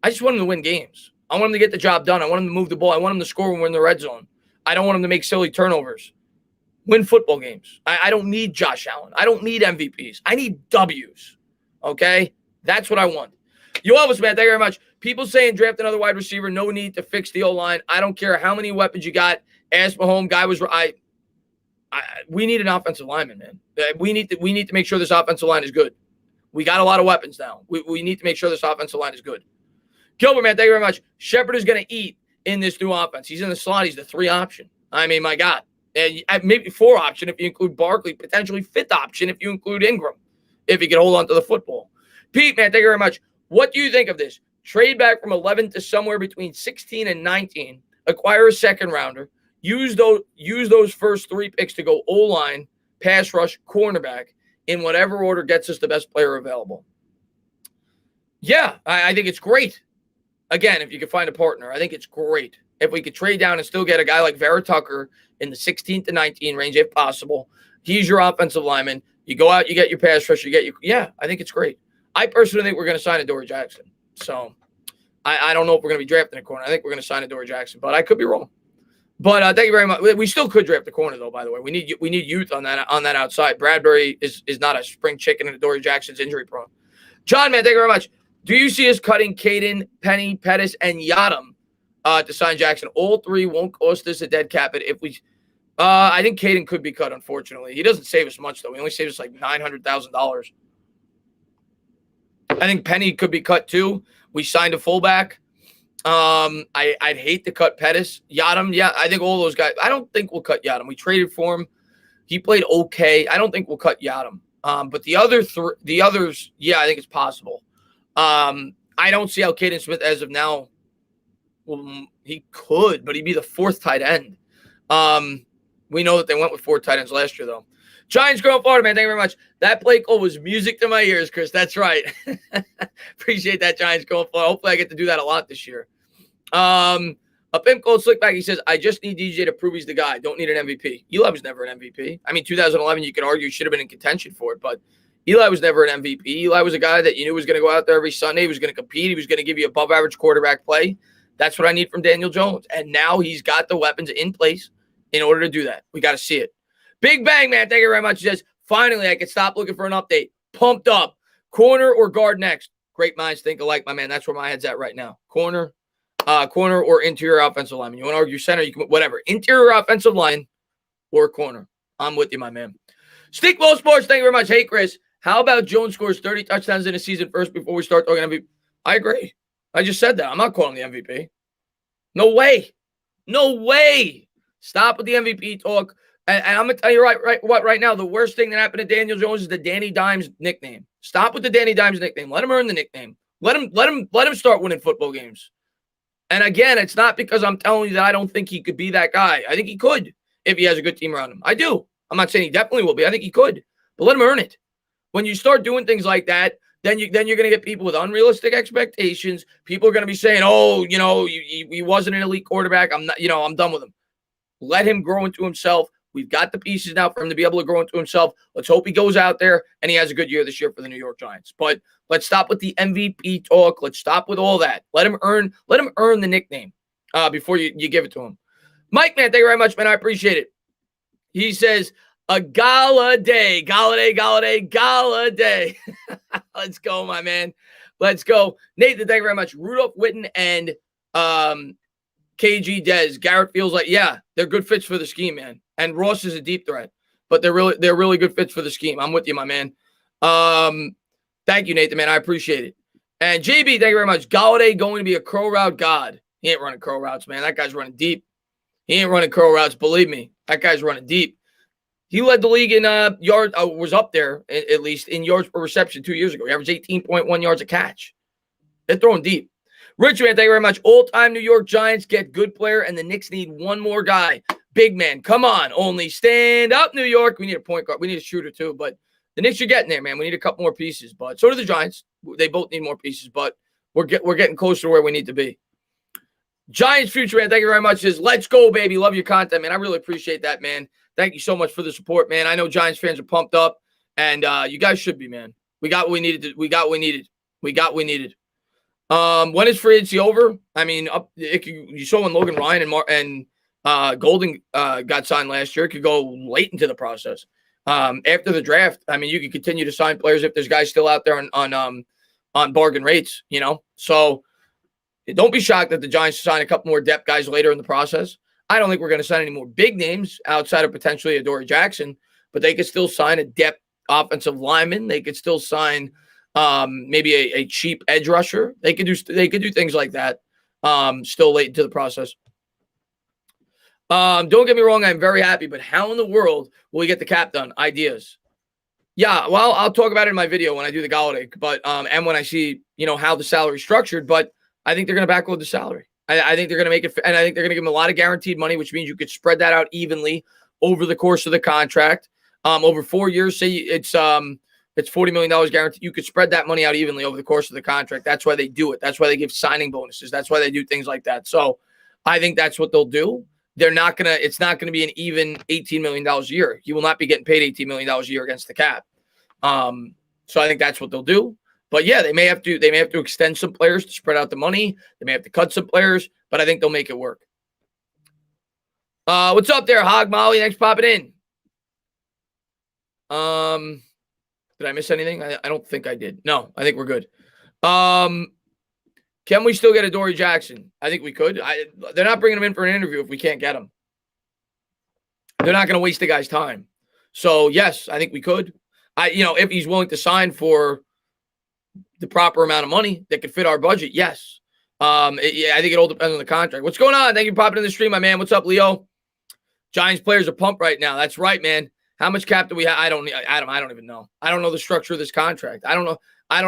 I just want him to win games. I want him to get the job done. I want him to move the ball. I want him to score when we're in the red zone. I don't want him to make silly turnovers. Win football games. I don't need Josh Allen. I don't need MVPs. I need W's. Okay? That's what I want. You Elvis, man, thank you very much. People saying draft another wide receiver, no need to fix the O-line. I don't care how many weapons you got. Ask Mahomes, guy was right. We need an offensive lineman, man. We need to make sure this offensive line is good. We got a lot of weapons now. We need to make sure this offensive line is good. Gilbert, man, thank you very much. Shepard is going to eat in this new offense. He's in the slot. He's the 3 option. I mean, my God. And maybe 4 option if you include Barkley, potentially 5th option if you include Ingram, if he can hold on to the football. Pete, man, thank you very much. What do you think of this? Trade back from 11 to somewhere between 16 and 19, acquire a second rounder, use those first 3 picks to go O-line, pass rush, cornerback, in whatever order gets us the best player available. Yeah, I think it's great. Again, if you can find a partner, I think it's great. If we could trade down and still get a guy like Vera Tucker in the 16 to 19 range, if possible, he's your offensive lineman. You go out, you get your pass rush, I think it's great. I personally think we're going to sign Adoree Jackson. So, I don't know if we're going to be drafting a corner. I think we're going to sign Adoree Jackson, but I could be wrong. But thank you very much. We still could draft the corner, though. By the way, we need youth on that outside. Bradbury is not a spring chicken, and Adoree Jackson's injury prone. John, man, thank you very much. Do you see us cutting Caden, Penny, Pettis, and Yadam to sign Jackson? All three won't cost us a dead cap. If we, I think Caden could be cut. Unfortunately, he doesn't save us much though. He only saves us like $900,000. I think Penny could be cut too. We signed a fullback. I'd hate to cut Pettis. Yadam, yeah, I think all those guys. I don't think we'll cut Yadam. We traded for him. He played okay. I don't think we'll cut Yadam. But the others, yeah, I think it's possible. I don't see how Caden Smith as of now. Well, he could, but he'd be the fourth tight end. We know that they went with 4 tight ends last year, though. Giants growing Florida, man. Thank you very much. That play call was music to my ears, Chris. That's right. Appreciate that, Giants growing Florida. Hopefully, I get to do that a lot this year. A pimp called Slickback. He says, I just need DJ to prove he's the guy. Don't need an MVP. Eli was never an MVP. I mean, 2011, you could argue should have been in contention for it, but Eli was never an MVP. Eli was a guy that you knew was going to go out there every Sunday. He was going to compete. He was going to give you above average quarterback play. That's what I need from Daniel Jones. And now he's got the weapons in place in order to do that. We got to see it. Big Bang, man. Thank you very much. He says, finally, I can stop looking for an update. Pumped up. Corner or guard next? Great minds think alike, my man. That's where my head's at right now. Corner or interior offensive lineman. You want to argue center? You can, whatever. Interior offensive line or corner. I'm with you, my man. Stick Low Sports, thank you very much. Hey, Chris, how about Jones scores 30 touchdowns in a season first before we start talking MVP? I agree. I just said that. I'm not calling the MVP. No way. No way. Stop with the MVP talk. And I'm going to tell you right now, the worst thing that happened to Daniel Jones is the Danny Dimes nickname. Stop with the Danny Dimes nickname. Let him earn the nickname. Let him start winning football games. And again, it's not because I'm telling you that I don't think he could be that guy. I think he could if he has a good team around him. I do. I'm not saying he definitely will be. I think he could. But let him earn it. When you start doing things like that, then you're going to get people with unrealistic expectations. People are going to be saying, "Oh, he wasn't an elite quarterback. I'm done with him." Let him grow into himself. We've got the pieces now for him to be able to grow into himself. Let's hope he goes out there and he has a good year this year for the New York Giants. But let's stop with the MVP talk. Let's stop with all that. Let him earn the nickname before you give it to him. Mike, man, thank you very much, man. I appreciate it. He says, a Golladay. Let's go, my man. Let's go. Nathan, thank you very much. Rudolph Witten and KG Dez. Garrett feels like, yeah, they're good fits for the scheme, man. And Ross is a deep threat, but they're really good fits for the scheme. I'm with you, my man. Thank you, Nathan, man. I appreciate it. And JB, thank you very much. Golladay going to be a crow route god. He ain't running crow routes, man. That guy's running deep. He ain't running crow routes, believe me. That guy's running deep. He led the league in yards, was up there at least in yards per reception 2 years ago. He averaged 18.1 yards a catch. They're throwing deep. Rich, man, thank you very much. All-time New York Giants get good player, and the Knicks need one more guy. Big man, come on. Only stand up, New York. We need a point guard. We need a shooter, too. But the Knicks are getting there, man. We need a couple more pieces. But so do the Giants. They both need more pieces. But we're getting closer to where we need to be. Giants future, man, thank you very much. Says, let's go, baby. Love your content, man. I really appreciate that, man. Thank you so much for the support, man. I know Giants fans are pumped up. And you guys should be, man. We got what we needed. When is free agency over? I mean, you saw when Logan Ryan and Golden got signed last year. It could go late into the process. After the draft, I mean, you can continue to sign players if there's guys still out there on bargain rates, So don't be shocked that the Giants sign a couple more depth guys later in the process. I don't think we're going to sign any more big names outside of potentially Adoree Jackson, but they could still sign a depth offensive lineman. They could still sign maybe a cheap edge rusher. They could do things like that. Still late into the process. Don't get me wrong, I'm very happy, but how in the world will we get the cap done? Ideas. Yeah, well, I'll talk about it in my video when I do the Golladay, but and when I see, how the salary is structured, but I think they're going to backload the salary. I think they're going to make it, and I think they're going to give him a lot of guaranteed money, which means you could spread that out evenly over the course of the contract. Over 4 years, say it's $40 million guaranteed. You could spread that money out evenly over the course of the contract. That's why they do it. That's why they give signing bonuses. That's why they do things like that. So I think that's what they'll do. It's not going to be an even $18 million a year. You will not be getting paid $18 million a year against the cap. So I think that's what they'll do. But yeah, they may have to extend some players to spread out the money. They may have to cut some players, but I think they'll make it work. What's up there, Hog Molly? Thanks for popping in. Did I miss anything? I don't think I did. No, I think we're good. Can we still get a Dory Jackson? I think we could. They're not bringing him in for an interview if we can't get him. They're not going to waste the guy's time. So yes, I think we could. If he's willing to sign for the proper amount of money that could fit our budget, yes. I think it all depends on the contract. What's going on? Thank you for popping in the stream, my man. What's up, Leo? Giants players are pumped right now. That's right, man. How much cap do we have? I don't even know. I don't know the structure of this contract. I don't know. I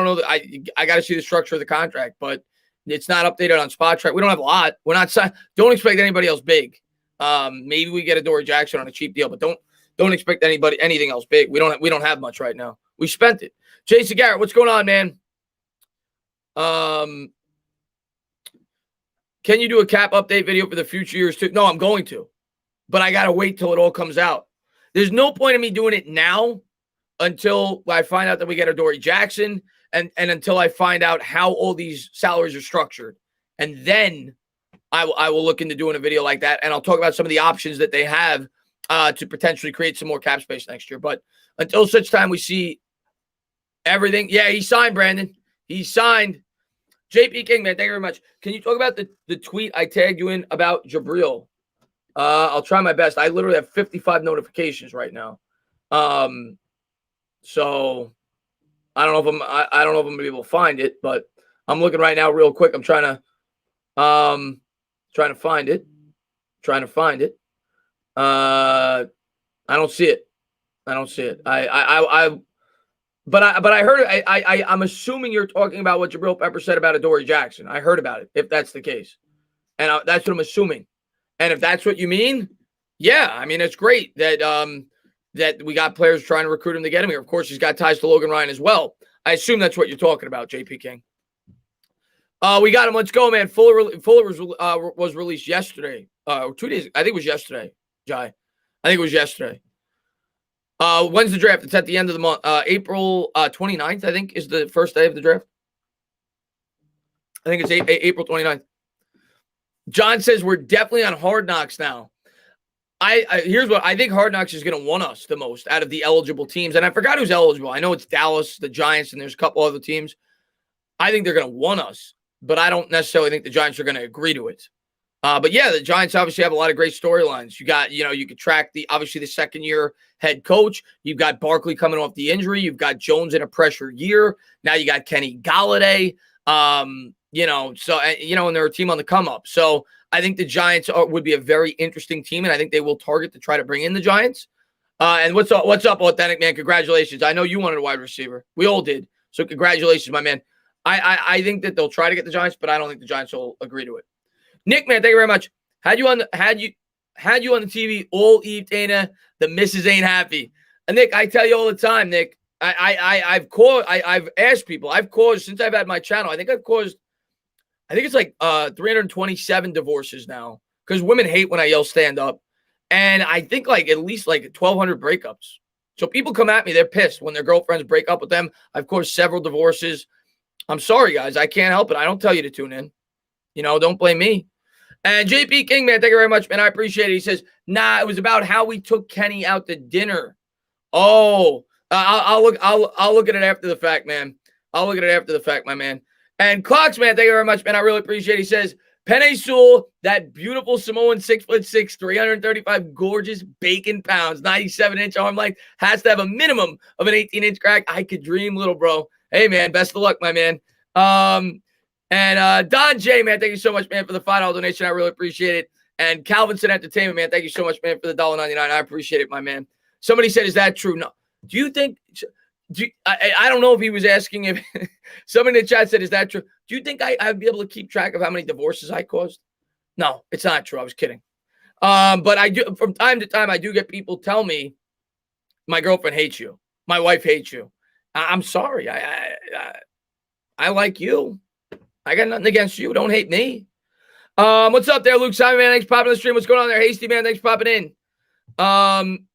got to see the structure of the contract, but it's not updated on Spot Track. We don't have a lot. We're not signed. Don't expect anybody else big. Maybe we get a Dory Jackson on a cheap deal, but don't expect anything else big. We don't have much right now. We spent it. Jason Garrett, what's going on, man? Can you do a cap update video for the future years too? No, I'm going to, but I gotta wait till it all comes out. There's no point in me doing it now until I find out that we get a Dory Jackson and until I find out how all these salaries are structured. And then I will look into doing a video like that, and I'll talk about some of the options that they have to potentially create some more cap space next year. But until such time we see everything. Yeah, he signed, Brandon. He signed. JP King, man, thank you very much. Can you talk about the tweet I tagged you in about Jabril? I'll try my best. I literally have 55 notifications right now. So I don't know if I'm gonna be able to find it, but I'm looking right now real quick. I'm trying to find it. I don't see it. But I heard it. I'm assuming you're talking about what Jabril Pepper said about a Dory Jackson. I heard about it, if that's the case. And that's what I'm assuming. And if that's what you mean, yeah, I mean, it's great that that we got players trying to recruit him to get him here. Of course, he's got ties to Logan Ryan as well. I assume that's what you're talking about, JP King. We got him. Let's go, man. Fuller was released yesterday. 2 days. I think it was yesterday, Jai. I think it was yesterday. When's the draft? It's at the end of the month. April 29th, I think, is the first day of the draft. I think it's April 29th. John says we're definitely on Hard Knocks now. Here's what I think. Hard Knocks is going to want us the most out of the eligible teams. And I forgot who's eligible. I know it's Dallas, the Giants, and there's a couple other teams. I think they're going to want us, but I don't necessarily think the Giants are going to agree to it. But yeah, the Giants obviously have a lot of great storylines. You got, you could track the second year head coach. You've got Barkley coming off the injury. You've got Jones in a pressure year. Now you got Kenny Golladay. And they're a team on the come up. So I think the Giants would be a very interesting team, and I think they will target to try to bring in the Giants. And what's up, Authentic Man? Congratulations. I know you wanted a wide receiver. We all did. So congratulations, my man. I think that they'll try to get the Giants, but I don't think the Giants will agree to it. Nick, man, thank you very much. Had you on the TV all eve, Dana. The missus ain't happy. And Nick, I tell you all the time, Nick. I've asked people. I've caused since I've had my channel. I think it's like 327 divorces now because women hate when I yell stand up, and I think at least 1,200 breakups. So people come at me. They're pissed when their girlfriends break up with them. I've caused several divorces. I'm sorry, guys. I can't help it. I don't tell you to tune in. Don't blame me. And JP King, man, thank you very much, man. I appreciate it. He says, nah, it was about how we took Kenny out to dinner. Oh, I'll look at it after the fact, man. I'll look at it after the fact, my man. And Clocks, man, thank you very much, man. I really appreciate it. He says, Penei Sewell, that beautiful Samoan 6'6", 335 gorgeous bacon pounds, 97-inch arm length, has to have a minimum of an 18-inch crack. I could dream, little bro. Hey, man, best of luck, my man. And Don J, man, thank you so much, man, for the $5 donation. I really appreciate it. And Calvinson Entertainment, man, thank you so much, man, for the $1.99. I appreciate it, my man. Somebody said, is that true? No. Do you think I don't know if he was asking if somebody in the chat said, is that true? Do you think I'd be able to keep track of how many divorces I caused? No, it's not true. I was kidding. But I do, from time to time, I do get people tell me, my girlfriend hates you. My wife hates you. I'm sorry. I like you. I got nothing against you. Don't hate me. What's up there, Luke Simon, man? Thanks for popping in the stream. What's going on there? Hasty, man. Thanks for popping in.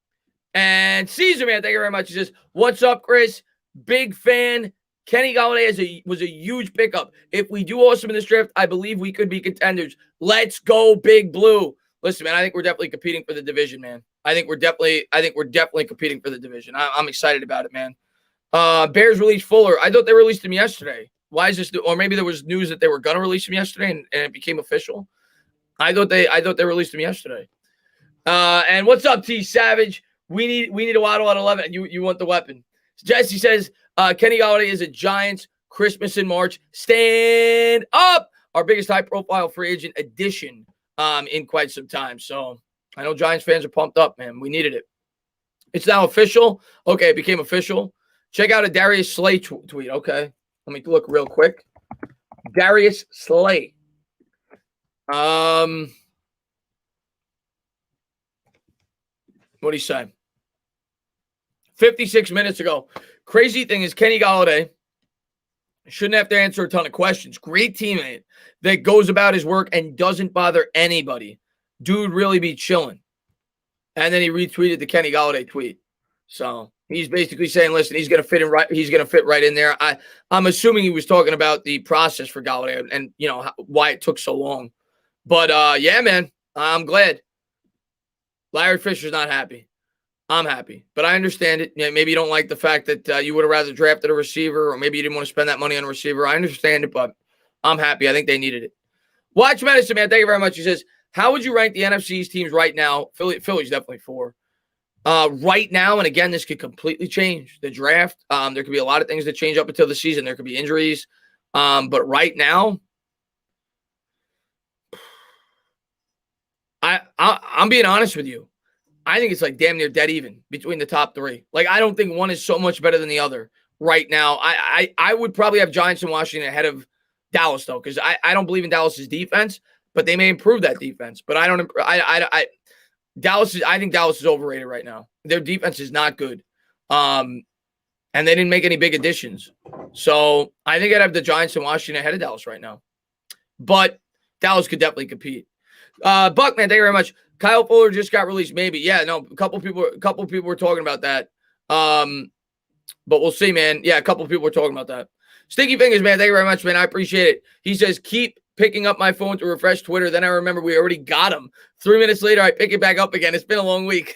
And Caesar, man, thank you very much. He says, what's up, Chris? Big fan. Kenny Golladay was a huge pickup. If we do awesome in this draft, I believe we could be contenders. Let's go, Big Blue. Listen, man, I think we're definitely competing for the division, man. I think we're definitely competing for the division. I'm excited about it, man. Bears released Fuller. I thought they released him yesterday. Why is this? Or maybe there was news that they were gonna release him yesterday, and it became official. I thought they released him yesterday. And what's up, T Savage? We need a Waddle at 11. You want the weapon? Jesse says Kenny Golladay is a Giants Christmas in March. Stand up! Our biggest high-profile free agent addition in quite some time. So I know Giants fans are pumped up, man. We needed it. It's now official. Okay, it became official. Check out a Darius Slay tweet. Okay, let me look real quick. Darius Slay. What do you say? 56 minutes ago. Crazy thing is Kenny Golladay shouldn't have to answer a ton of questions. Great teammate that goes about his work and doesn't bother anybody. Dude really be chilling. And then he retweeted the Kenny Golladay tweet. So he's basically saying, listen, he's gonna fit in right. He's gonna fit right in there. I'm assuming he was talking about the process for Golladay and you know why it took so long. But yeah, man, I'm glad. Larry Fisher's not happy. I'm happy, but I understand it. Yeah, maybe you don't like the fact that you would have rather drafted a receiver, or maybe you didn't want to spend that money on a receiver. I understand it, but I'm happy. I think they needed it. Watch Medicine, man. Thank you very much. He says, how would you rank the NFC's teams right now? Philly's definitely 4. Right now, and again, this could completely change the draft. There could be a lot of things that change up until the season. There could be injuries. But right now, I'm being honest with you. I think it's like damn near dead even between the top 3. Like, I don't think one is so much better than the other right now. I would probably have Giants and Washington ahead of Dallas, though, because I don't believe in Dallas's defense, but they may improve that defense. But I think Dallas is overrated right now. Their defense is not good. And they didn't make any big additions. So I think I'd have the Giants and Washington ahead of Dallas right now. But Dallas could definitely compete. Buck, man, thank you very much. Kyle Fuller just got released. Maybe. Yeah, no, a couple people were talking about that. But we'll see, man. Yeah, a couple people were talking about that. Stinky Fingers, man, thank you very much, man. I appreciate it. He says, keep picking up my phone to refresh Twitter. Then I remember we already got him. 3 minutes later, I pick it back up again. It's been a long week.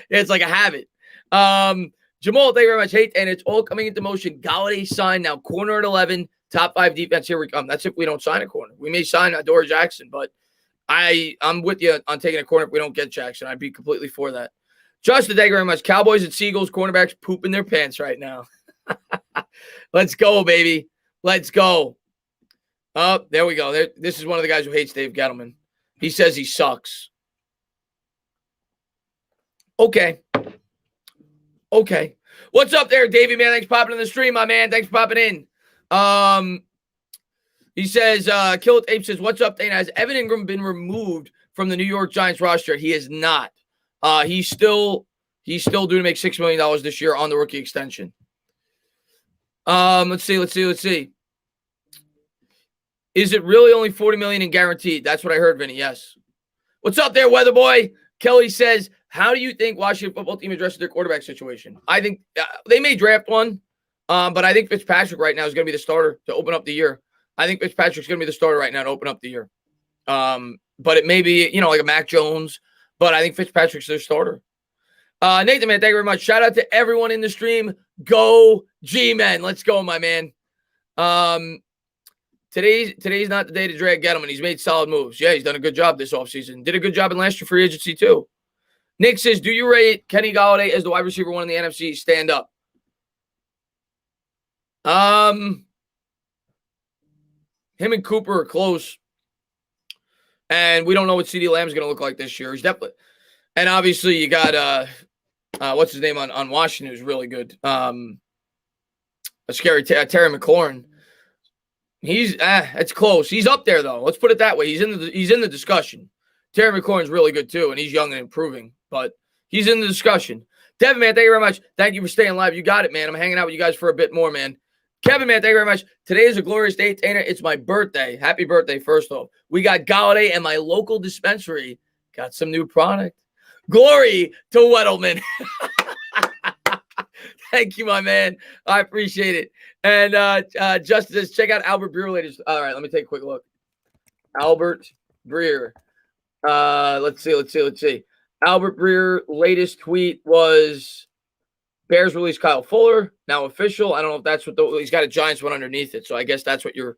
It's like a habit. Jamal, thank you very much. Hey, and it's all coming into motion. Golladay signed now. Corner at 11. Top 5 defense. Here we come. That's if we don't sign a corner. We may sign Adore Jackson, but I'm with you on taking a corner if we don't get Jackson. I'd be completely for that. Justin, thank you very much. Cowboys and Seagulls cornerbacks pooping their pants right now. Let's go, baby. Let's go. Oh, there we go. This is one of the guys who hates Dave Gettleman. He says he sucks. Okay. What's up there, Davey, man? Thanks for popping in the stream, my man. Thanks for popping in. He says, Kill It Ape says, what's up, Dana? Has Evan Ingram been removed from the New York Giants roster? He is not. He's still due to make $6 million this year on the rookie extension. Let's see. Is it really only $40 million in guaranteed? That's what I heard, Vinny. Yes. What's up there, weather boy? Kelly says, how do you think Washington football team addresses their quarterback situation? I think they may draft one, but I think Fitzpatrick right now is going to be the starter to open up the year. I think Fitzpatrick's going to be the starter right now to open up the year. But it may be, like a Mac Jones, but I think Fitzpatrick's their starter. Nathan, man, thank you very much. Shout out to everyone in the stream. Go G-Men. Let's go, my man. Today's not the day to drag Gettleman. He's made solid moves. Yeah, he's done a good job this offseason. Did a good job in last year free agency, too. Nick says, do you rate Kenny Golladay as the wide receiver 1 in the NFC? Stand up. Him and Cooper are close. And we don't know what CeeDee Lamb's going to look like this year. He's definitely. And obviously, you got, what's his name on Washington, who's really good. A scary Terry McLaurin. He's, it's close. He's up there, though. Let's put it that way. He's in the discussion. Terry McLaurin's really good, too, and he's young and improving. But he's in the discussion. Devin, man, thank you very much. Thank you for staying live. You got it, man. I'm hanging out with you guys for a bit more, man. Kevin, man, thank you very much. Today is a glorious day, Dana. It's my birthday. Happy birthday, first off. We got Golladay, and my local dispensary got some new product. Glory to Weddleman. Thank you, my man. I appreciate it. And Justin says, check out Albert Breer latest. All right, let me take a quick look. Albert Breer. Let's see. Albert Breer latest tweet was Bears release Kyle Fuller, now official. I don't know if that's what he's got a Giants one underneath it. So I guess that's what you're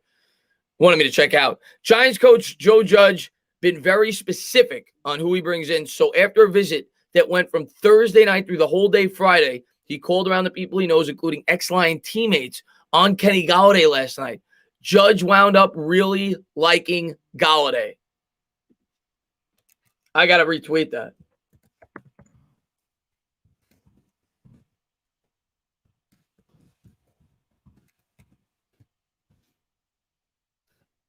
wanting me to check out. Giants coach Joe Judge been very specific on who he brings in. So after a visit that went from Thursday night through the whole day Friday, he called around the people he knows, including ex-Lion teammates, on Kenny Golladay last night. Judge wound up really liking Golladay. I got to retweet that.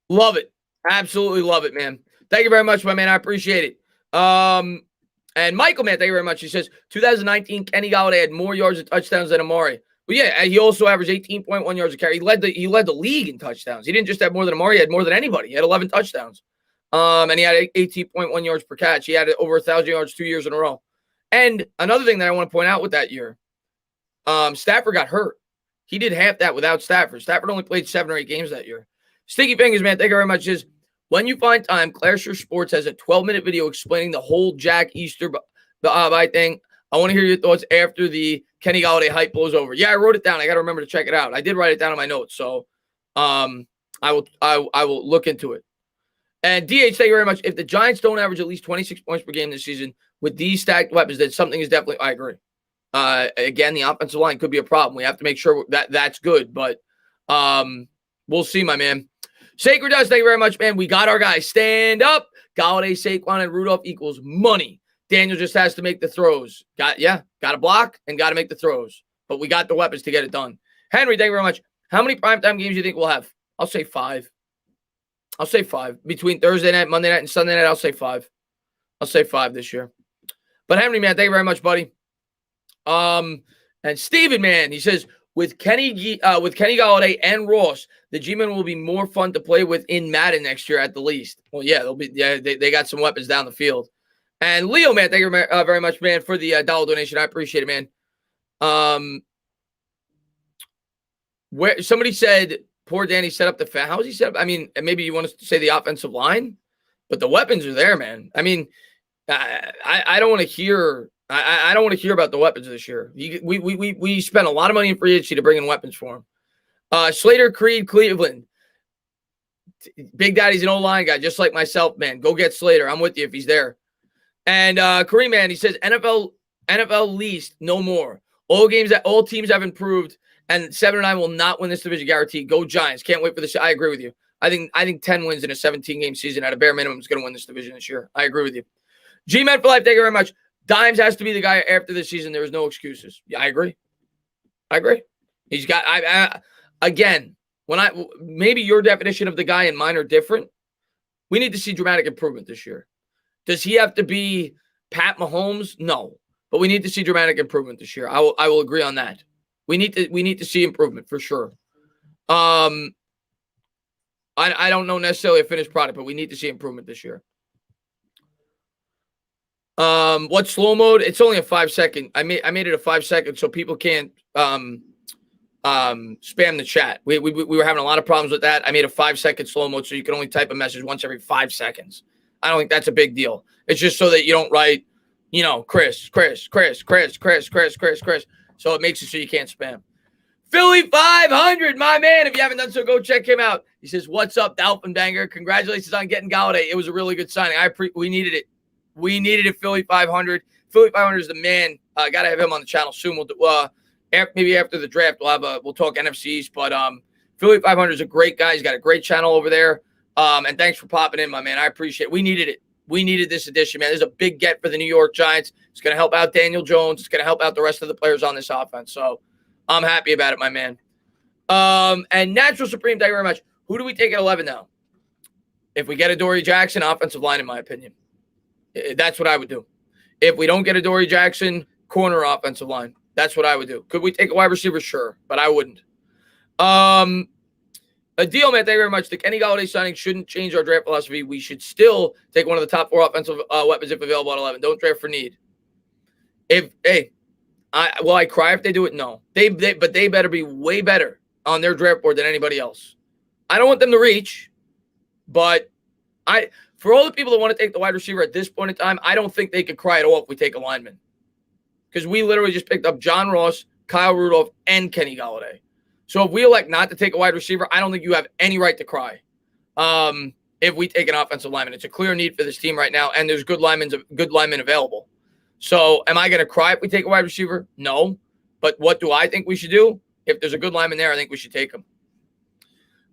Love it. Absolutely love it, man. Thank you very much, my man. I appreciate it. And Michael, man, thank you very much. He says 2019 Kenny Golladay had more yards and touchdowns than Amari. Well, yeah, he also averaged 18.1 yards a carry. He led the league in touchdowns. He didn't just have more than Amari; he had more than anybody. He had 11 touchdowns. And he had 18.1 yards per catch. He had over 1,000 yards 2 years in a row. And another thing that I want to point out with that year, Stafford got hurt. He did half that without Stafford. Stafford only played 7 or 8 games that year. Sticky Fingers, man, thank you very much. Is when you find time, Clasher Sports has a 12-minute video explaining the whole Jack Easter bye thing. I want to hear your thoughts after the Kenny Golladay hype blows over. Yeah, I wrote it down. I got to remember to check it out. I did write it down in my notes, so I will look into it. And DH, thank you very much. If the Giants don't average at least 26 points per game this season with these stacked weapons, then something is definitely. I agree. Again, the offensive line could be a problem. We have to make sure that that's good, but we'll see, my man. Sacred Dust, thank you very much, man. We got our guys. Stand up. Golladay, Saquon, and Rudolph equals money. Daniel just has to make the throws. Got to block and got to make the throws. But we got the weapons to get it done. Henry, thank you very much. How many primetime games do you think we'll have? I'll say 5. Between Thursday night, Monday night, and Sunday night, I'll say 5. I'll say 5 this year. But Henry, man, thank you very much, buddy. And Steven, man, he says, with Kenny Golladay and Ross, the G-Men will be more fun to play with in Madden next year at the least. Well, yeah, they got some weapons down the field. And Leo, man, thank you very much, man, for the dollar donation. I appreciate it, man. Where somebody said poor Danny set up the how is he set up? I mean, maybe you want to say the offensive line, but the weapons are there, man. I mean, I don't want to hear. I don't want to hear about the weapons this year. We spent a lot of money in free agency to bring in weapons for him. Slater Creed Cleveland. Big Daddy's an O-line guy, just like myself, man. Go get Slater. I'm with you if he's there. And Kareem, man, he says NFL least, no more. All teams have improved, and 7-9 will not win this division, guaranteed. Go Giants. Can't wait for this. I agree with you. I think 10 wins in a 17-game season at a bare minimum is going to win this division this year. I agree with you. G-Men for life, thank you very much. Dimes has to be the guy after this season. There is no excuses. Yeah, I agree. He's got again, maybe your definition of the guy and mine are different. We need to see dramatic improvement this year. Does he have to be Pat Mahomes? No. But we need to see dramatic improvement this year. I will agree on that. We need to see improvement for sure. I don't know necessarily a finished product, but we need to see improvement this year. What's slow mode? It's only a 5-second. I made it a 5-second so people can't spam the chat. We were having a lot of problems with that. I made a 5-second slow mode so you can only type a message once every 5 seconds. I don't think that's a big deal. It's just so that you don't write, Chris. So it makes it so you can't spam. Philly 500, my man. If you haven't done so, go check him out. He says, "What's up, Dolphin Banger? Congratulations on getting Golladay. It was a really good signing. We needed it. We needed it, Philly 500. Philly 500 is the man. Got to have him on the channel soon. We'll do, maybe after the draft, we'll talk NFCs. But Philly 500 is a great guy. He's got a great channel over there. And thanks for popping in, my man. I appreciate it. We needed it. We needed this edition, man. This is a big get for the New York Giants. It's going to help out Daniel Jones. It's going to help out the rest of the players on this offense. So I'm happy about it, my man. And Natural Supreme, thank you very much. Who do we take at 11 now? If we get a Dory Jackson, offensive line, in my opinion. That's what I would do. If we don't get a Dory Jackson, corner offensive line. That's what I would do. Could we take a wide receiver? Sure, but I wouldn't. A deal, man. Thank you very much. The Kenny Golladay signing shouldn't change our draft philosophy. We should still take one of the top 4 offensive weapons if available at 11. Don't draft for need. Will I cry if they do it? No. But they better be way better on their draft board than anybody else. I don't want them to reach, but for all the people that want to take the wide receiver at this point in time, I don't think they could cry at all if we take a lineman. Because we literally just picked up John Ross, Kyle Rudolph, and Kenny Golladay. So if we elect not to take a wide receiver, I don't think you have any right to cry. If we take an offensive lineman, it's a clear need for this team right now, and there's good linemen available. So am I going to cry if we take a wide receiver? No. But what do I think we should do? If there's a good lineman there, I think we should take him.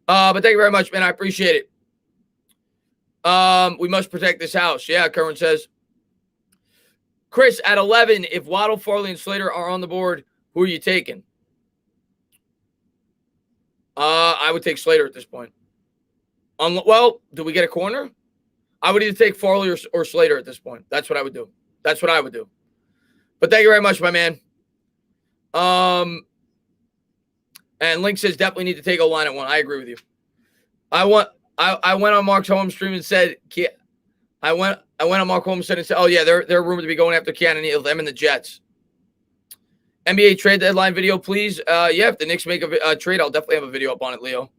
But thank you very much, man. I appreciate it. We must protect this house. Yeah, Curran says. Chris, at 11, if Waddle, Farley, and Slater are on the board, who are you taking? I would take Slater at this point. Well, do we get a corner? I would either take Farley or Slater at this point. That's what I would do. That's what I would do. But thank you very much, my man. And Link says definitely need to take O-line at 1. I agree with you. I went on Mark's home stream and said, I went on Mark Holmes and said, oh yeah, they're rumored to be going after Keanu Neal, them and the Jets. NBA trade deadline video, please. Yeah, if the Knicks make a trade, I'll definitely have a video up on it, Leo.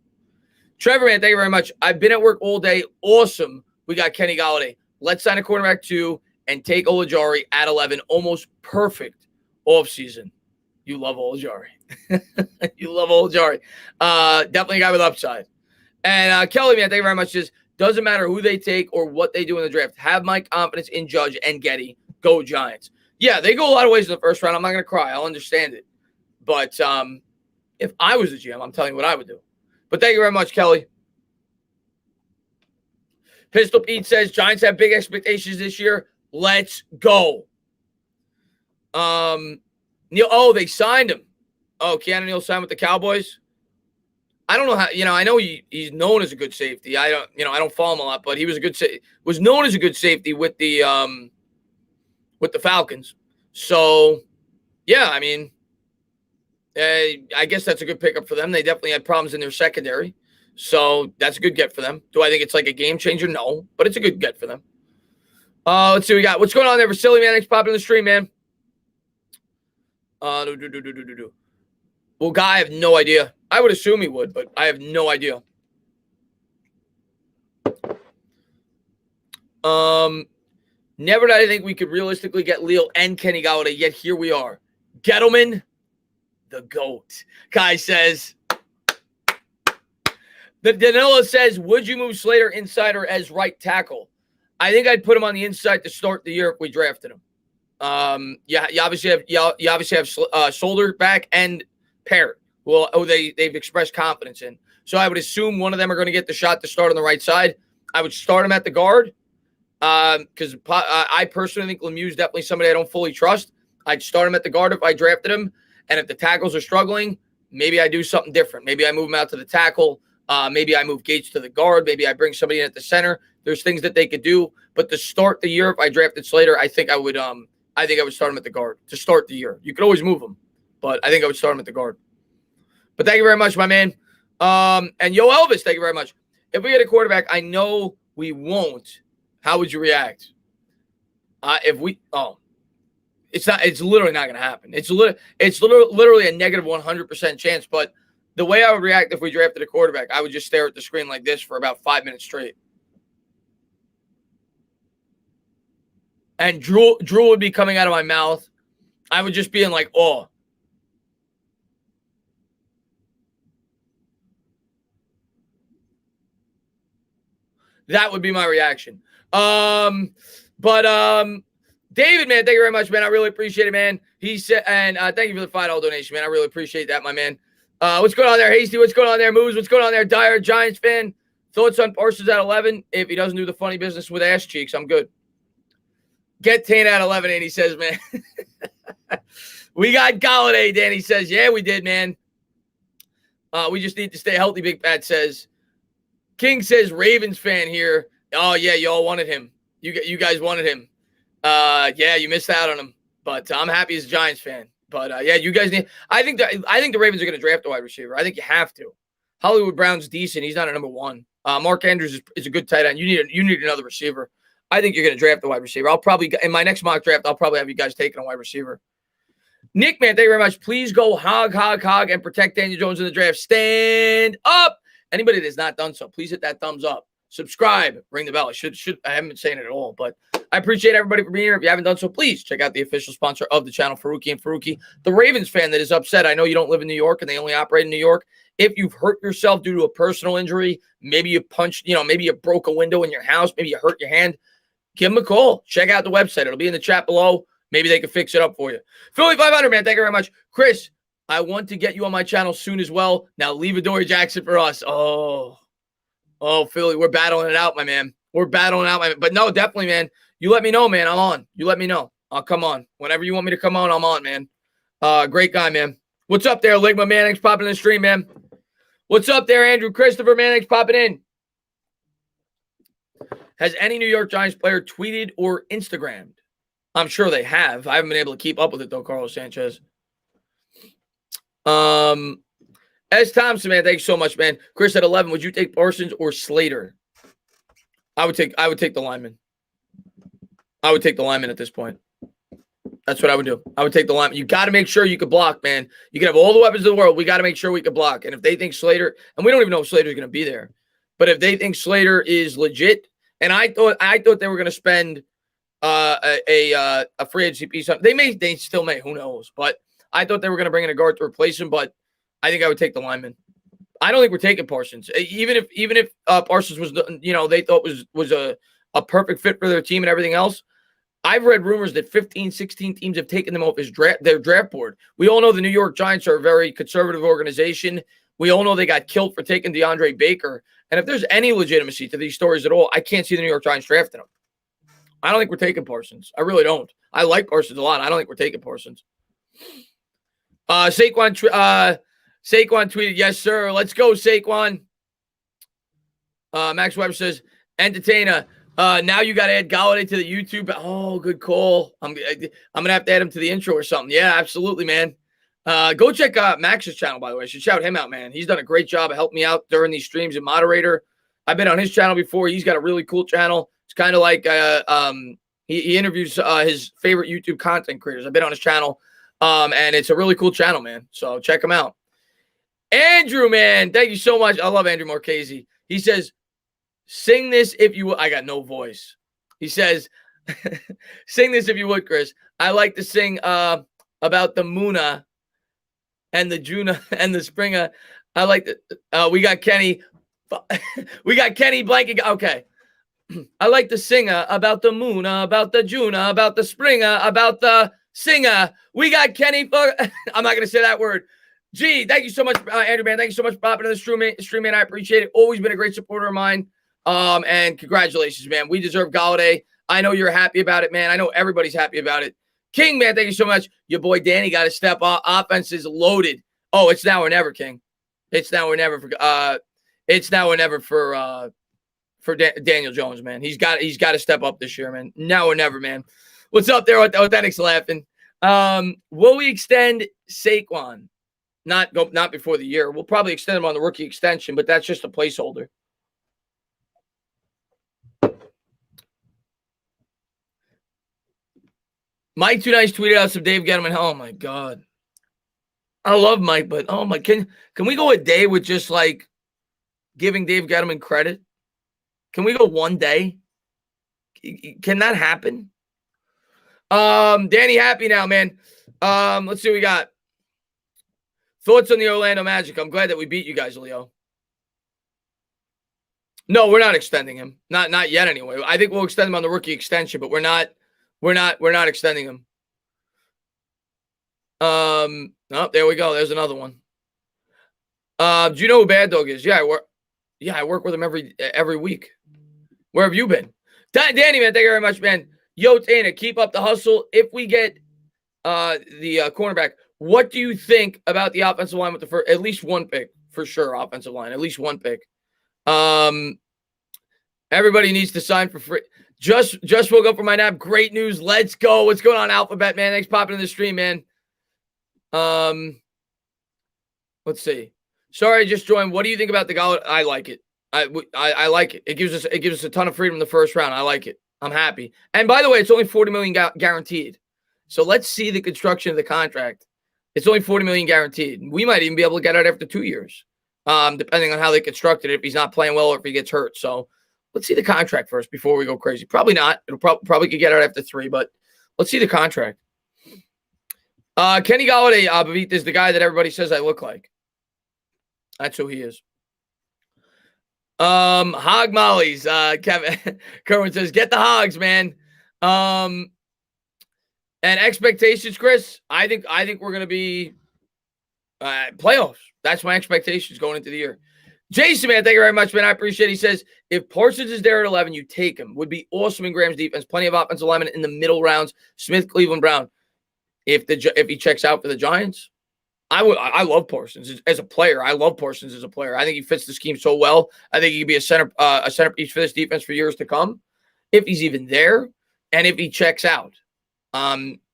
Trevor, man, thank you very much. I've been at work all day. Awesome. We got Kenny Golladay. Let's sign a quarterback 2 and take Olajari at 11. Almost perfect offseason. You love Olajari. You love Olajari. Definitely a guy with upside. And Kelly, man, thank you very much. Just doesn't matter who they take or what they do in the draft. Have my confidence in Judge and Getty. Go Giants. Yeah, they go a lot of ways in the first round. I'm not going to cry. I'll understand it. But if I was the GM, I'm telling you what I would do. But thank you very much, Kelly. Pistol Pete says, Giants have big expectations this year. Let's go. Neil, they signed him. Oh, Keanu Neal signed with the Cowboys. I don't know how, I know he's known as a good safety. I don't follow him a lot, but he was was known as a good safety with the Falcons. So, yeah, I mean, I guess that's a good pickup for them. They definitely had problems in their secondary. So that's a good get for them. Do I think it's like a game changer? No, but it's a good get for them. Let's see what we got. What's going on there for Silly Man? Thanks for popping in the stream, man. Well, guy, I have no idea. I would assume he would, but I have no idea. Never did I think we could realistically get Leo and Kenny Golladay, yet here we are. Gettleman, the GOAT. Kai says, the Danilo says, would you move Slater inside or as right tackle? I think I'd put him on the inside to start the year if we drafted him. Yeah, you obviously have Solder back and Parrott, who they've expressed confidence in. So I would assume one of them are going to get the shot to start on the right side. I would start him at the guard because I personally think Lemieux is definitely somebody I don't fully trust. I'd start him at the guard if I drafted him, and if the tackles are struggling, maybe I do something different. Maybe I move him out to the tackle. Maybe I move Gates to the guard. Maybe I bring somebody in at the center. There's things that they could do. But to start the year, if I drafted Slater, I think I would start him at the guard to start the year. You could always move him, but I think I would start him at the guard. But thank you very much, my man. And Yo Elvis, thank you very much. If we get a quarterback, I know we won't. How would you react? It's literally not going to happen. It's literally a negative 100% chance. But the way I would react if we drafted a quarterback, I would just stare at the screen like this for about 5 minutes straight. And drool would be coming out of my mouth. I would just be in like awe. That would be my reaction. David, man, thank you very much, man. I really appreciate it, man. He said, and thank you for the $5 donation, man. I really appreciate that, my man. What's going on there, Hasty? What's going on there, Moves? What's going on there, Dyer, Giants fan? Thoughts on Parsons at 11? If he doesn't do the funny business with ass cheeks, I'm good. Get Tane at 11, and he says, man. We got Golladay, Danny says. Yeah, we did, man. We just need to stay healthy, Big Pat says. King says, Ravens fan here. Oh, yeah, you all wanted him. You guys wanted him. Yeah, you missed out on him. But I'm happy as a Giants fan. But, yeah, you guys need – I think the Ravens are going to draft a wide receiver. I think you have to. Hollywood Brown's decent. He's not a number one. Mark Andrews is a good tight end. You need another receiver. I think you're going to draft the wide receiver. I'll probably – in my next mock draft, I'll probably have you guys taking a wide receiver. Nick, man, thank you very much. Please go hog, and protect Daniel Jones in the draft. Stand up. Anybody that has not done so, please hit that thumbs up. Subscribe. Ring the bell. I haven't been saying it at all, but I appreciate everybody for being here. If you haven't done so, please check out the official sponsor of the channel, Faruqi and Faruqi. The Ravens fan that is upset. I know you don't live in New York and they only operate in New York. If you've hurt yourself due to a personal injury, maybe you punched, maybe you broke a window in your house, maybe you hurt your hand, give them a call. Check out the website. It'll be in the chat below. Maybe they can fix it up for you. Philly 500, man. Thank you very much. Chris, I want to get you on my channel soon as well. Now leave Adoree Jackson for us. Oh, Philly, we're battling it out, my man. We're battling out, my man. But no, definitely, man. You let me know, man. I'm on. You let me know. I'll come on. Whenever you want me to come on, I'm on, man. Great guy, man. What's up there, Ligma Manning's popping in the stream, man. What's up there, Andrew Christopher Manning's popping in. Has any New York Giants player tweeted or Instagrammed? I'm sure they have. I haven't been able to keep up with it, though, Carlos Sanchez. S. Thompson, man, thanks so much, man. Chris at 11, would you take Parsons or Slater? I would take the lineman. I would take the lineman at this point. That's what I would do. I would take the lineman. You got to make sure you can block, man. You can have all the weapons in the world. We got to make sure we can block. And if they think Slater, and we don't even know if Slater's going to be there, but if they think Slater is legit, and I thought they were going to spend a free agency piece on. They still may, who knows? But I thought they were going to bring in a guard to replace him. But I think I would take the lineman. I don't think we're taking Parsons. Even if Parsons was, they thought was a perfect fit for their team and everything else. I've read rumors that 15, 16 teams have taken them off their draft board. We all know the New York Giants are a very conservative organization. We all know they got killed for taking DeAndre Baker. And if there's any legitimacy to these stories at all, I can't see the New York Giants drafting them. I don't think we're taking Parsons. I really don't. I like Parsons a lot. I don't think we're taking Parsons. Saquon tweeted, yes, sir. Let's go, Saquon. Max Weber says, entertainer. Now you got to add Golladay to the YouTube. Oh, good call. I'm going to have to add him to the intro or something. Yeah, absolutely, man. Go check out Max's channel, by the way. I should shout him out, man. He's done a great job of helping me out during these streams and moderator. I've been on his channel before. He's got a really cool channel. It's kind of like he interviews his favorite YouTube content creators. I've been on his channel, and it's a really cool channel, man. So check him out. Andrew, man, thank you so much. I love Andrew Marchese. He says, sing this if you would. I got no voice. He says, sing this if you would, Chris. I like to sing about the Muna and the Juna and the Springer. I like the we got Kenny. We got Kenny blanking. Okay. I like to sing about the Muna, about the Juna, about the Springer, about the Singer. We got Kenny. I'm not going to say that word. Gee, thank you so much, Andrew, man. Thank you so much for popping in the stream, man. I appreciate it. Always been a great supporter of mine. And congratulations, man. We deserve Golladay. I know you're happy about it, man. I know everybody's happy about it. King, man, thank you so much. Your boy Danny got to step up. Offense is loaded. Oh, it's now or never, King. It's now or never for Daniel Jones, man. He's got to step up this year, man. Now or never, man. What's up there? Authentic's laughing. Will we extend Saquon? Not before the year. We'll probably extend him on the rookie extension, but that's just a placeholder. Mike Too Nice tweeted out some Dave Gettleman. Oh my God. I love Mike, but oh my, can we go a day with just like giving Dave Gettleman credit? Can we go one day? Can that happen? Danny Happy now, man. Let's see what we got. Thoughts on the Orlando Magic? I'm glad that we beat you guys, Leo. No, we're not extending him. Not yet anyway. I think we'll extend him on the rookie extension, but we're not extending him. Oh, there we go. There's another one. Do you know who Bad Dog is? I work with him every week. Where have you been? Danny, man, thank you very much, man. Yo, Tana, keep up the hustle. If we get the cornerback, what do you think about the offensive line with the first, at least one pick for sure? Offensive line, at least one pick. Everybody needs to sign for free. Just woke up from my nap. Great news. Let's go. What's going on, Alphabet, man? Thanks for popping in the stream, man. Let's see. Sorry, I just joined. What do you think about the Golladay? I like it. I like it. It gives us a ton of freedom in the first round. I like it. I'm happy. And by the way, it's only $40 million guaranteed. So let's see the construction of the contract. It's only $40 million guaranteed. We might even be able to get out after 2 years, depending on how they construct it, if he's not playing well or if he gets hurt. So let's see the contract first before we go crazy. Probably not. It'll probably could get out after 3, but let's see the contract. Kenny Golladay, Bavit, is the guy that everybody says I look like. That's who he is. Hog Mollies. Kevin Kerwin says, get the hogs, man. And expectations, Chris. I think we're gonna be playoffs. That's my expectations going into the year. Jason, man, thank you very much, man. I appreciate it. He says, if Parsons is there at 11, you take him. Would be awesome in Graham's defense. Plenty of offensive linemen in the middle rounds. Smith, Cleveland, Brown. If he checks out for the Giants, I love Parsons as a player. I love Parsons as a player. I think he fits the scheme so well. I think he could be a centerpiece for this defense for years to come, if he's even there, and if he checks out.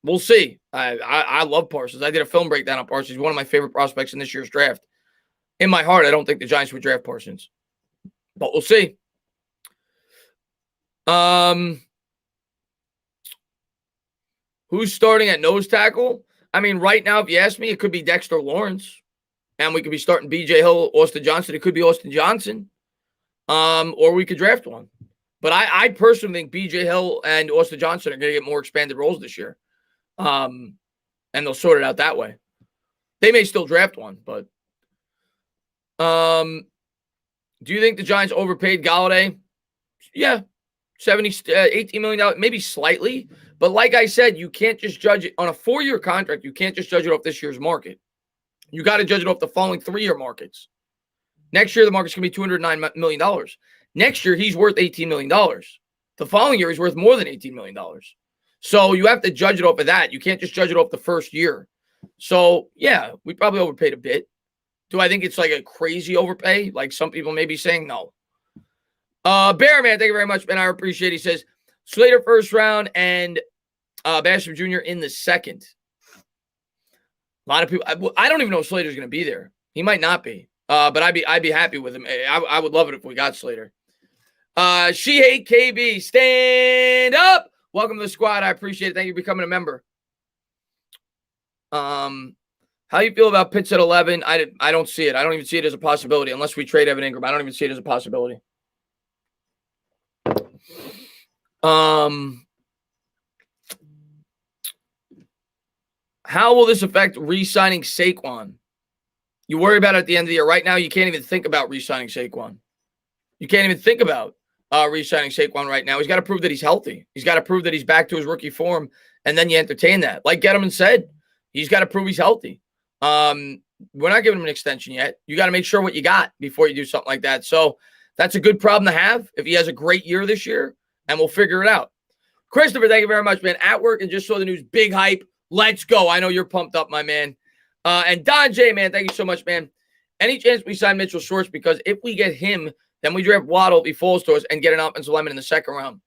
We'll see. I love Parsons. I did a film breakdown on Parsons. He's one of my favorite prospects in this year's draft. In my heart, I don't think the Giants would draft Parsons, but we'll see. Who's starting at nose tackle? I mean, right now, if you ask me, it could be Dexter Lawrence, and we could be starting B.J. Hill, Austin Johnson. It could be Austin Johnson, or we could draft one. But I personally think B.J. Hill and Austin Johnson are going to get more expanded roles this year, and they'll sort it out that way. They may still draft one, but do you think the Giants overpaid Golladay? Yeah, $18 million, maybe slightly. But like I said, you can't just judge it on a 4-year contract. You can't just judge it off this year's market. You got to judge it off the following 3-year markets. Next year, the market's going to be $209 million. Next year, he's worth $18 million. The following year, he's worth more than $18 million. So you have to judge it off of that. You can't just judge it off the first year. So, yeah, we probably overpaid a bit. Do I think it's like a crazy overpay? Like some people may be saying no. Bear Man, thank you very much, man. I appreciate it. He says, Slater first round and Basham Jr. in the second. A lot of people, I don't even know if Slater's going to be there. He might not be, but I'd be happy with him. I would love it if we got Slater. She Hate KB, stand up. Welcome to the squad. I appreciate it. Thank you for becoming a member. How you feel about Pitts at 11? I don't see it. I don't even see it as a possibility unless we trade Evan Ingram. I don't even see it as a possibility. How will this affect re-signing Saquon? You worry about it at the end of the year. Right now, you can't even think about re-signing Saquon. You can't even think about re-signing Saquon right now. He's got to prove that he's healthy. He's got to prove that he's back to his rookie form, and then you entertain that. Like Gettleman said, he's got to prove he's healthy. We're not giving him an extension yet. You got to make sure what you got before you do something like that. So that's a good problem to have if he has a great year this year, and we'll figure it out. Christopher, thank you very much, man. At work and just saw the news. Big hype. Let's go. I know you're pumped up, my man. And Don J, man, thank you so much, man. Any chance we sign Mitchell Schwartz? Because if we get him, then we draft Waddle if he falls to us and get an offensive lineman in the second round.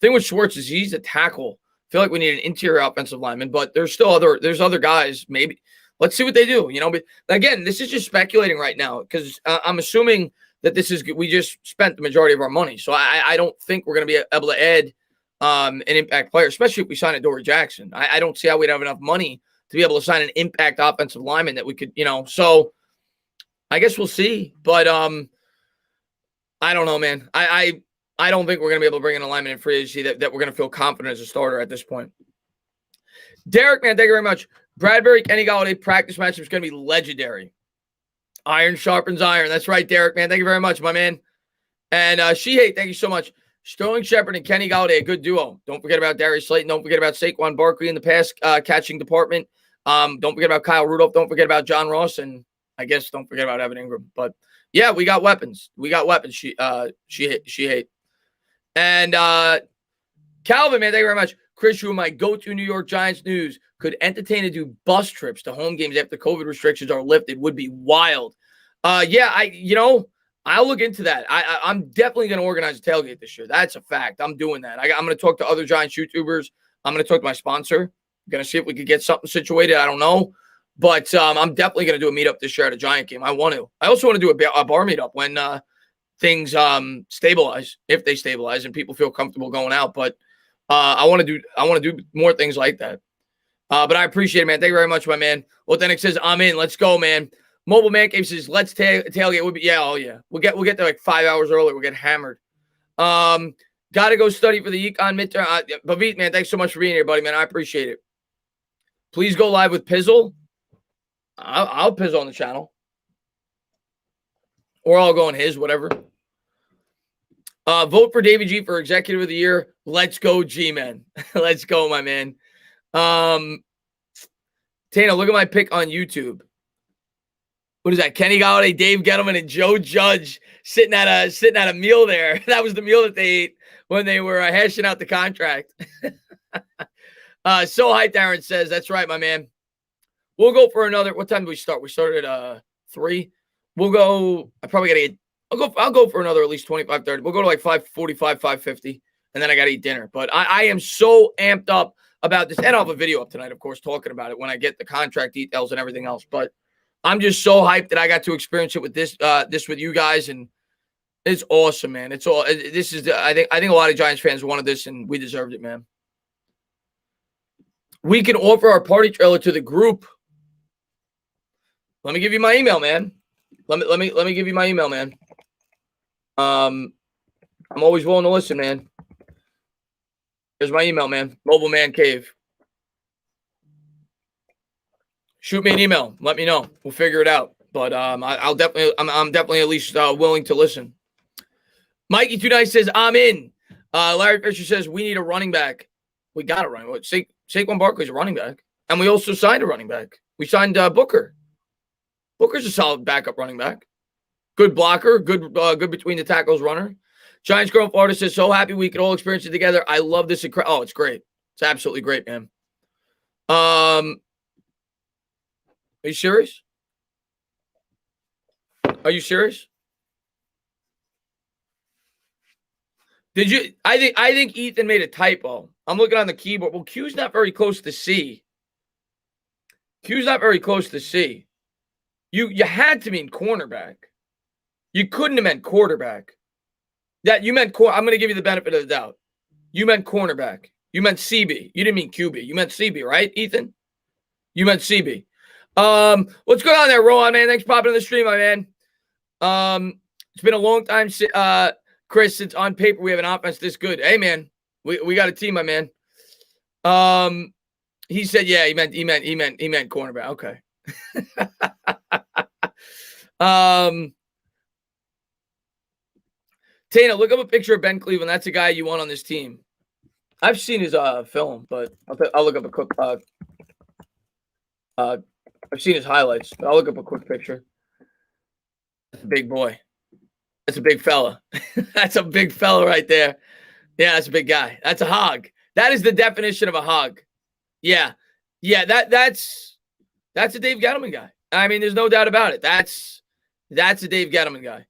The thing with Schwartz is he's a tackle. I feel like we need an interior offensive lineman, but there's other guys. Maybe let's see what they do. But again, this is just speculating right now because I'm assuming that we just spent the majority of our money. So I don't think we're going to be able to add an impact player, especially if we sign a Dory Jackson. I don't see how we'd have enough money to be able to sign an impact offensive lineman that we could, so I guess we'll see. But I don't know, man. I don't think we're going to be able to bring in a lineman in free agency that we're going to feel confident as a starter at this point. Derek, man, thank you very much. Bradbury, Kenny Golladay practice matchup is going to be legendary. Iron sharpens iron. That's right, Derek, man. Thank you very much, my man. And She-Hate, thank you so much. Sterling Shepard and Kenny Golladay, a good duo. Don't forget about Darius Slayton. Don't forget about Saquon Barkley in the pass catching department. Don't forget about Kyle Rudolph. Don't forget about John Ross. And I guess don't forget about Evan Ingram. But, yeah, we got weapons. She-Hate. And Calvin, man, thank you very much. Chris, who my go-to New York Giants news, could entertain to do bus trips to home games after COVID restrictions are lifted. Would be wild. I'll look into that. I'm definitely going to organize a tailgate this year. That's a fact. I'm doing that. I'm going to talk to other Giants YouTubers. I'm going to talk to my sponsor. I'm going to see if we could get something situated. I don't know. But I'm definitely going to do a meetup this year at a Giant game. I want to. I also want to do a bar meetup when things stabilize, if they stabilize and people feel comfortable going out. But I want to do more things like that. But I appreciate it, man. Thank you very much, my man. Authentic says, I'm in. Let's go, man. Mobile Man Cave says, let's tailgate. Oh yeah. We'll get there like 5 hours early. We'll get hammered. Got to go study for the econ midterm. Bavit, man, thanks so much for being here, buddy, man. I appreciate it. Please go live with Pizzle. I'll Pizzle on the channel. Or I'll go on his, whatever. Vote for David G for Executive of the Year. Let's go, G-Man. Let's go, my man. Tana, look at my pick on YouTube. What is that? Kenny Golladay, Dave Gettleman, and Joe Judge sitting at a meal there. That was the meal that they ate when they were hashing out the contract. So hyped, Aaron says. That's right, my man. We'll go for another. What time do we start? We started at 3. We'll go. I probably gotta get. I'll go for another at least 25, 30. We'll go to like 5:45, 5:50, and then I gotta eat dinner. But I am so amped up about this, and I'll have a video up tonight, of course, talking about it when I get the contract details and everything else. But I'm just so hyped that I got to experience it with this with you guys, and it's awesome, man. It's all. This is. I think a lot of Giants fans wanted this, and we deserved it, man. We can offer our party trailer to the group. Let me give you my email, man. Let me give you my email, man. I'm always willing to listen, man. Here's my email, man. Mobile Man Cave. Shoot me an email. Let me know. We'll figure it out. But I'm definitely at least willing to listen. Mikey Too Nice says, I'm in. Larry Fisher says, we need a running back. We got a running back. Saquon Barkley's a running back. And we also signed a running back. We signed Booker. Booker's a solid backup running back. Good blocker. Good between the tackles runner. Giants Girl in Florida says, so happy we could all experience it together. I love this. Oh, it's great. It's absolutely great, man. Are you serious? Are you serious? Did you? I think Ethan made a typo. I'm looking on the keyboard. Well, Q's not very close to C. Q's not very close to C. You had to mean cornerback. You couldn't have meant quarterback. That you meant I'm going to give you the benefit of the doubt. You meant cornerback. You meant CB. You didn't mean QB. You meant CB, right, Ethan? You meant CB. What's going on there, Rowan, man? Thanks for popping in the stream, my man. It's been a long time, Chris, since on paper we have an offense this good. Hey, man, we got a team, my man. He said, yeah, he meant cornerback. Okay. Tana, look up a picture of Ben Cleveland. That's a guy you want on this team. I've seen his film, but I'll look up a quick. I've seen his highlights. I'll look up a quick picture. That's a big boy. That's a big fella. That's a big fella right there. Yeah, that's a big guy. That's a hog. That is the definition of a hog. Yeah. That's a Dave Gettleman guy. I mean, there's no doubt about it. That's a Dave Gettleman guy.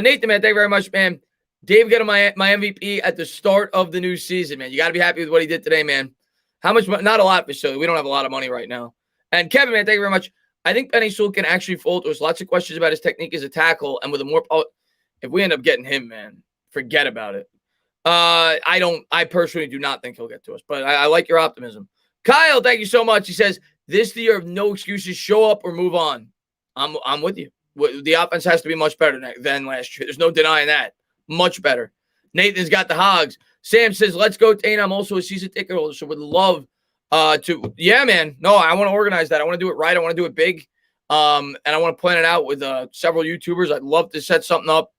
Nathan, man, thank you very much, man. Dave Gettleman, my MVP at the start of the new season, man. You got to be happy with what he did today, man. How much? Not a lot, facility. We don't have a lot of money right now. And Kevin, man, thank you very much. I think Penny Sewell can actually fold. There's lots of questions about his technique as a tackle, and with a more, if we end up getting him, man, forget about it. I personally do not think he'll get to us, but I like your optimism. Kyle, thank you so much. He says, this is the year of no excuses. Show up or move on. I'm with you. The offense has to be much better than last year. There's no denying that. Much better. Nathan's got the hogs. Sam says, let's go, Tane. I'm also a season ticket holder, so would love to. Yeah, man. No, I want to organize that. I want to do it right. I want to do it big. And I want to plan it out with several YouTubers. I'd love to set something up.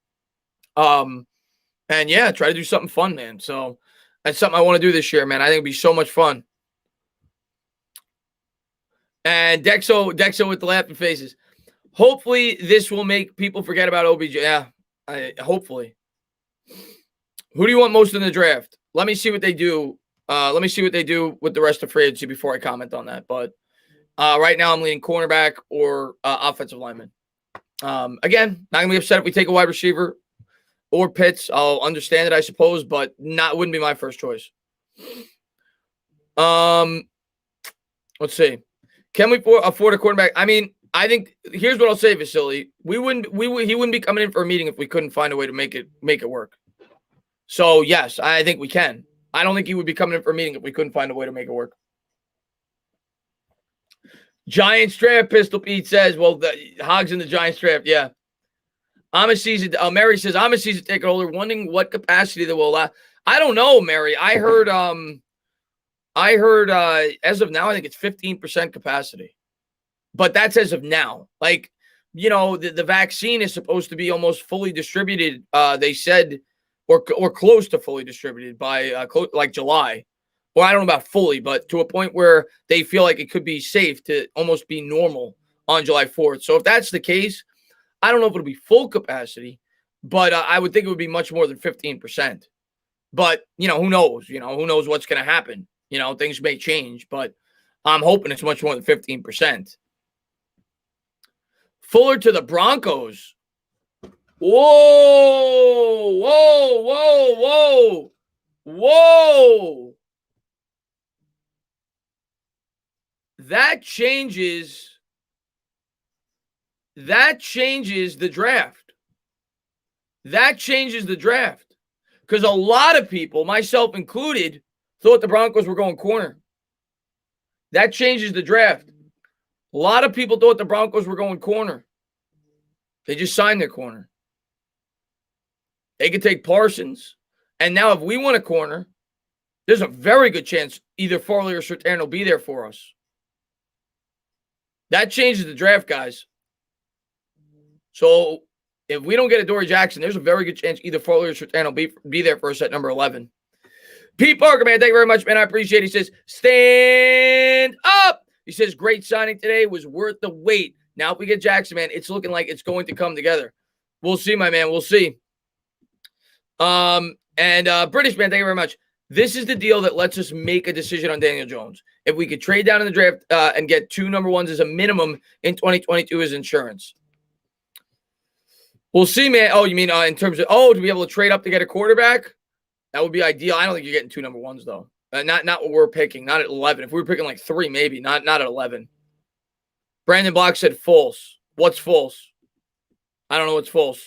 And yeah, try to do something fun, man. So that's something I want to do this year, man. I think it'd be so much fun. And Dexo with the laughing faces. Hopefully, this will make people forget about OBJ. Yeah, hopefully. Who do you want most in the draft? Let me see what they do. Let me see what they do with the rest of free agency before I comment on that. But right now, I'm leaning cornerback or offensive lineman. Again, not gonna be upset if we take a wide receiver or Pitts. I'll understand it, I suppose, but wouldn't be my first choice. Let's see. Can we afford a quarterback? I mean, I think here's what I'll say, Vasily. He wouldn't be coming in for a meeting if we couldn't find a way to make it work. So yes, I think we can. I don't think he would be coming in for a meeting if we couldn't find a way to make it work. Giants draft, Pistol Pete says. Well, the Hogs in the Giants draft, yeah. I'm a season. Mary says I'm a season ticket holder, wondering what capacity that will allow. I don't know, Mary. I heard. As of now, I think it's 15% capacity, but that's as of now. Like, you know, the vaccine is supposed to be almost fully distributed. They said, or close to fully distributed by like July. Well, I don't know about fully, but to a point where they feel like it could be safe to almost be normal on July 4th. So if that's the case, I don't know if it'll be full capacity, but I would think it would be much more than 15%. But, you know, who knows? You know, who knows what's going to happen? You know, things may change, but I'm hoping it's much more than 15%. Fuller to the Broncos. Whoa, whoa, whoa, whoa, whoa. That changes the draft. That changes the draft. Because a lot of people, myself included, thought the Broncos were going corner. That changes the draft. A lot of people thought the Broncos were going corner. They just signed their corner. They could take Parsons. And now if we want a corner, there's a very good chance either Farley or Surtain will be there for us. That changes the draft, guys. So if we don't get a Dory Jackson, there's a very good chance either Farley or Surtain will be there for us at number 11. Pete Parker, man, thank you very much, man. I appreciate it. He says, stand up. He says, great signing today, was worth the wait. Now, if we get Jackson, man, it's looking like it's going to come together. We'll see, my man. We'll see. British, man, thank you very much. This is the deal that lets us make a decision on Daniel Jones. If we could trade down in the draft and get 2 number ones as a minimum in 2022 as insurance. We'll see, man. Oh, you mean in terms of, to be able to trade up to get a quarterback? That would be ideal. I don't think you're getting 2 number ones, though. Not what we're picking. Not at 11. If we were picking like 3, maybe. Not at 11. Brandon Block said false. What's false? I don't know what's false.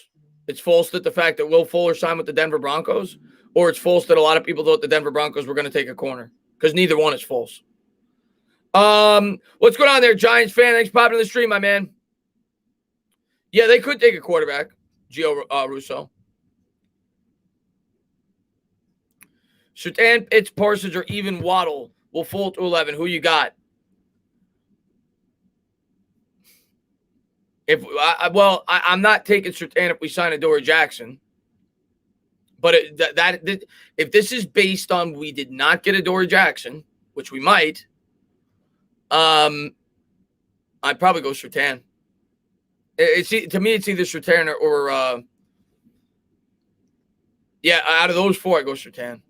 It's false that the fact that Will Fuller signed with the Denver Broncos, or it's false that a lot of people thought the Denver Broncos were going to take a corner, because neither one is false. What's going on there, Giants fan? Thanks for popping in the stream, my man. Yeah, they could take a quarterback, Gio Russo. Surtain, Pitts, Parsons, or even Waddle will fall to 11. Who you got? I'm not taking Surtain if we sign a Dory Jackson. But if this is based on we did not get a Dory Jackson, which we might, I'd probably go Surtain. To me, it's either Surtain or out of those 4, I go Surtain.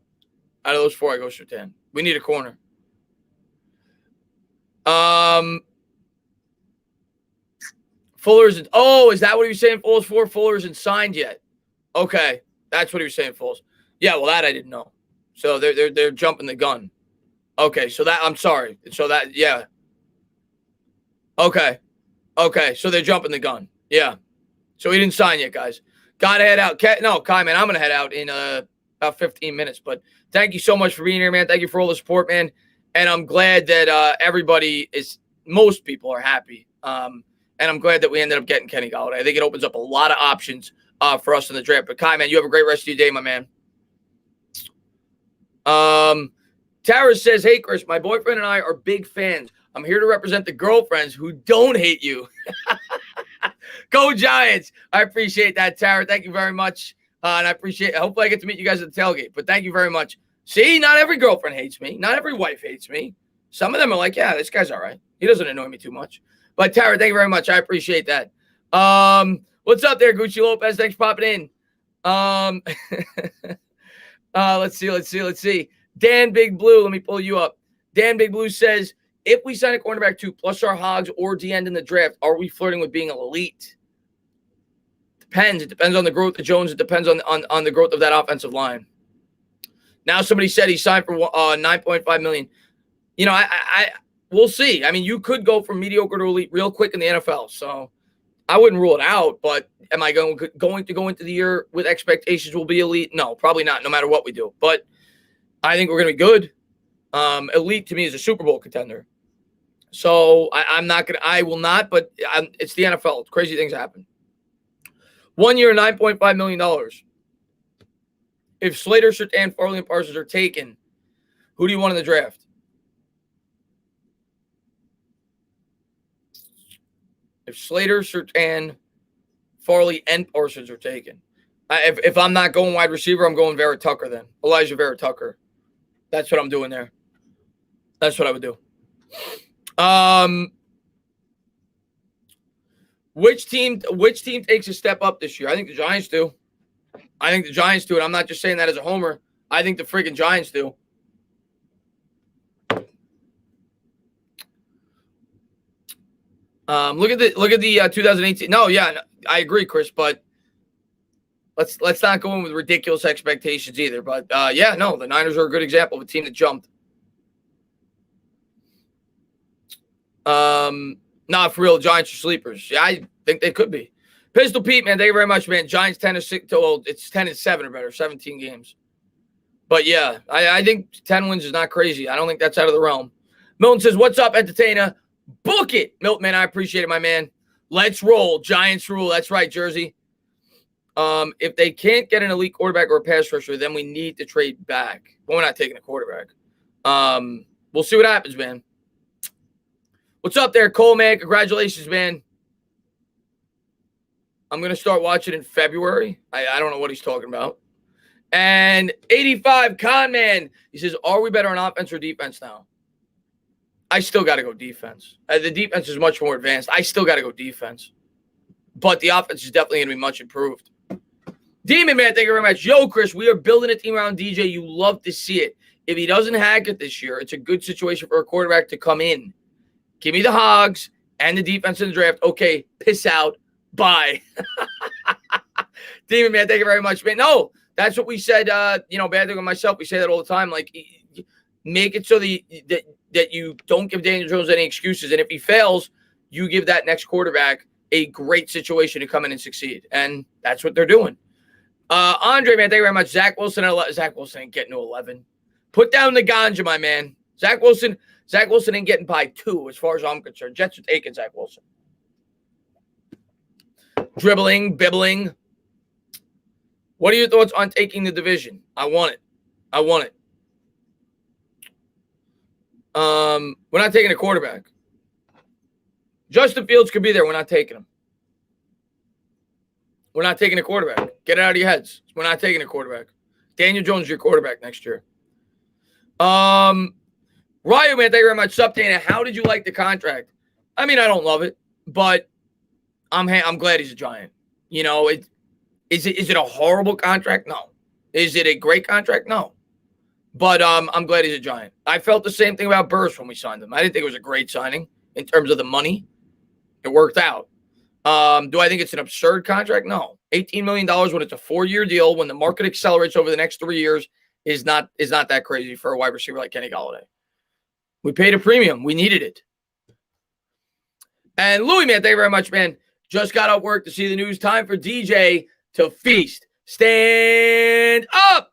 We need a corner. Fuller's. Is that what he was saying? Fuller's 4. Fuller isn't signed yet. Okay, that's what he was saying. Fuller's. Yeah, well, that I didn't know. So they're jumping the gun. Okay, so that I'm sorry. So that Okay, so they're jumping the gun. Yeah. So he didn't sign yet, guys. Gotta head out. No, Kai, man, I'm gonna head out in about 15 minutes. But thank you so much for being here, man. Thank you for all the support, man. And I'm glad that most people are happy. And I'm glad that we ended up getting Kenny Golladay. I think it opens up a lot of options for us in the draft. But Kai, man, you have a great rest of your day, my man. Tara says, hey, Chris, my boyfriend and I are big fans. I'm here to represent the girlfriends who don't hate you. Go Giants. I appreciate that, Tara. Thank you very much. And I appreciate it. Hopefully I get to meet you guys at the tailgate. But thank you very much. See, not every girlfriend hates me. Not every wife hates me. Some of them are like, yeah, this guy's all right. He doesn't annoy me too much. But Tara, thank you very much. I appreciate that. What's up there, Gucci Lopez? Thanks for popping in. Let's see. Dan Big Blue, let me pull you up. Dan Big Blue says, if we sign a cornerback 2 plus our Hogs or D-end in the draft, are we flirting with being elite? Depends. It depends on the growth of Jones. It depends on the growth of that offensive line. Now somebody said he signed for $9.5 million. You know, we'll see. I mean, you could go from mediocre to elite real quick in the NFL. So I wouldn't rule it out. But am I going to go into the year with expectations we'll be elite? No, probably not, no matter what we do. But I think we're going to be good. Elite to me is a Super Bowl contender. So I will not, but it's the NFL. Crazy things happen. 1 year, $9.5 million. If Slater, Surtain, Farley, and Parsons are taken, who do you want in the draft? If Slater, Surtain, Farley, and Parsons are taken. If I'm not going wide receiver, I'm going Vera Tucker then. Elijah Vera Tucker. That's what I'm doing there. That's what I would do. Which team takes a step up this year? I think the Giants do. I think the Giants do it. I'm not just saying that as a homer. I think the freaking Giants do. Look at the 2018. No, yeah, I agree, Chris. But let's not go in with ridiculous expectations either. But yeah, no, the Niners are a good example of a team that jumped. Not for real. Giants are sleepers. Yeah, I think they could be. Pistol Pete, man, thank you very much, man. Giants 10-6. Well, it's 10-7 or better, 17 games. But yeah, I think 10 wins is not crazy. I don't think that's out of the realm. Milton says, "What's up, entertainer? Book it." Milton, man, I appreciate it, my man. Let's roll. Giants rule. That's right, Jersey. If they can't get an elite quarterback or a pass rusher, then we need to trade back. But we're not taking a quarterback. We'll see what happens, man. What's up there, Cole, man? Congratulations, man. I'm going to start watching in February. I don't know what he's talking about. And 85 Con Man, he says, "Are we better on offense or defense now?" I still got to go defense. The defense is much more advanced. I still got to go defense. But the offense is definitely going to be much improved. Demon Man, thank you very much. Yo, Chris, we are building a team around DJ. You love to see it. If he doesn't hack it this year, it's a good situation for a quarterback to come in. Give me the Hogs and the defense in the draft. Okay, piss out. Bye. Demon Man, thank you very much, man. No, that's what we said, bad thing with myself. We say that all the time. Like, make it so that you don't give Daniel Jones any excuses. And if he fails, you give that next quarterback a great situation to come in and succeed. And that's what they're doing. Andre, man, thank you very much. Zach Wilson ain't getting to 11. Put down the ganja, my man. Zach Wilson ain't getting by 2 as far as I'm concerned. Jets are taking Zach Wilson. Dribbling, bibbling. What are your thoughts on taking the division? I want it. We're not taking a quarterback. Justin Fields could be there. We're not taking him. We're not taking a quarterback. Get it out of your heads. We're not taking a quarterback. Daniel Jones is your quarterback next year. Ryu, man, thank you very much. Sup, Dana? How did you like the contract? I mean, I don't love it, but I'm glad he's a Giant. Is it a horrible contract? No. Is it a great contract? No. But I'm glad he's a Giant. I felt the same thing about Burris when we signed him. I didn't think it was a great signing in terms of the money. It worked out. Do I think it's an absurd contract? No. $18 million when it's a 4-year deal, when the market accelerates over the next 3 years, is not that crazy for a wide receiver like Kenny Golladay. We paid a premium. We needed it. And Louis, man, thank you very much, man. Just got off work to see the news. Time for DJ to feast. Stand up.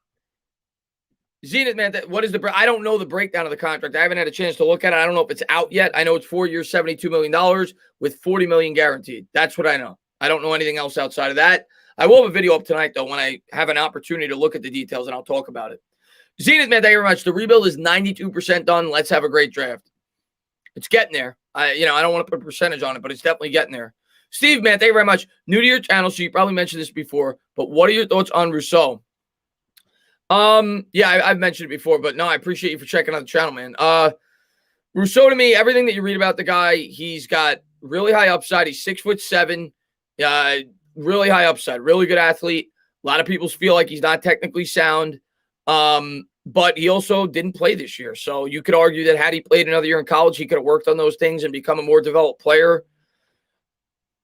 Zenith, man, what is I don't know the breakdown of the contract. I haven't had a chance to look at it. I don't know if it's out yet. I know it's 4 years, $72 million with $40 million guaranteed. That's what I know. I don't know anything else outside of that. I will have a video up tonight, though, when I have an opportunity to look at the details, and I'll talk about it. Zenith, man, thank you very much. The rebuild is 92% done. Let's have a great draft. It's getting there. I don't want to put a percentage on it, but it's definitely getting there. Steve, man, thank you very much. New to your channel, so you probably mentioned this before, but what are your thoughts on Rousseau? Yeah, I've mentioned it before, but no, I appreciate you for checking out the channel, man. Rousseau, to me, everything that you read about the guy, he's got really high upside. He's 6'7", really high upside, really good athlete. A lot of people feel like he's not technically sound, but he also didn't play this year. So you could argue that had he played another year in college, he could have worked on those things and become a more developed player.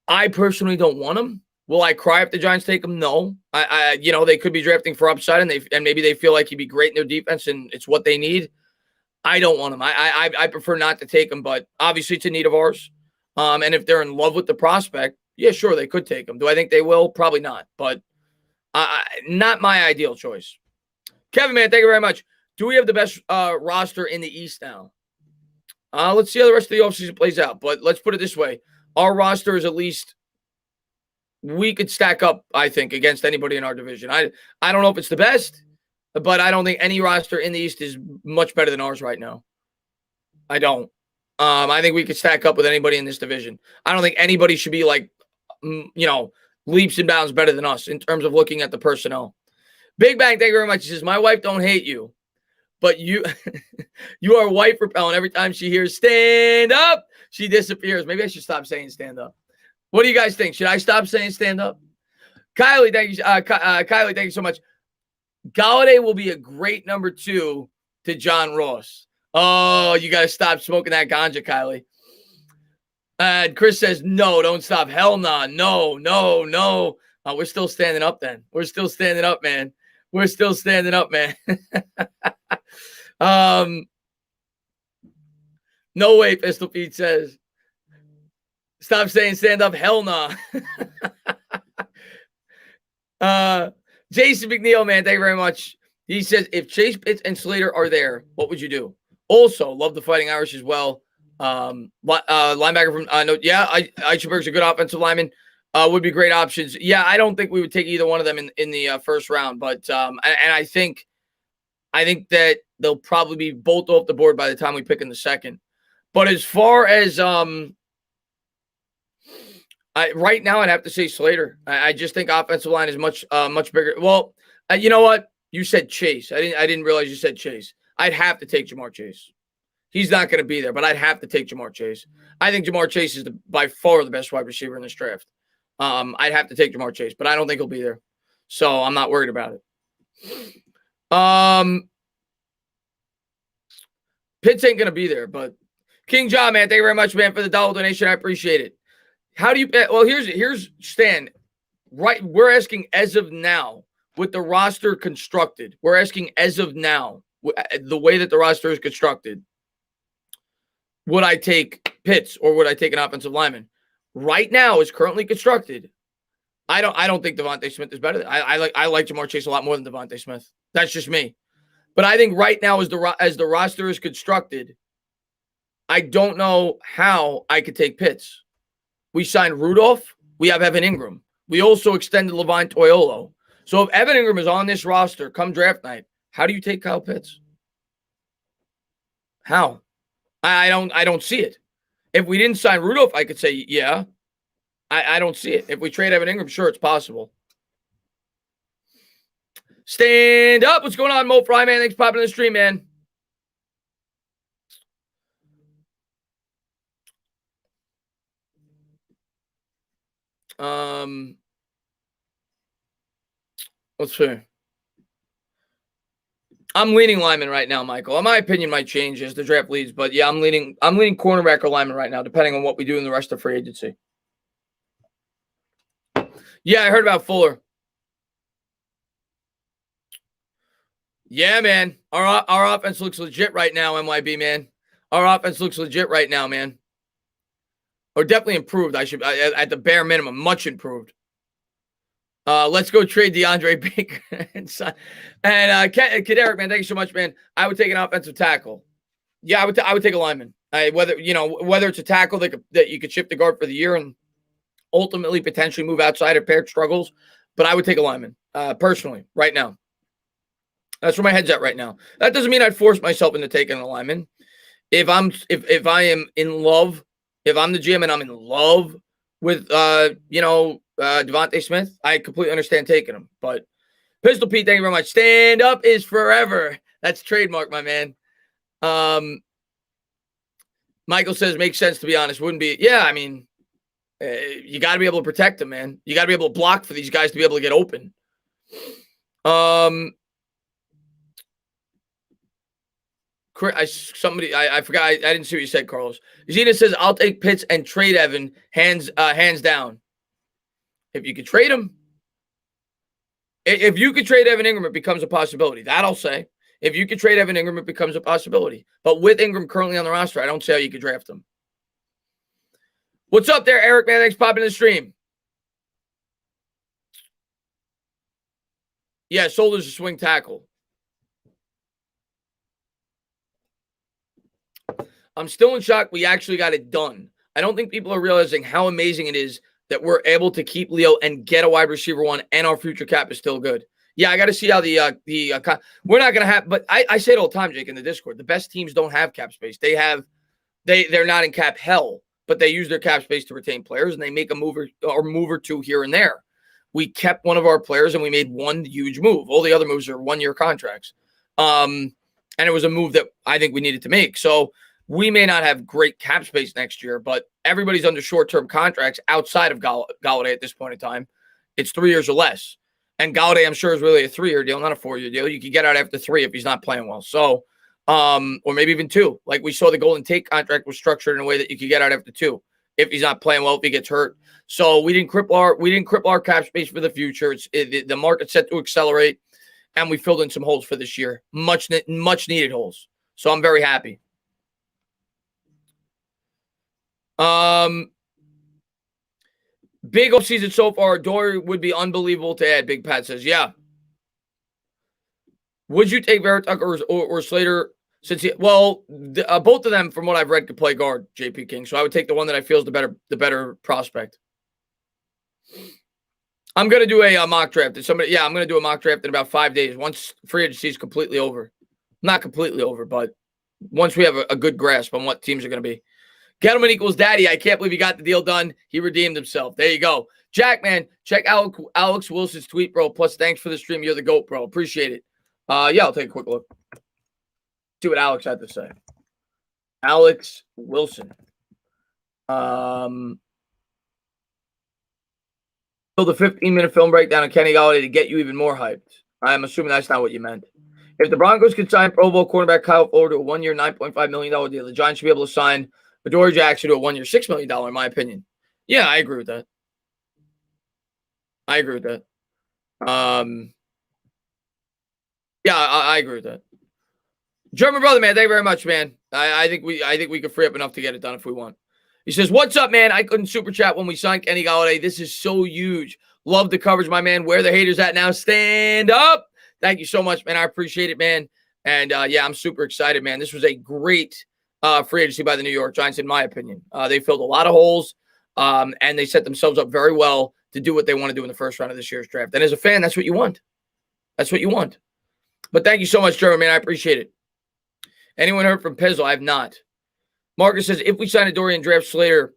I personally don't want him. Will I cry if the Giants take him? No. They could be drafting for upside, and maybe they feel like he'd be great in their defense, and it's what they need. I don't want him. I prefer not to take him, but obviously it's a need of ours. And if they're in love with the prospect, yeah, sure, they could take him. Do I think they will? Probably not, but not my ideal choice. Kevin, man, thank you very much. Do we have the best roster in the East now? Let's see how the rest of the offseason plays out. But let's put it this way. Our roster is at least we could stack up, I think, against anybody in our division. I don't know if it's the best, but I don't think any roster in the East is much better than ours right now. I don't. I think we could stack up with anybody in this division. I don't think anybody should be like, leaps and bounds better than us in terms of looking at the personnel. Big Bang, thank you very much. He says, my wife don't hate you, but you you are wife repellent. Every time she hears stand up, she disappears. Maybe I should stop saying stand up. What do you guys think? Should I stop saying stand up? Kylie, thank you. Kylie, thank you so much. Golladay will be a great number 2 to John Ross. Oh, you got to stop smoking that ganja, Kylie. And Chris says, no, don't stop. Hell nah. No. We're still standing up then. We're still standing up, man. We're still standing up, man. No way, Pistol Pete says. Stop saying stand up. Hell nah. Jason McNeil, man, thank you very much. He says, if Chase, Pitts, and Slater are there, what would you do? Also, love the Fighting Irish as well. Linebacker from Eichenberg's a good offensive lineman. Would be great options. Yeah, I don't think we would take either one of them in the first round, but I think that they'll probably be both off the board by the time we pick in the second. But as far as right now, I'd have to say Slater. I just think offensive line is much bigger. Well, you know what? You said Chase. I didn't realize you said Chase. I'd have to take Jamar Chase. He's not going to be there, but I'd have to take Jamar Chase. I think Jamar Chase is by far the best wide receiver in this draft. I'd have to take Jamar Chase, but I don't think he'll be there. So I'm not worried about it. Pitts ain't going to be there, but King John, man, thank you very much, man, for the dollar donation. I appreciate it. How do you – well, here's Stan. Right, we're asking as of now with the roster constructed. We're asking as of now, the way that the roster is constructed, would I take Pitts or would I take an offensive lineman? Right now, is currently constructed. I don't think Devontae Smith is better. I like Jamar Chase a lot more than Devontae Smith. That's just me. But I think right now, as the roster is constructed, I don't know how I could take Pitts. We signed Rudolph. We have Evan Ingram. We also extended Levine Toilolo. So if Evan Ingram is on this roster come draft night, how do you take Kyle Pitts? How? I don't see it. If we didn't sign Rudolph, I could say, yeah. I don't see it. If we trade Evan Ingram, sure, it's possible. Stand up. What's going on, Mo Fry, man? Thanks for popping in the stream, man. Let's see. I'm leaning lineman right now, Michael. My opinion might change as the draft leads, but yeah, I'm leaning cornerback or lineman right now, depending on what we do in the rest of free agency. Yeah, I heard about Fuller. Yeah, man. Our offense looks legit right now, MYB, man. Our offense looks legit right now, man. Or definitely improved. At the bare minimum, much improved. Let's go trade DeAndre Baker and Kid Eric, man. Thank you so much, man. I would take an offensive tackle. Yeah, I would take a lineman. Whether it's a tackle that you could shift the guard for the year and ultimately potentially move outside if paired struggles, but I would take a lineman personally right now. That's where my head's at right now. That doesn't mean I'd force myself into taking a lineman. If I am in love, if I'm the GM and I'm in love with Devontae Smith, I completely understand taking him. But Pistol Pete, thank you very much. Stand up is forever. That's trademark, my man. Michael says makes sense, to be honest. Wouldn't be. Yeah, I mean, you got to be able to protect them, man. You got to be able to block for these guys to be able to get open. I forgot. I didn't see what you said, Carlos. Zena says, I'll take Pitts and trade Evan hands down. If you could trade him, if you could trade Evan Ingram, it becomes a possibility. That I'll say. If you could trade Evan Ingram, it becomes a possibility. But with Ingram currently on the roster, I don't see how you could draft him. What's up there, Eric, man? Thanks for popping in the stream. Yeah, Solder's a swing tackle. I'm still in shock we actually got it done. I don't think people are realizing how amazing it is that we're able to keep Leo and get a wide receiver one, and our future cap is still good. Yeah, I got to see how we're not going to have, but I say it all the time, Jake, in the Discord. The best teams don't have cap space. They're not in cap hell, but they use their cap space to retain players, and they make a move or two here and there. We kept one of our players, and we made one huge move. All the other moves are 1-year contracts. And it was a move that I think we needed to make. So we may not have great cap space next year, but everybody's under short-term contracts outside of Golladay at this point in time. It's 3 years or less. And Golladay, I'm sure, is really a 3-year deal, not a 4-year deal. You could get out after 3 if he's not playing well. So, or maybe even 2. Like we saw the Golden Tate contract was structured in a way that you could get out after 2 if he's not playing well, if he gets hurt. So we didn't cripple our cap space for the future. The market's set to accelerate, and we filled in some holes for this year, much needed holes. So I'm very happy. Big offseason so far. Dory would be unbelievable to add. Big Pat says, yeah. Would you take Vera Tucker or Slater? Both of them, from what I've read, could play guard, JP King. So I would take the one that I feel is the better prospect. I'm gonna do a mock draft. I'm gonna do a mock draft in about 5 days once free agency is completely over. Not completely over, but once we have a good grasp on what teams are gonna be. Gettleman equals daddy. I can't believe he got the deal done. He redeemed himself. There you go. Jack, man, check Alex Wilson's tweet, bro. Plus, thanks for the stream. You're the GOAT, bro. Appreciate it. I'll take a quick look. See what Alex had to say. Alex Wilson. So the 15-minute film breakdown of Kenny Golladay to get you even more hyped. I'm assuming that's not what you meant. If the Broncos could sign Pro Bowl cornerback Kyle Fuller to a 1-year, $9.5 million deal, the Giants should be able to sign Adoree Jackson to a 1-year, $6 million, in my opinion. Yeah, I agree with that. I agree with that. Yeah, I agree with that. German brother, man, thank you very much, man. I think we could free up enough to get it done if we want. He says, "What's up, man? I couldn't super chat when we signed Kenny Golladay. This is so huge. Love the coverage, my man. Where the haters at now? Stand up." Thank you so much, man. I appreciate it, man. And yeah, I'm super excited, man. This was a great free agency by the New York Giants, in my opinion. They filled a lot of holes, and they set themselves up very well to do what they want to do in the first round of this year's draft. And as a fan, that's what you want. That's what you want. But thank you so much, German, man. I appreciate it. Anyone heard from Pizzle? I have not. Marcus says, if we sign Adoree and draft Slater,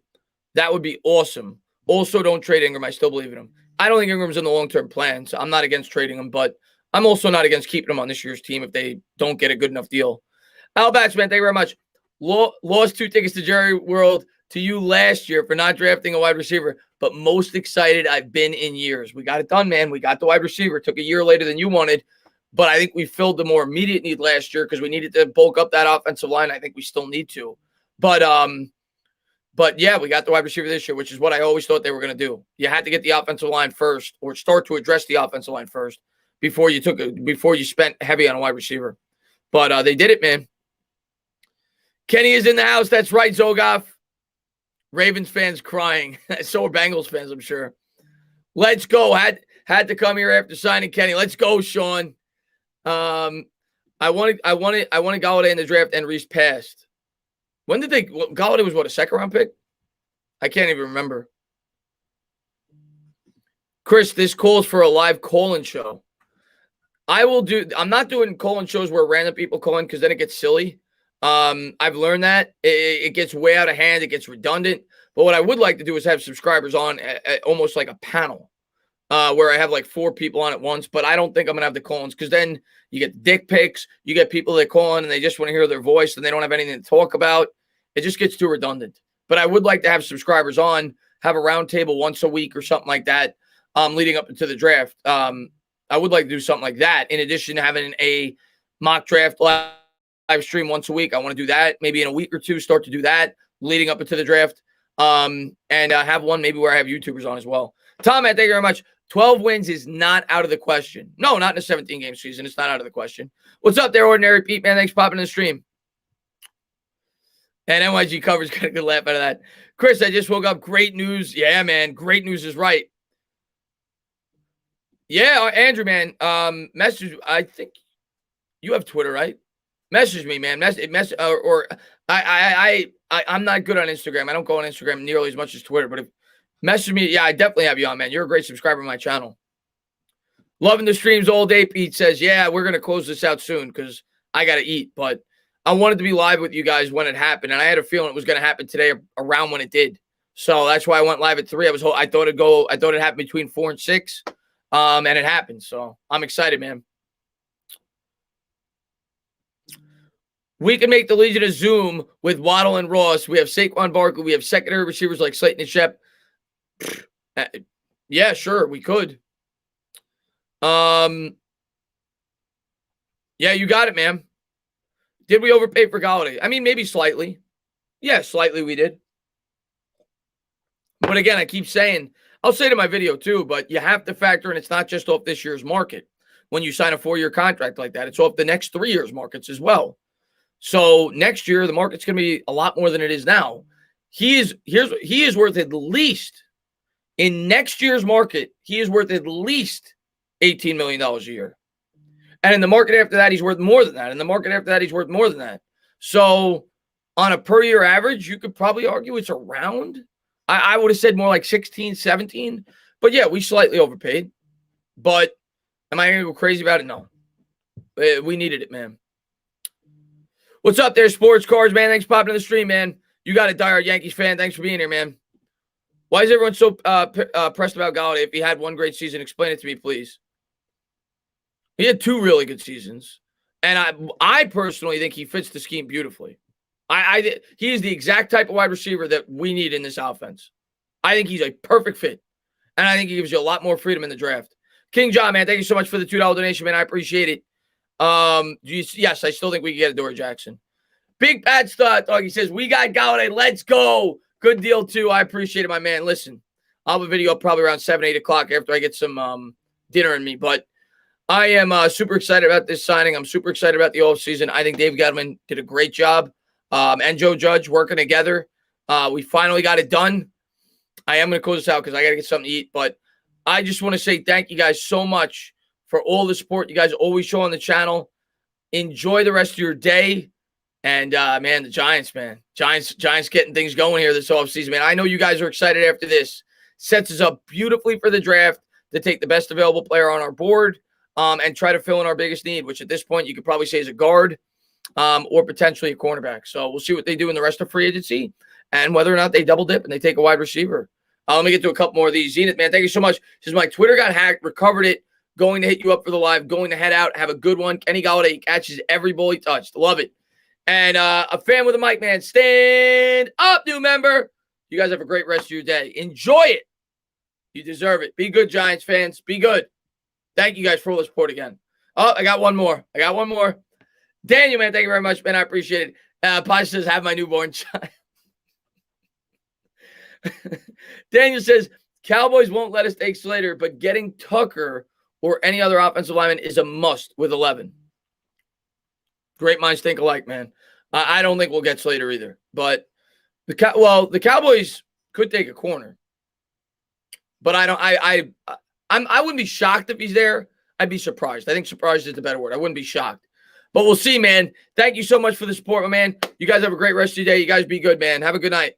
that would be awesome. Also, don't trade Ingram. I still believe in him. I don't think Ingram's in the long-term plan, so I'm not against trading him, but I'm also not against keeping him on this year's team if they don't get a good enough deal. Al Batch, man, thank you very much. Lost 2 tickets to Jerry World to you last year for not drafting a wide receiver, but most excited I've been in years. We got it done, man. We got the wide receiver. It took a year later than you wanted, but I think we filled the more immediate need last year because we needed to bulk up that offensive line. I think we still need to. But yeah, we got the wide receiver this year, which is what I always thought they were going to do. You had to get the offensive line first, or start to address the offensive line first before you spent heavy on a wide receiver. But they did it, man. Kenny is in the house. That's right, Zogoff. Ravens fans crying. So are Bengals fans, I'm sure. Let's go. Had to come here after signing Kenny. Let's go, Sean. I wanted Golladay in the draft, and Reese passed. When did Golladay was what, a second-round pick? I can't even remember. Chris, this calls for a live call-in show. I'm not doing call-in shows where random people call in because then it gets silly. I've learned that. It gets way out of hand. It gets redundant. But what I would like to do is have subscribers on at almost like a panel where I have like 4 people on at once. But I don't think I'm going to have the call-ins because then you get dick pics. You get people that call in and they just want to hear their voice and they don't have anything to talk about. It just gets too redundant. But I would like to have subscribers on, have a round table once a week or something like that leading up to the draft. I would like to do something like that in addition to having a mock draft live stream once a week. I want to do that maybe in a week or 2, start to do that leading up into the draft. And have one maybe where I have YouTubers on as well. Tom, man, thank you very much. 12 wins is not out of the question. No, not in a 17-game season. It's not out of the question. What's up there, Ordinary Pete, man? Thanks for popping in the stream. And NYG coverage got a good laugh out of that. Chris, I just woke up. Great news. Yeah, man. Great news is right. Yeah, Andrew, man. Message. I think you have Twitter, right? Message me, man. I'm not good on Instagram. I don't go on Instagram nearly as much as Twitter, but if message me, yeah, I definitely have you on, man. You're a great subscriber to my channel. Loving the streams all day. Pete says, yeah, we're gonna close this out soon because I gotta eat. But I wanted to be live with you guys when it happened, and I had a feeling it was gonna happen today around when it did. So that's why I went live at 3. I thought it happened between 4 and 6, and it happened. So I'm excited, man. We can make the Legion of Zoom with Waddle and Ross. We have Saquon Barkley. We have secondary receivers like Slayton and Shep. Yeah, sure, we could. Yeah, you got it, man. Did we overpay for Golladay? I mean, maybe slightly. Yeah, slightly we did. But again, I keep saying, I'll say it in my video too, but you have to factor in it's not just off this year's market. When you sign a 4-year contract like that, it's off the next 3 years' markets as well. So next year, the market's going to be a lot more than it is now. He is worth at least, in next year's market, he is worth at least $18 million a year. And in the market after that, he's worth more than that. In the market after that, he's worth more than that. So on a per year average, you could probably argue it's around, I would have said more like 16, 17. But yeah, we slightly overpaid. But am I going to go crazy about it? No. We needed it, man. What's up there, Sports Cards, man? Thanks for popping in the stream, man. You got a diehard Yankees fan. Thanks for being here, man. Why is everyone so pressed about Golladay? If he had one great season, explain it to me, please. He had 2 really good seasons. And I personally think he fits the scheme beautifully. He is the exact type of wide receiver that we need in this offense. I think he's a perfect fit. And I think he gives you a lot more freedom in the draft. King John, man, thank you so much for the $2 donation, man. I appreciate it. Yes, I still think we can get a Dory Jackson. Big Pat Stott, dog. He says, we got Golladay. Let's go. Good deal, too. I appreciate it, my man. Listen, I'll have a video up probably around 7, 8 o'clock after I get some dinner in me. But I am super excited about this signing. I'm super excited about the offseason. I think Dave Gettleman did a great job. And Joe Judge working together. We finally got it done. I am going to close this out because I got to get something to eat. But I just want to say thank you guys so much for all the support you guys always show on the channel. Enjoy the rest of your day. And, man, the Giants, man. Giants getting things going here this offseason, man. I know you guys are excited after this. Sets us up beautifully for the draft to take the best available player on our board and try to fill in our biggest need, which at this point you could probably say is a guard or potentially a cornerback. So we'll see what they do in the rest of free agency and whether or not they double dip and they take a wide receiver. Let me get to a couple more of these. Zenith, man, thank you so much. Says my Twitter got hacked, recovered it. Going to hit you up for the live, going to head out. Have a good one. Kenny Golladay catches every ball he touched. Love it. And a fan with a mic, man. Stand up, new member. You guys have a great rest of your day. Enjoy it. You deserve it. Be good, Giants fans. Be good. Thank you guys for all the support again. Oh, I got one more. Daniel, man, thank you very much, man. I appreciate it. Pi says, have my newborn child. Daniel says, Cowboys won't let us take Slater, but getting Tucker or any other offensive lineman is a must with 11. Great minds think alike, man. I don't think we'll get Slater either. But the Cowboys could take a corner. But I wouldn't be shocked if he's there. I'd be surprised. I think surprised is the better word. I wouldn't be shocked. But we'll see, man. Thank you so much for the support, my man. You guys have a great rest of your day. You guys be good, man. Have a good night.